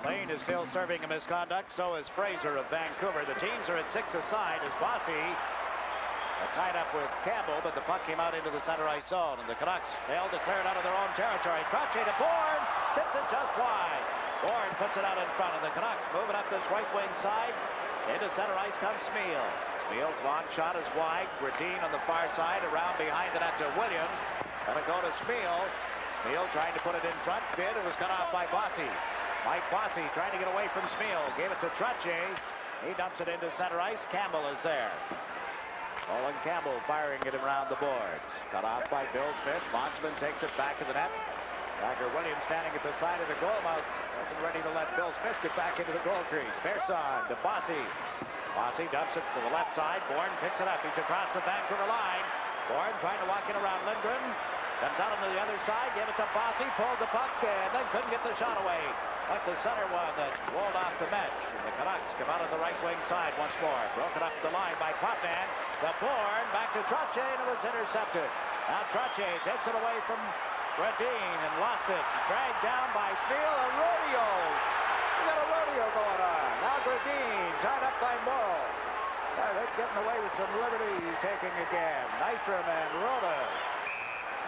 Lane is still serving a misconduct, so is Fraser of Vancouver. The teams are at 6 aside as Bossy tied up with Campbell, but the puck came out into the center ice zone, and the Canucks failed to clear it out of their own territory. Trottier to Bourne, tipped it just wide. Bourne puts it out in front, and the Canucks moving up this right wing side. Into center ice comes Smeal. Smeal's long shot is wide. Gradine on the far side, around behind the net to Williams. Gonna go to Smeal. Smeal trying to put it in front. Bid, it was cut off by Bossy. Mike Bossy trying to get away from Smeal. Gave it to Trottier. He dumps it into center ice. Campbell is there. Olin Campbell firing it around the boards. Cut off by Bill Smith. Bondsman takes it back to the net. Tiger Williams standing at the side of the goal mouth. Wasn't ready to let Bill Smith get back into the goal crease. Pearson to Bossy. Bossy dumps it to the left side. Bourne picks it up. He's across the Vancouver line. Bourne trying to walk it around Lindgren. Comes out on the other side. Gave it to Bossy. Pulled the puck and then couldn't get the shot away. Like the center one that rolled off the mesh. And the Canucks come out on the right wing side once more. Broken up the line by Potman. The Bourne back to Trottier, and it was intercepted. Now Trottier takes it away from Gradine and lost it. Dragged down by Smeal. A rodeo. We got a rodeo going on. Now Gradine tied up by Morrow. They're getting away with some liberty taking again. Nystrom and Rhoda.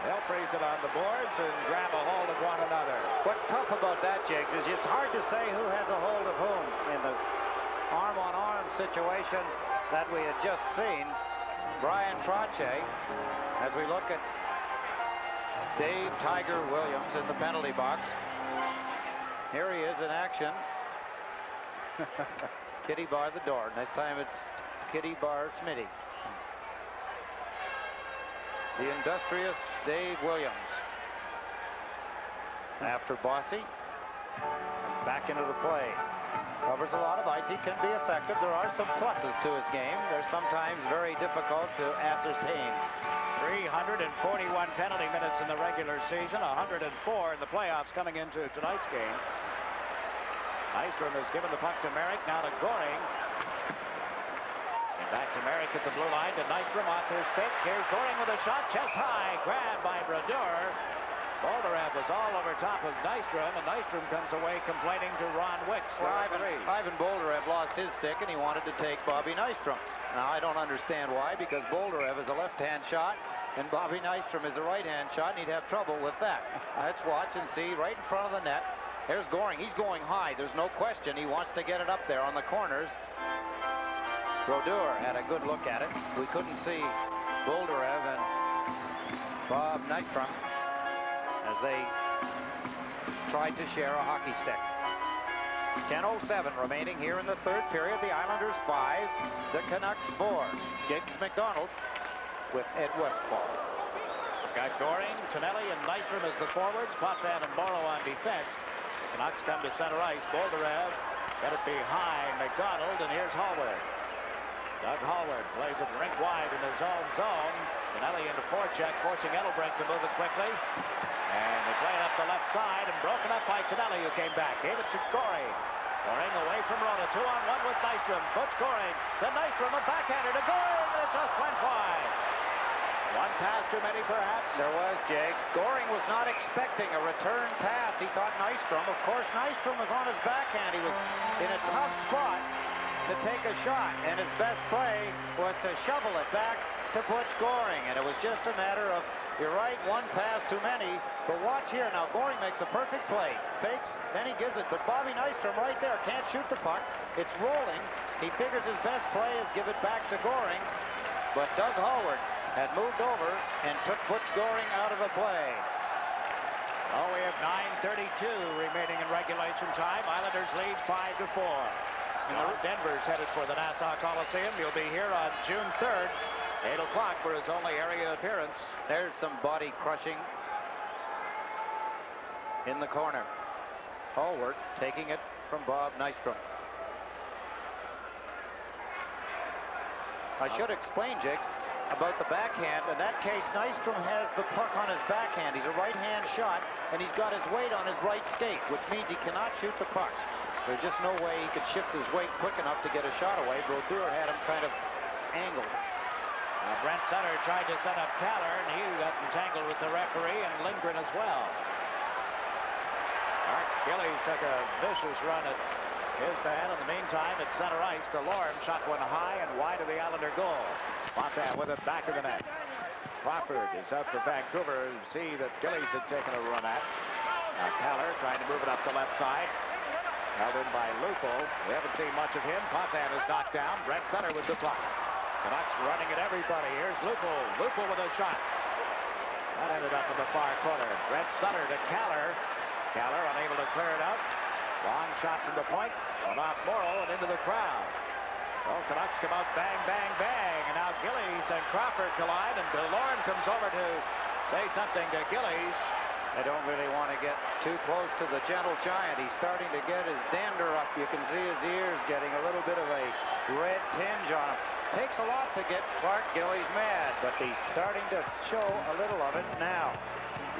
They'll freeze it on the boards and grab a hold of one another. What's tough about that, Jiggs, is it's hard to say who has a hold of whom in the arm-on-arm situation that we had just seen. Brian Trottier, as we look at Dave Tiger Williams in the penalty box. Here he is in action. Kitty bar the door. Next time it's Kitty bar Smitty. The industrious Dave Williams. After Bossy. Back into the play. Covers a lot of ice. He can be effective. There are some pluses to his game. They're sometimes very difficult to ascertain. 341 penalty minutes in the regular season, 104 in the playoffs coming into tonight's game. Nystrom has given the puck to Merrick, now to Goring. And back to Merrick at the blue line, to Nystrom off his pick. Here's Goring with a shot, chest high, grabbed by Brodeur. Bolderev was all over top of Nystrom, and Nystrom comes away complaining to Ron Wicks. Well, Ivan Bolderev lost his stick, and he wanted to take Bobby Nystrom's. Now, I don't understand why, because Bolderev is a left-hand shot, and Bobby Nystrom is a right-hand shot, and he'd have trouble with that. Let's watch and see right in front of the net. There's Goring. He's going high. There's no question. He wants to get it up there on the corners. Brodeur had a good look at it. We couldn't see Bolderev and Bob Nystrom as they tried to share a hockey stick. 10:07 remaining here in the third period. The Islanders 5, the Canucks 4. James McDonald with Ed Westfall. Got Goring, Tonelli, and Nystrom as the forwards. Potvin and Morrow on defense. The Canucks come to center ice. Bolderev got it behind McDonald, and here's Hallward. Doug Hallward plays it rink wide in his own zone. Tonelli into forecheck, forcing Edelbrink to move it quickly. And they play it up the left side, and broken up by Tonelli, who came back. Gave it to Goring. Goring away from Rona. 2-on-1 with Nystrom. Puts Goring. Then Nystrom, a backhander to Goring, and it just went wide. One pass too many, perhaps. There was, Jakes. Goring was not expecting a return pass. He thought Nystrom. Of course, Nystrom was on his backhand. He was in a tough spot to take a shot, and his best play was to shovel it back to Butch Goring, and it was just a matter of, you're right, one pass too many, but watch here. Now, Goring makes a perfect play. Fakes, then he gives it, but Bobby Nystrom right there can't shoot the puck. It's rolling. He figures his best play is give it back to Goring, but Doug Hallward had moved over and took Butch Goring out of the play. Oh, we have 9:32 remaining in regulation time. Islanders lead 5-4. Now Denver's headed for the Nassau Coliseum. He'll be here on June 3rd, 8 o'clock for his only area appearance. There's some body crushing in the corner. Hallward taking it from Bob Nystrom. I should explain, Jakes, about the backhand. In that case, Nystrom has the puck on his backhand. He's a right-hand shot, and he's got his weight on his right skate, which means he cannot shoot the puck. There's just no way he could shift his weight quick enough to get a shot away. Brodeur had him kind of angled. Brent Sutter tried to set up Caller, and he got entangled with the referee, and Lindgren as well. Art Gillies took a vicious run at his man. In the meantime, at center ice, DeLorme shot one high and wide of the Islander goal. Montana with it back of the net. Crawford is out for Vancouver. See that Gillies had taken a run at. Now Caller trying to move it up the left side. Held in by Lupo. We haven't seen much of him. Potvin is knocked down. Brent Sutter with the puck. Canucks running at everybody. Here's Lupo. Lupo with a shot. That ended up in the far corner. Brent Sutter to Caller. Caller unable to clear it out. Long shot from the point. Went off Morrow and into the crowd. Well, Canucks come out bang, bang, bang. And now Gillies and Crawford collide. And DeLorme comes over to say something to Gillies. I don't really want to get too close to the gentle giant. He's starting to get his dander up. You can see his ears getting a little bit of a red tinge on him. Takes a lot to get Clark Gillies mad, but he's starting to show a little of it now.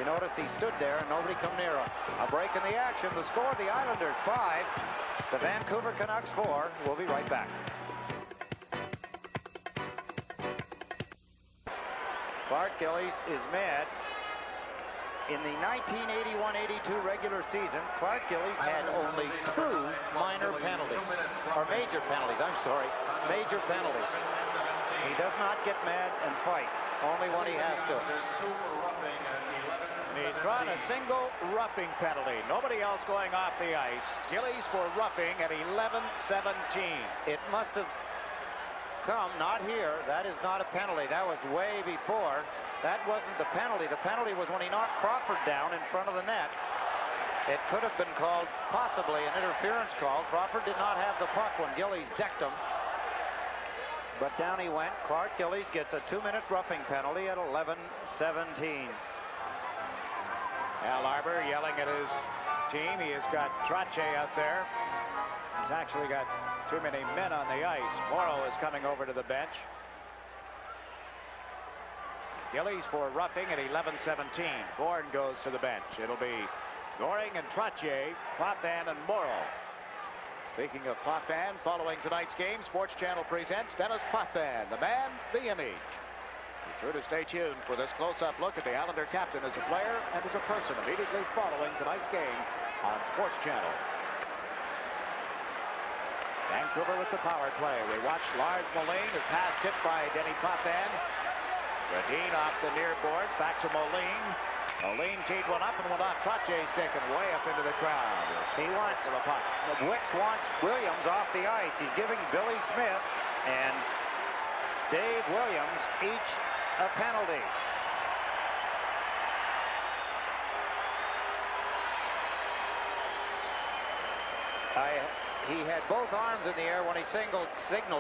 You noticed he stood there and nobody come near him. A break in the action. The score, the Islanders 5, the Vancouver Canucks 4. We'll be right back. Clark Gillies is mad. In the 1981-82 regular season, Clark Gillies had only 2 minor penalties, or major penalties, I'm sorry, major penalties. He does not get mad and fight, only when he has to. He's drawn a single roughing penalty. Nobody else going off the ice. Gillies for roughing at 11-17. It must have come, not here. That is not a penalty. That was way before. That wasn't the penalty. The penalty was when he knocked Crawford down in front of the net. It could have been called possibly an interference call. Crawford did not have the puck when Gillies decked him. But down he went. Clark Gillies gets a 2-minute roughing penalty at 11-17. Al Arbor yelling at his team. He has got Trache out there. He's actually got too many men on the ice. Morrow is coming over to the bench. Gillies for roughing at 11:17. Bourne goes to the bench. It'll be Goring and Trottier, Potvin and Morrow. Speaking of Potvin, following tonight's game, Sports Channel presents Dennis Potvin, the man, the image. Be sure to stay tuned for this close-up look at the Islander captain as a player and as a person immediately following tonight's game on Sports Channel. Vancouver with the power play. We watch Lars Moline, his pass tipped by Denny Potvin. Radin off the near boards, back to Moline. Moline teed one up and went off Trottier's stick and way up into the crowd. He wants the puck. Wicks wants Williams off the ice. He's giving Billy Smith and Dave Williams each a penalty. He had both arms in the air when he signaled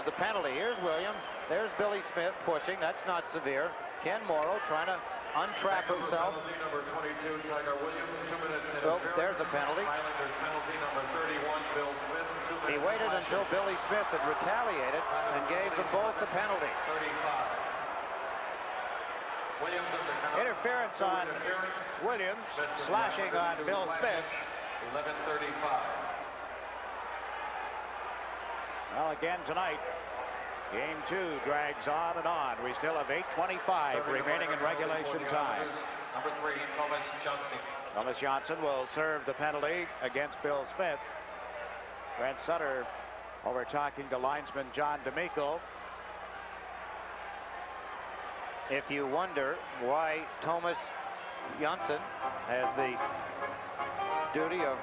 the penalty. Here's Williams. There's Billy Smith pushing. That's not severe. Ken Morrow trying to untrap himself. Number 22, Tiger Williams, 2 minutes in. Oh, there's a penalty. Islanders penalty number 31, Bill Smith. He waited until Billy Smith had retaliated and gave them both the penalty. 35. Williams of the Canucks. Interference on Williams, slashing on Bill Smith. 11:35. Well, again tonight, Game 2 drags on and on. We still have 8:25 remaining in regulation time. Number 3, Thomas Johnson. Thomas Johnson will serve the penalty against Bill Smith. Brent Sutter over talking to linesman John D'Amico. If you wonder why Thomas Johnson has the duty of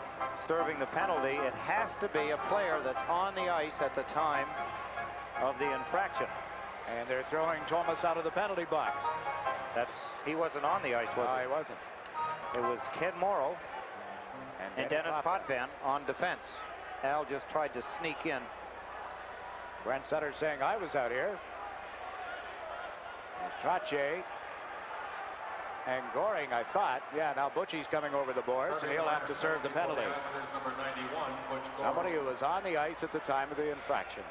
serving the penalty, it has to be a player that's on the ice at the time of the infraction. And they're throwing Thomas out of the penalty box. He wasn't on the ice, was he? No, he wasn't. It was Ken Morrow and Dennis Potvin on defense. Al just tried to sneak in. Brent Sutter saying, I was out here. Trottier and Goring, I thought. Yeah, now Butchie's coming over the boards, and he'll have to serve the penalty. Number 91, Somebody who was on the ice at the time of the infraction.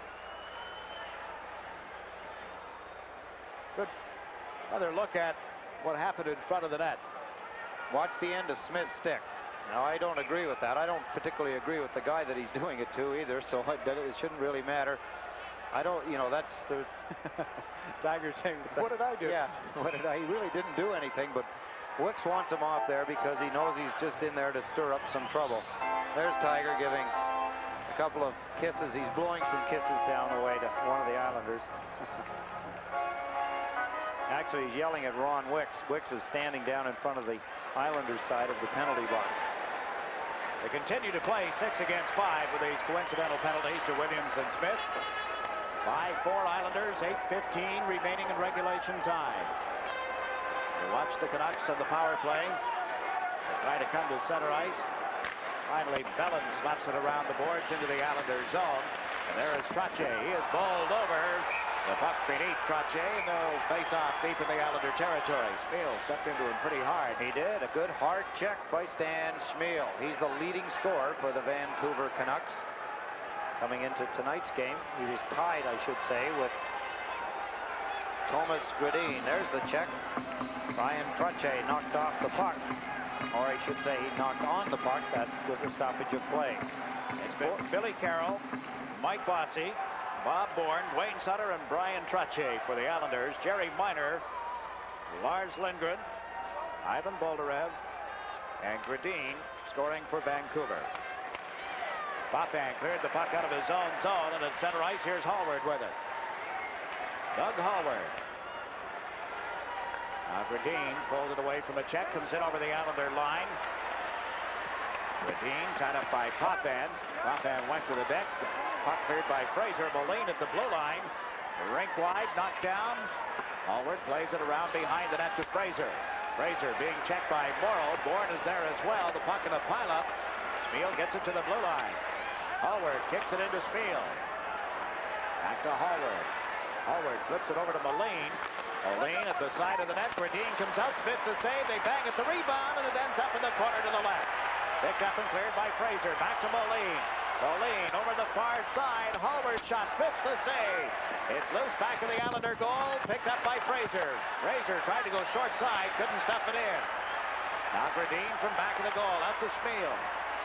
Good. Another look at what happened in front of the net. Watch the end of Smith's stick. Now, I don't agree with that. I don't particularly agree with the guy that he's doing it to either, so it shouldn't really matter. I don't, that's the... Tiger saying, what did I do? Yeah, what did I? He really didn't do anything, but Wicks wants him off there because he knows he's just in there to stir up some trouble. There's Tiger giving a couple of kisses. He's blowing some kisses down the way to one of the Islanders. Actually, he's yelling at Ron Wicks. Wicks is standing down in front of the Islanders side of the penalty box. They continue to play 6 against 5 with these coincidental penalties to Williams and Smith. 5-4 Islanders, 8:15 remaining in regulation time. We watch the Canucks on the power play. They try to come to center ice. Finally, Bellin slaps it around the boards into the Islanders zone. And there is Trottier. He is bowled over. The puck beneath Trottier, and they'll face off deep in the Islander territory. Schmiel stepped into him pretty hard. He did. A good hard check by Stan Schmiel. He's the leading scorer for the Vancouver Canucks. Coming into tonight's game, he was tied, I should say, with Thomas Gradin. There's the check. Brian Trottier knocked off the puck. Or I should say he knocked on the puck. That was a stoppage of play. It's Billy Carroll, Mike Bossy, Bob Bourne, Wayne Sutter, and Brian Trottier for the Islanders. Jerry Miner, Lars Lindgren, Ivan Boldarev, and Gradin scoring for Vancouver. Potvin cleared the puck out of his own zone, and at center ice, here's Hallward with it. Doug Hallward. Now Gradin pulled it away from a check, comes in over the Islander line. Gradin tied up by Potvin. Potvin went to the deck. The puck cleared by Fraser. Moline at the blue line. Rink wide, knocked down. Hallward plays it around behind the net to Fraser. Fraser being checked by Morrow. Bourne is there as well. The puck in a pileup. Schmiel gets it to the blue line. Hallward kicks it into Schmiel. Back to Hallward. Hallward flips it over to Moline. Moline at the side of the net. Gradin comes out. Smith to save. They bang at the rebound, and it ends up in the corner to the left. Picked up and cleared by Fraser. Back to Moline. Moline over the far side. Hallward shot, fifth to save. It's loose back to the Islander goal, picked up by Fraser. Fraser tried to go short side, couldn't stuff it in. Now Gradine from back of the goal, out to Smeal.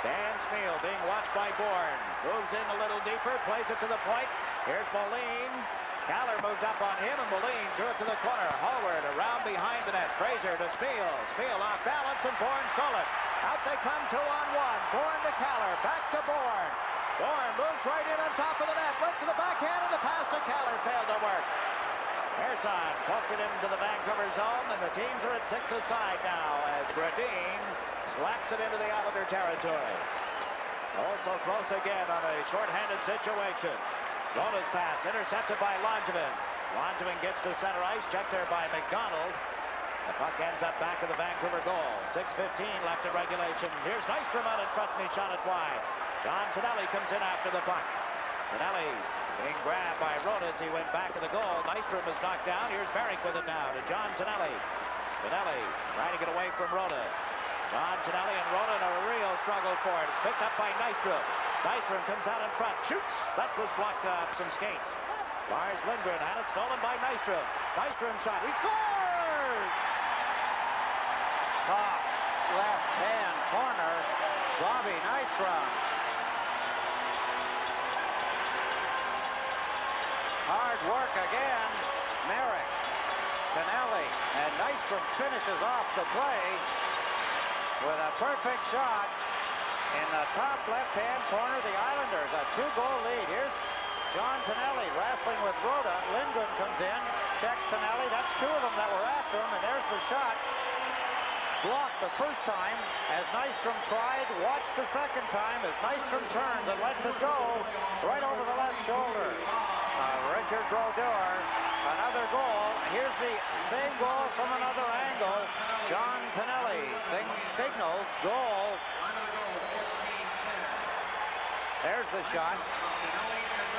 Stan Smeal being watched by Bourne. Moves in a little deeper, plays it to the point. Here's Moline. Caller moved up on him, and Moline threw it to the corner. Hallward around behind the net. Fraser to Smeal. Smeal off balance, and Bourne stole it. Out they come, 2-on-1. Bourne to Caller, back to Bourne. Bourne moves right in on top of the net. Went to the backhand, and the pass to Caller failed to work. Pearson poked it into the Vancouver zone, and the teams are at 6 aside now as Gradine slaps it into the Islander territory. Also close again on a shorthanded situation. Rona's pass intercepted by Langevin. Langevin gets to center ice, checked there by McDonald. The puck ends up back of the Vancouver goal. 6:15 left in regulation. Here's Nystrom out in front, and he shot it wide. John Tonelli comes in after the puck. Tonelli being grabbed by Rona as he went back of the goal. Nystrom is knocked down. Here's Barrick with it now to John Tonelli. Tonelli trying to get away from Rona. John Tonelli and Rona in a real struggle for it. It's picked up by Nystrom. Nystrom comes out in front, shoots. That was blocked off some skates. Lars Lindgren had it stolen by Nystrom. Nystrom shot. He scores! Top left-hand corner, Bobby Nystrom. Hard work again. Merrick, Tonelli, and Nystrom finishes off the play with a perfect shot in the top left-hand corner of the Islanders. A 2-goal lead. Here's John Tonelli wrestling with Rhoda. Lindgren comes in, checks Tonelli. That's 2 of them that were after him, and there's the shot. Blocked the first time as Nystrom tried. Watch the second time as Nystrom turns and lets it go right over the left shoulder. Richard Brodeur, another goal. Here's the same goal from another angle. John Tonelli signals goal. There's the shot.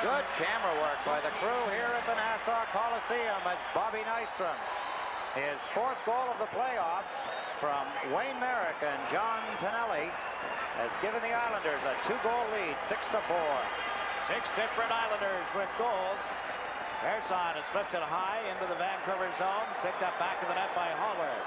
Good camera work by the crew here at the Nassau Coliseum as Bobby Nystrom. His 4th goal of the playoffs from Wayne Merrick and John Tonelli has given the Islanders a 2-goal lead, 6-4. 6 different Islanders with goals. Pearson has flipped it high into the Vancouver zone. Picked up back of the net by Hallward.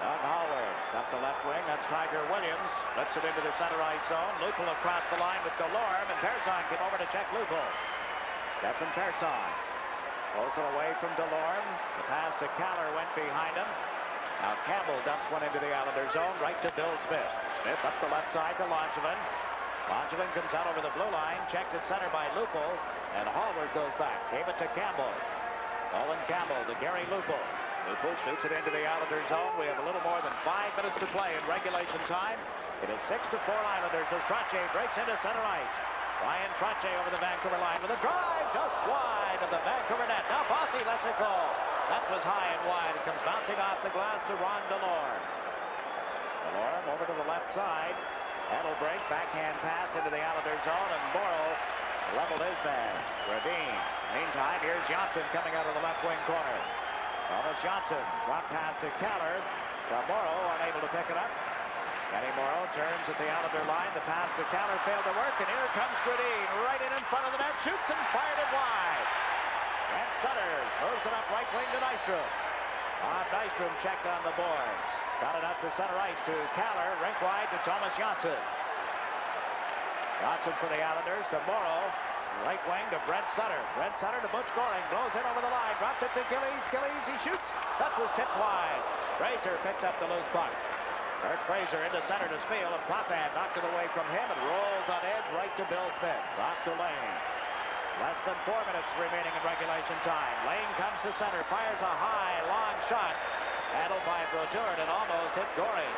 Doug Hallward up the left wing. That's Tiger Williams. Flips it into the center ice zone. Lupul across the line with Delorme, and Pearson came over to check Lupul. Stephen Pearson pulls it away from Delorme. The pass to Caller went behind him. Now Campbell dumps one into the Islander zone, right to Bill Smith. Smith up the left side to Langevin. Langevin comes out over the blue line, checked at center by Lupul, and Hallward goes back. Gave it to Campbell. Colin Campbell to Gary Lupul. Lupul shoots it into the Islander zone. We have a little more than 5 minutes to play in regulation time. It is 6-4 Islanders as Trottier breaks into center ice. Ryan Trottier over the Vancouver line with a drive just wide of the Vancouver net. Now Bossy lets it go. That was high and wide. It comes bouncing off the glass to Ron Delorme. Delorme over to the left side. That'll break. Backhand pass into the Islander zone, and Morrow leveled his man. Gradine. Meantime, here's Johnson coming out of the left wing corner. Thomas Johnson. Drop pass to Caller. Morrow unable to pick it up. Kenny Morrow turns at the Islander line. The pass to Caller failed to work, and here comes Gradine. Right in front of the net. Shoots and fired it wide. And Sutter moves it up right wing to Nystrom. Nystrom checked on the boards. Got it out to center ice to Caller. Rink wide to Thomas Johnson. Johnson for the Islanders to Morrow. Right wing to Brent Sutter. Brent Sutter to Butch Goring. Blows in over the line. Drops it to Gillies. Gillies, he shoots. That was tipped wide. Fraser picks up the loose puck. Bert Fraser into center to Spiel, and Potvin knocked it away from him and rolls on edge right to Bill Smith. Off to Lane. Less than 4 minutes remaining in regulation time. Lane comes to center, fires a high, long shot. Handled by Brodeur, and almost hit Goring.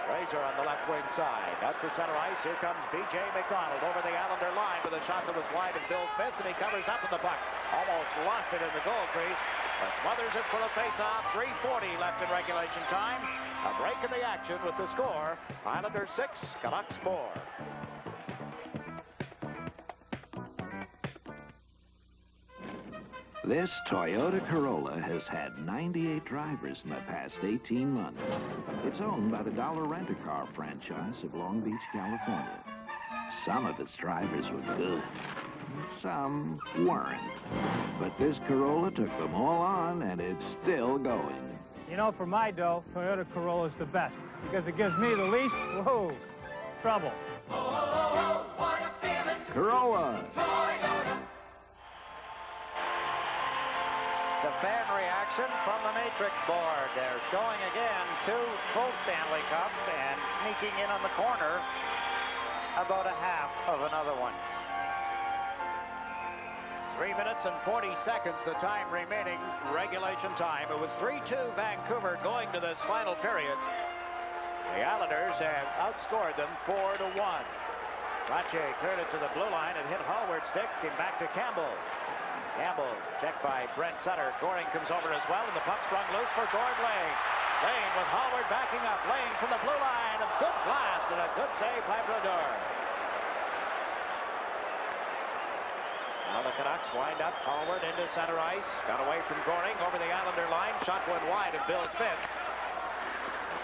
Fraser on the left wing side. Up to center ice. Here comes B.J. McDonald over the Islander line with a shot that was wide of Bill Smith, and he covers up with the puck. Almost lost it in the goal crease, but smothers it for the face-off. 3:40 left in regulation time. A break in the action with the score. Islanders 6, Canucks 4. This Toyota Corolla has had 98 drivers in the past 18 months. It's owned by the Dollar Rent-A-Car franchise of Long Beach, California. Some of its drivers were good. Some weren't. But this Corolla took them all on, and it's still going. You know, for my dough, Toyota Corolla is the best because it gives me the least, trouble. Corolla. The fan reaction from the matrix board. They're showing again 2 full Stanley Cups and sneaking in on the corner about a half of another one. 3 minutes and 40 seconds, the time remaining, regulation time. It was 3-2 Vancouver going to this final period. The Islanders have outscored them 4-1. Rache cleared it to the blue line and hit Hallward's stick, came back to Campbell. Campbell checked by Brent Sutter. Goring comes over as well, and the puck sprung loose for Gord Lane. Lane with Hallward backing up. Lane from the blue line. A good blast and a good save by Brodeur. Now the Canucks wind up. Hallward into center ice. Got away from Goring over the Islander line. Shot went wide of Bill Smith.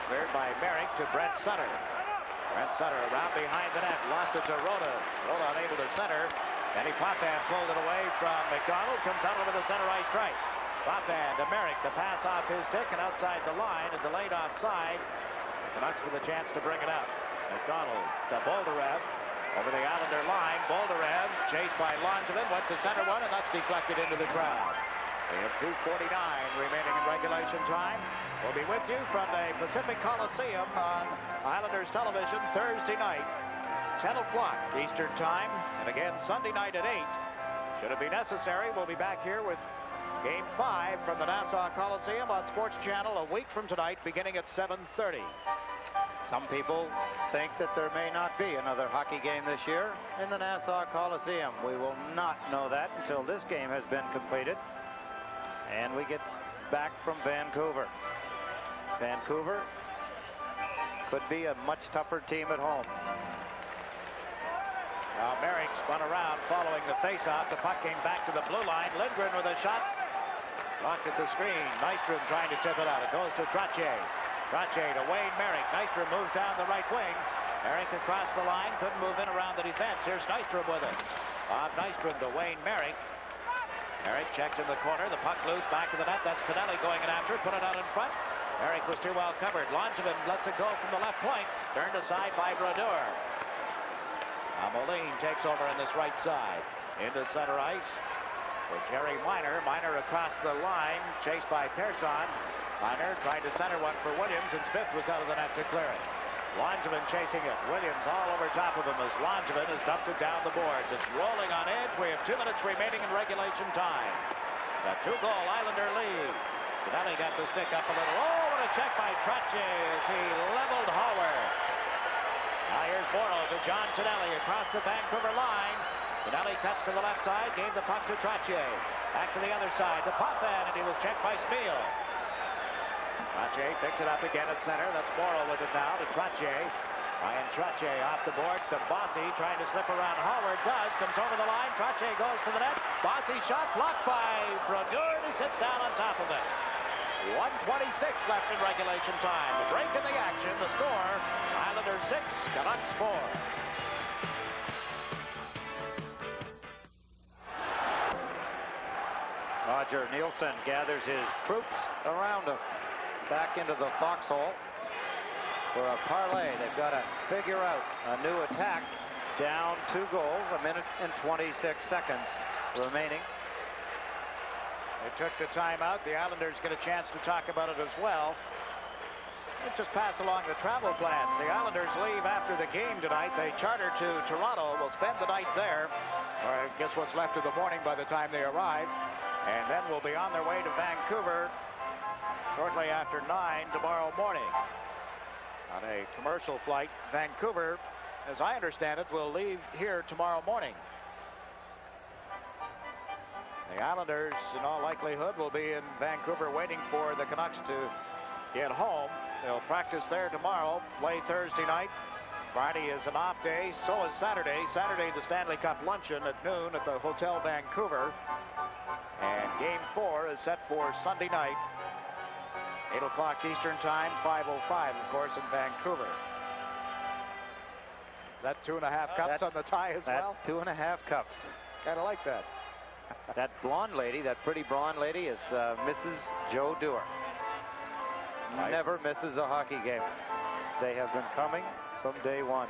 Cleared by Merrick to Brent Sutter. Brent Sutter around behind the net. Lost it to Rhoda. Rhoda unable to center. Danny Potvin pulled it away from McDonald. Comes out over the center ice strike. Potvin to Merrick. The pass off his stick and outside the line and delayed offside. Canucks with a chance to bring it up. McDonald to Bolderev. Over the Islander line. Bolderev chased by Langevin. Went to center one and that's deflected into the crowd. We have 2:49 remaining in regulation time. We'll be with you from the Pacific Coliseum on Islanders television Thursday night. 10 o'clock Eastern time, and again Sunday night at 8. Should it be necessary, we'll be back here with Game 5 from the Nassau Coliseum on SportsChannel a week from tonight, beginning at 7:30. Some people think that there may not be another hockey game this year in the Nassau Coliseum. We will not know that until this game has been completed and we get back from Vancouver. Vancouver could be a much tougher team at home. Now Merrick spun around following the faceoff. The puck came back to the blue line. Lindgren with a shot. Blocked at the screen. Nystrom trying to tip it out. It goes to Trottier. Trottier to Wayne Merrick. Nystrom moves down the right wing. Merrick across the line. Couldn't move in around the defense. Here's Nystrom with it. Bob Nystrom to Wayne Merrick. Merrick checked in the corner. The puck loose back to the net. That's Tonelli going in after it. Put it out in front. Merrick was too well covered. Langevin lets it go from the left point. Turned aside by Brodeur. Moline takes over on this right side. Into center ice for Jerry Miner. Miner across the line. Chased by Persson. Miner tried to center one for Williams, and Smith was out of the net to clear it. Langevin chasing it. Williams all over top of him as Langevin has dumped it down the boards. It's rolling on edge. We have 2 minutes remaining in regulation time. The 2-goal Islander lead. Tonelli got the stick up a little. Oh, what a check by Trottier as he leveled Howard. Now here's Borrow to John Tonelli across the Vancouver line. Tonelli cuts to the left side, gave the puck to Trottier. Back to the other side to Potvin, and he was checked by Spiel. Trottier picks it up again at center. That's Borrow with it now to Trottier. Ryan Trottier off the boards to Bossy, trying to slip around Howard. Comes over the line. Trottier goes to the net. Bossy shot blocked by Brodeur. He sits down on top of it. 1:26 left in regulation time. A break in the action. The score, Islanders 6, Canucks 4. Roger Nielsen gathers his troops around him. Back into the foxhole for a parlay. They've got to figure out a new attack. Down 2 goals, 1 minute and 26 seconds remaining. They took the timeout. The Islanders get a chance to talk about it as well. Let's just pass along the travel plans. The Islanders leave after the game tonight. They charter to Toronto. Will spend the night there, or I guess what's left of the morning by the time they arrive. And then will be on their way to Vancouver shortly after 9 tomorrow morning. On a commercial flight, Vancouver, as I understand it, will leave here tomorrow morning. The Islanders, in all likelihood, will be in Vancouver waiting for the Canucks to get home. They'll practice there tomorrow, play Thursday night. Friday is an off day, so is Saturday. Saturday, the Stanley Cup luncheon at noon at the Hotel Vancouver. And Game 4 is set for Sunday night, 8 o'clock Eastern Time, 5:05, of course, in Vancouver. That 2.5 cups on the tie as well? That's 2.5 cups. Kind of like that. That blonde lady, that pretty blonde lady, is Mrs. Joe Dewar. Never misses a hockey game. They have been coming from day one.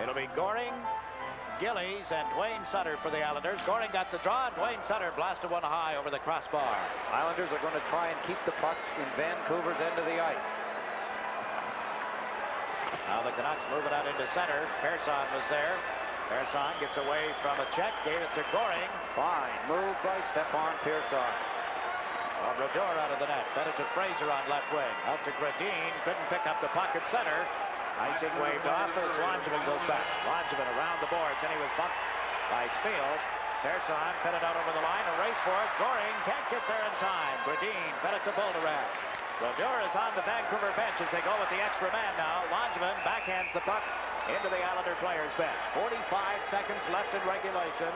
It'll be Goring, Gillies, and Dwayne Sutter for the Islanders. Goring got the draw, and Dwayne Sutter blasted one high over the crossbar. Islanders are going to try and keep the puck in Vancouver's end of the ice. Now the Canucks move it out into center. Persson was there. Persson gets away from a check, gave it to Goring. Fine move by Stefan Persson. Brodeur out of the net. Fed it to Fraser on left wing. Out to Gradine. Couldn't pick up the puck at center. Icing waved off as Langevin goes back. Langevin around the boards, and he was bumped by Spiel. Persson fed it out over the line. A race for it. Goring can't get there in time. Gradine fed it to Bolderev. Brodeur is on the Vancouver bench as they go with the extra man now. Langevin backhands the puck into the Islander players' bench. 45 seconds left in regulation.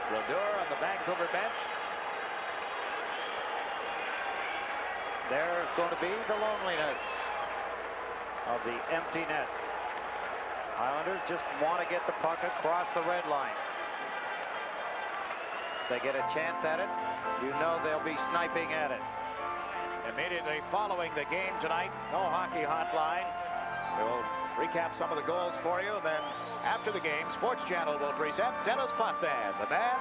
Brodeur on the Vancouver bench. There's going to be the loneliness of the empty net. Islanders just want to get the puck across the red line. They get a chance at it, you know they'll be sniping at it. Immediately following the game tonight, no hockey hotline. We'll recap some of the goals for you, and then after the game, SportsChannel will present Dennis Potvin, the man,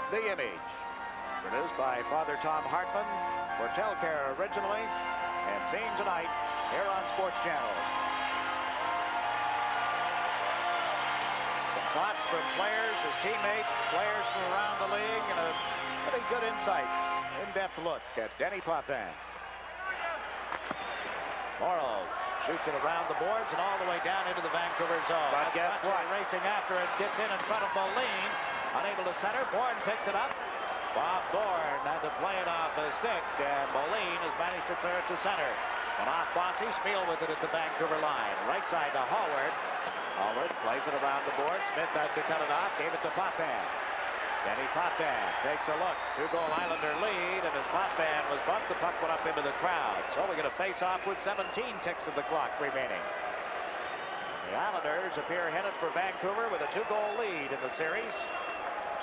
the image. Produced by Father Tom Hartman for Telcare originally, and seen tonight here on SportsChannel. The thoughts from players, his teammates, players from around the league, and a pretty good insight, in-depth look at Denny Potvin. Morrow shoots it around the boards and all the way down into the Vancouver zone. But guess what? Racing after it, gets in front of Moline, unable to center. Bourne picks it up. Bob Bourne had to play it off the stick, and Moline has managed to clear it to center. And off Bossy, Spiel with it at the Vancouver line. Right side to Hallward. Hallward plays it around the board. Smith had to cut it off, gave it to Potvin. Denny Potvin takes a look. 2-goal Islander lead, and as Potvin was bumped, the puck went up into the crowd. So we're going to face off with 17 ticks of the clock remaining. The Islanders appear headed for Vancouver with a 2-goal lead in the series.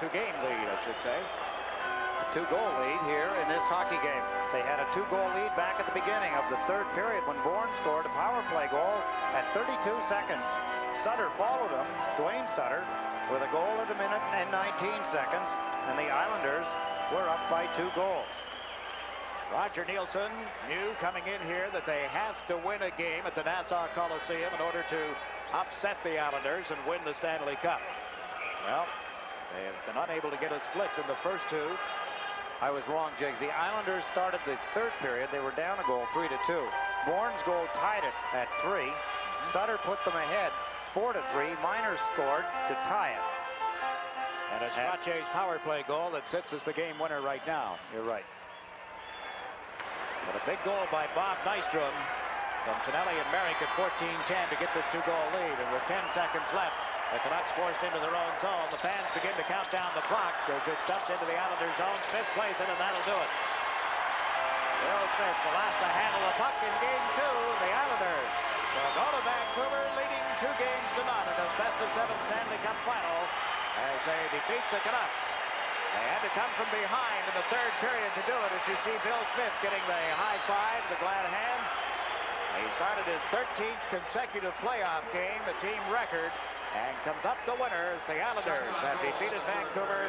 2-game lead, I should say. A 2-goal lead here in this hockey game. They had a 2-goal lead back at the beginning of the third period when Bourne scored a power play goal at 32 seconds. Sutter followed him, Dwayne Sutter, with a goal at a minute and 19 seconds, and the Islanders were up by 2 goals. Roger Nielsen knew coming in here that they have to win a game at the Nassau Coliseum in order to upset the Islanders and win the Stanley Cup. Well, they have been unable to get a split in the first 2. I was wrong, Jiggs. The Islanders started the third period. They were down a goal, 3-2. Bourne's goal tied it at 3. Sutter put them ahead, 4-3. Miners scored to tie it. And it's Rache's power play goal that sits as the game winner right now. You're right. But a big goal by Bob Nystrom from Tonelli and Merrick at 14-10 to get this 2-goal lead. And with 10 seconds left, the Canucks forced into their own zone. The fans begin to count down the clock as it's dumped into the Islanders' zone. Smith plays it, and that'll do it. Bill Smith, the last to handle the puck in Game 2. The Islanders will go to Vancouver leading 2 games to none in this best-of-7 Stanley Cup final as they defeat the Canucks. They had to come from behind in the third period to do it, as you see Bill Smith getting the high five, the glad hand. He started his 13th consecutive playoff game, the team record, and comes up the winner as the Islanders have defeated Vancouver.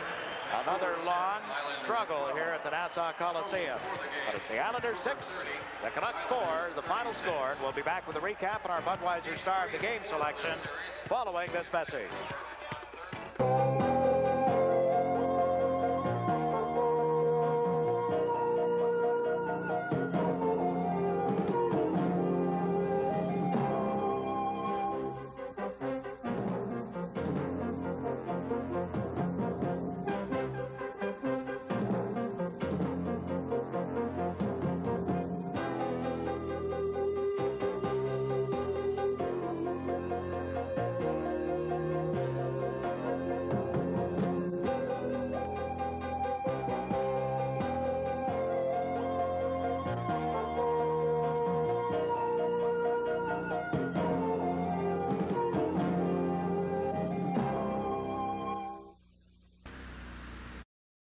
Another long struggle here at the Nassau Coliseum. But it's the Islanders 6, the Canucks 4, the final score. And we'll be back with a recap on our Budweiser Star of the Game selection following this message.